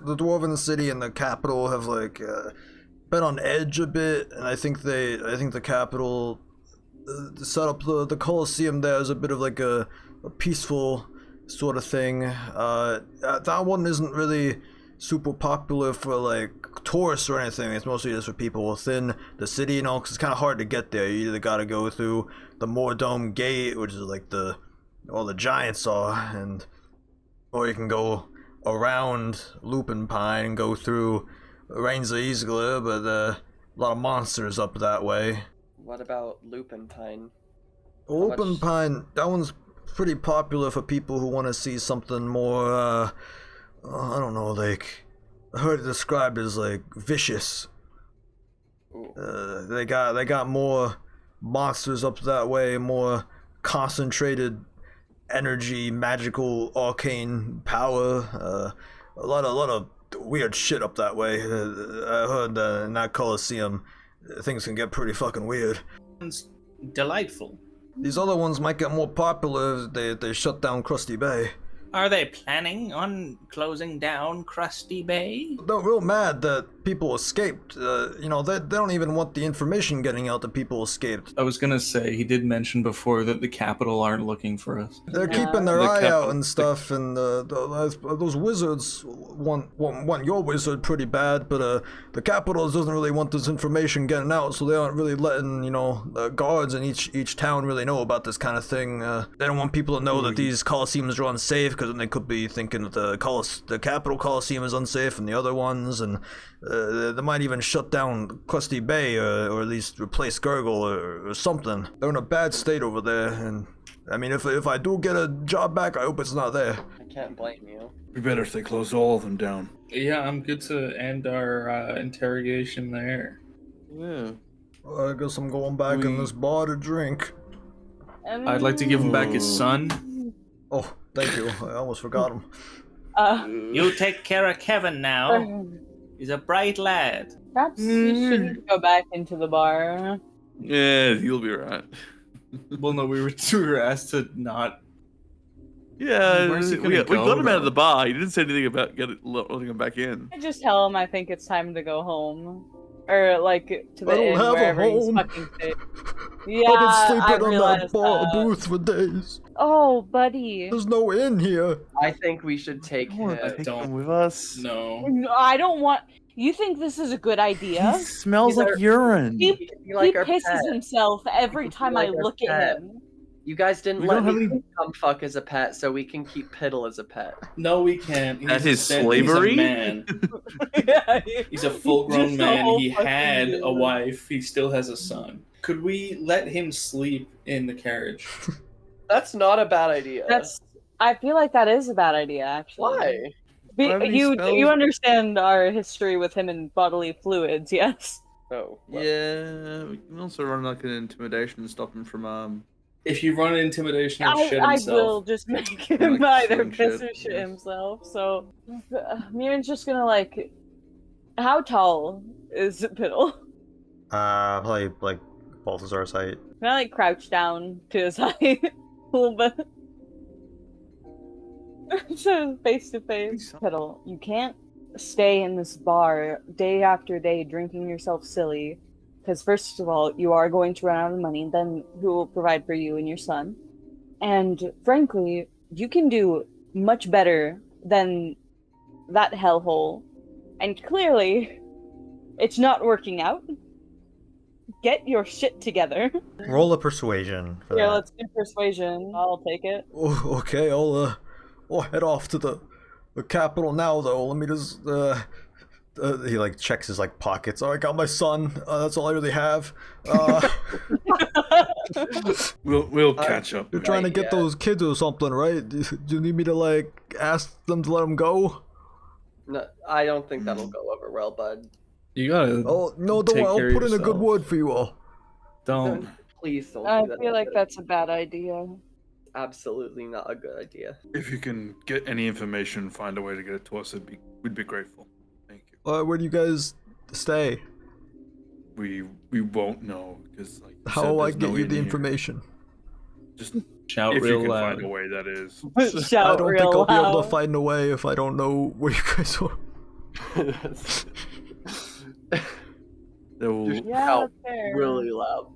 the dwarven city and the capital have like been on edge a bit, and I think the capital set up the Colosseum there as a bit of like a peaceful sort of thing. That one isn't really super popular for like tourists or anything. It's mostly just for people within the city, you know, 'cause it's kind of hard to get there. You either gotta go through the Moordome Gate, which is like all the giants are, or you can go around Lupin Pine and go through Rains of Isgler, but a lot of monsters up that way. What about Lupin Pine? Lupin Pine, that one's pretty popular for people who want to see something more, I don't know, like, I heard it described as like vicious. They got more monsters up that way, more concentrated energy, magical, arcane power. A lot of weird shit up that way. I heard in that Coliseum, things can get pretty fucking weird. It's delightful. These other ones might get more popular if they shut down Krusty Bay. Are they planning on closing down Krusty Bay? They're real mad that people escaped. You know, they don't even want the information getting out that people escaped. I was gonna say, he did mention before that the capital aren't looking for us. They're keeping their eye out and stuff, and those wizards want your wizard pretty bad, but the capital doesn't really want this information getting out, so they aren't really letting, you know, the guards in each town really know about this kind of thing. They don't want people to know that these coliseums are unsafe, because then they could be thinking that the capital Coliseum is unsafe and the other ones, and they might even shut down Krusty Bay or at least replace Gurgle or something. They're in a bad state over there, and I mean, if I do get a job back, I hope it's not there. I can't blame you. Be better if they closed all of them down. Yeah, I'm good to end our interrogation there. Yeah. Well, I guess I'm going back in this bar to drink. I'd like to give him back his son. Oh, thank you. I almost forgot him. You take care of Kevin now. He's a bright lad. Perhaps you shouldn't go back into the bar. Yeah, you'll be right. Well, no, we were asked to not. Yeah, Where's he we gonna got go, him out of though? the bar. He didn't say anything about letting him back in. I just tell him I think it's time to go home. Or, like, to the I don't inn, have a wherever he's home. fucking stayed. Yeah, I've been I sleeping on realized that bar that. booth for days. Oh, buddy. There's no inn here. I think we should take him. Take don't- him with us. No. No, I don't want... You think this is a good idea? He smells He's like our- urine. He, Be like he our pisses pet. himself every time like I our look pet. at him. You guys didn't We let don't have me any- come fuck as a pet, so we can keep Piddle as a pet. No, we can't. That is He's a slavery? man. Yeah, He's a full-grown Just a man. whole He fucking had a human. wife. He still has a son. Could we let him sleep in the carriage? That's not a bad idea. I feel like that is a bad idea, actually. Why? Do I have any You spells? understand our history with him and bodily fluids, yes? Oh. Well. Yeah, we can also run like an intimidation and stop him from If you run intimidation or shit I himself. will just make him Like either some piss shit, or shit yeah. himself. So, Miran's just gonna like. How tall is Piddle? Probably like Balthazar's height. Can I like crouch down to his height a little bit? So face to face. Piddle, you can't stay in this bar day after day drinking yourself silly. Because first of all, you are going to run out of money, then who will provide for you and your son? And frankly, you can do much better than that hellhole. And clearly, it's not working out. get your shit together. Roll a persuasion for Yeah, that. let's do persuasion. I'll take it. Oh, okay, I'll head off to the capital now, though. Let me just, he, like, checks his, like, pockets. Oh, I got my son. That's all I really have. We'll catch up. You're trying to get those kids or something, right? Do you need me to, like, ask them to let them go? No, I don't think that'll go over well, bud. You gotta. Oh, no, don't worry. I'll put in a good word for you all. Don't. Please don't I do that. feel like that's a bad idea. Absolutely not a good idea. If you can get any information, find a way to get it to us, we'd be grateful. Thank you. Where do you guys stay? We won't know because like. How will I get you the information? Just shout if real you can loud. find a way, that is. Shout I don't real think I'll be able loud. to find a way if I don't know where you guys are. Yeah, Shout that's fair. really loud.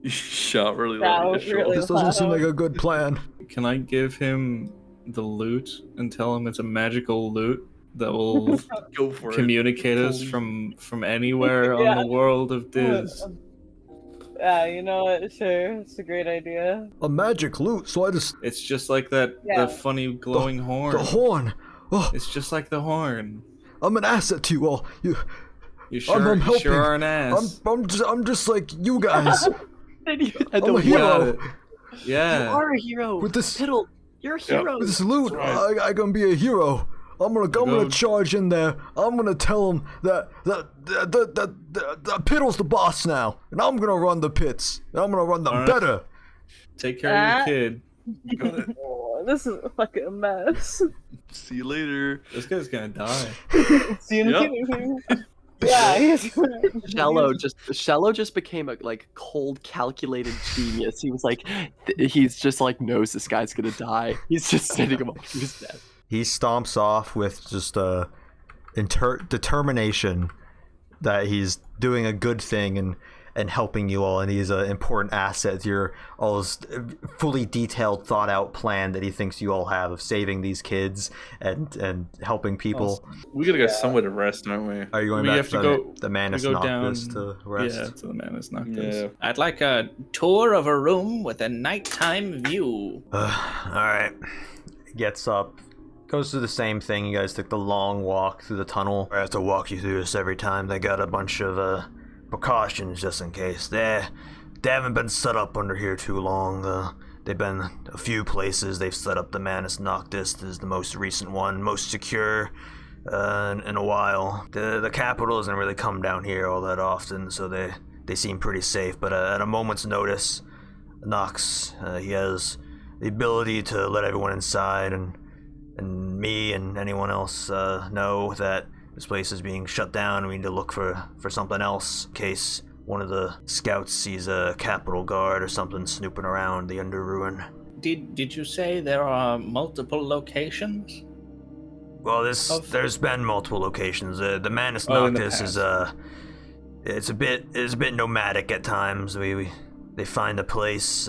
Shout really Shout loud. really This doesn't seem loud. like a good plan. Can I give him the loot and tell him it's a magical loot that will Go for communicate us from anywhere on the world of Diz? Yeah, you know what? Sure, it's a great idea. A magic loot, so I just... It's just like that Yeah. the funny glowing horn. The horn! Oh, It's just like the horn. I'm an asset to you all. You I'm sure, you helping. sure are an ass. I'm just like you guys. I'm a You got hero. it. Yeah. You are a hero. With this- Piddle, you're a hero. With this loot, That's I gonna be a hero. I'm gonna Go. charge in there. I'm gonna tell him that Piddle's the boss now, and I'm gonna run the pits. And I'm gonna run them Alright. better. Take care of your kid. Oh, this is a fucking mess. See you later. This guy's gonna die. See you in Yep. Yeah, he's Shello just became a like cold, calculated genius. He was like, he's just like knows this guy's gonna die. He's just sending him off to his death. He stomps off with just determination that he's doing a good thing and helping you all, and he's an important asset to your all's fully detailed, thought out plan that he thinks you all have of saving these kids and helping people. We gotta go somewhere to rest, don't we? Are you going We back have to to go- the Manus we go Noctis down- to rest? Yeah, to the Manus Noctis. Yeah. I'd like a tour of a room with a nighttime view. Alright. Gets up. Goes through the same thing. You guys took the long walk through the tunnel. I have to walk you through this every time. They got a bunch of precautions just in case. They haven't been set up under here too long. They've been a few places. They've set up the Manus Noctis is the most recent one, most secure in a while. The capital doesn't really come down here all that often, so they seem pretty safe. But at a moment's notice, Nox, he has the ability to let everyone inside and me and anyone else know that this place is being shut down. We need to look for something else in case one of the scouts sees a capital guard or something snooping around the under ruin. Did you say there are multiple locations? Well, there's been multiple locations. The Manus Oh, in the Noctis is it's a bit nomadic at times. They find a place,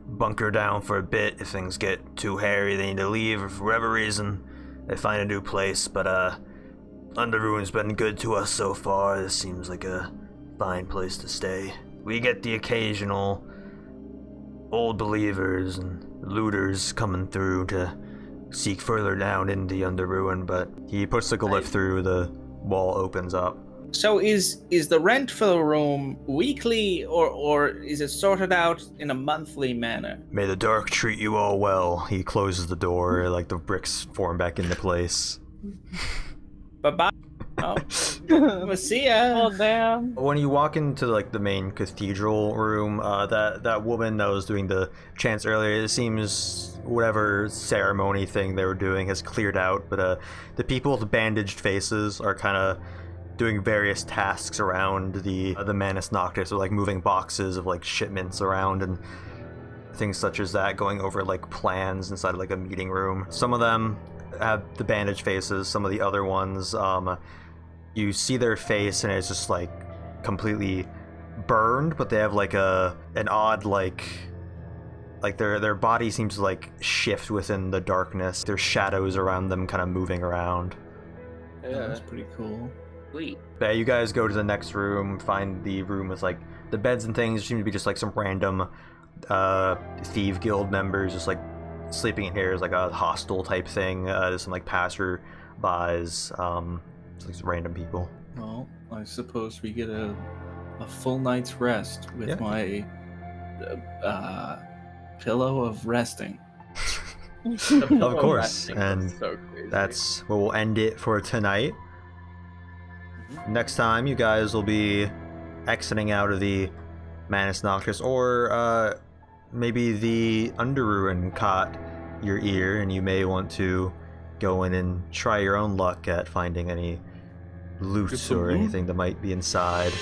bunker down for a bit. If things get too hairy, they need to leave, or for whatever reason, they find a new place. But Underruin's been good to us so far. This seems like a fine place to stay. We get the occasional old believers and looters coming through to seek further down into the Underruin, but he puts the glyph through, the wall opens up. So is the rent for the room weekly or is it sorted out in a monthly manner? May the dark treat you all well. He closes the door, like the bricks form back into place. Bye-bye. Oh, we'll see ya. Oh damn. When you walk into like the main cathedral room, that woman that was doing the chants earlier, it seems whatever ceremony thing they were doing has cleared out, but the people with bandaged faces are kind of doing various tasks around the Manus Noctis, or like moving boxes of like shipments around and things such as that, going over like plans inside of like a meeting room. Some of them have the bandaged faces, some of the other ones, you see their face and it's just like completely burned, but they have like an odd like their body seems to like shift within the darkness. There's shadows around them kind of moving around. Yeah, that's pretty cool. Sweet. Yeah, you guys go to the next room, find the room with like the beds and things seem to be just like some random thief guild members just like sleeping in here is like a hostel type thing. There's some like passer-bys, just like some random people. Well, I suppose we get a full night's rest with my pillow of resting. Of course, and so crazy. that's where we'll end it for tonight. Next time, you guys will be exiting out of the Manus Noctis, or maybe the Underruin caught your ear, and you may want to go in and try your own luck at finding any loot or anything that might be inside.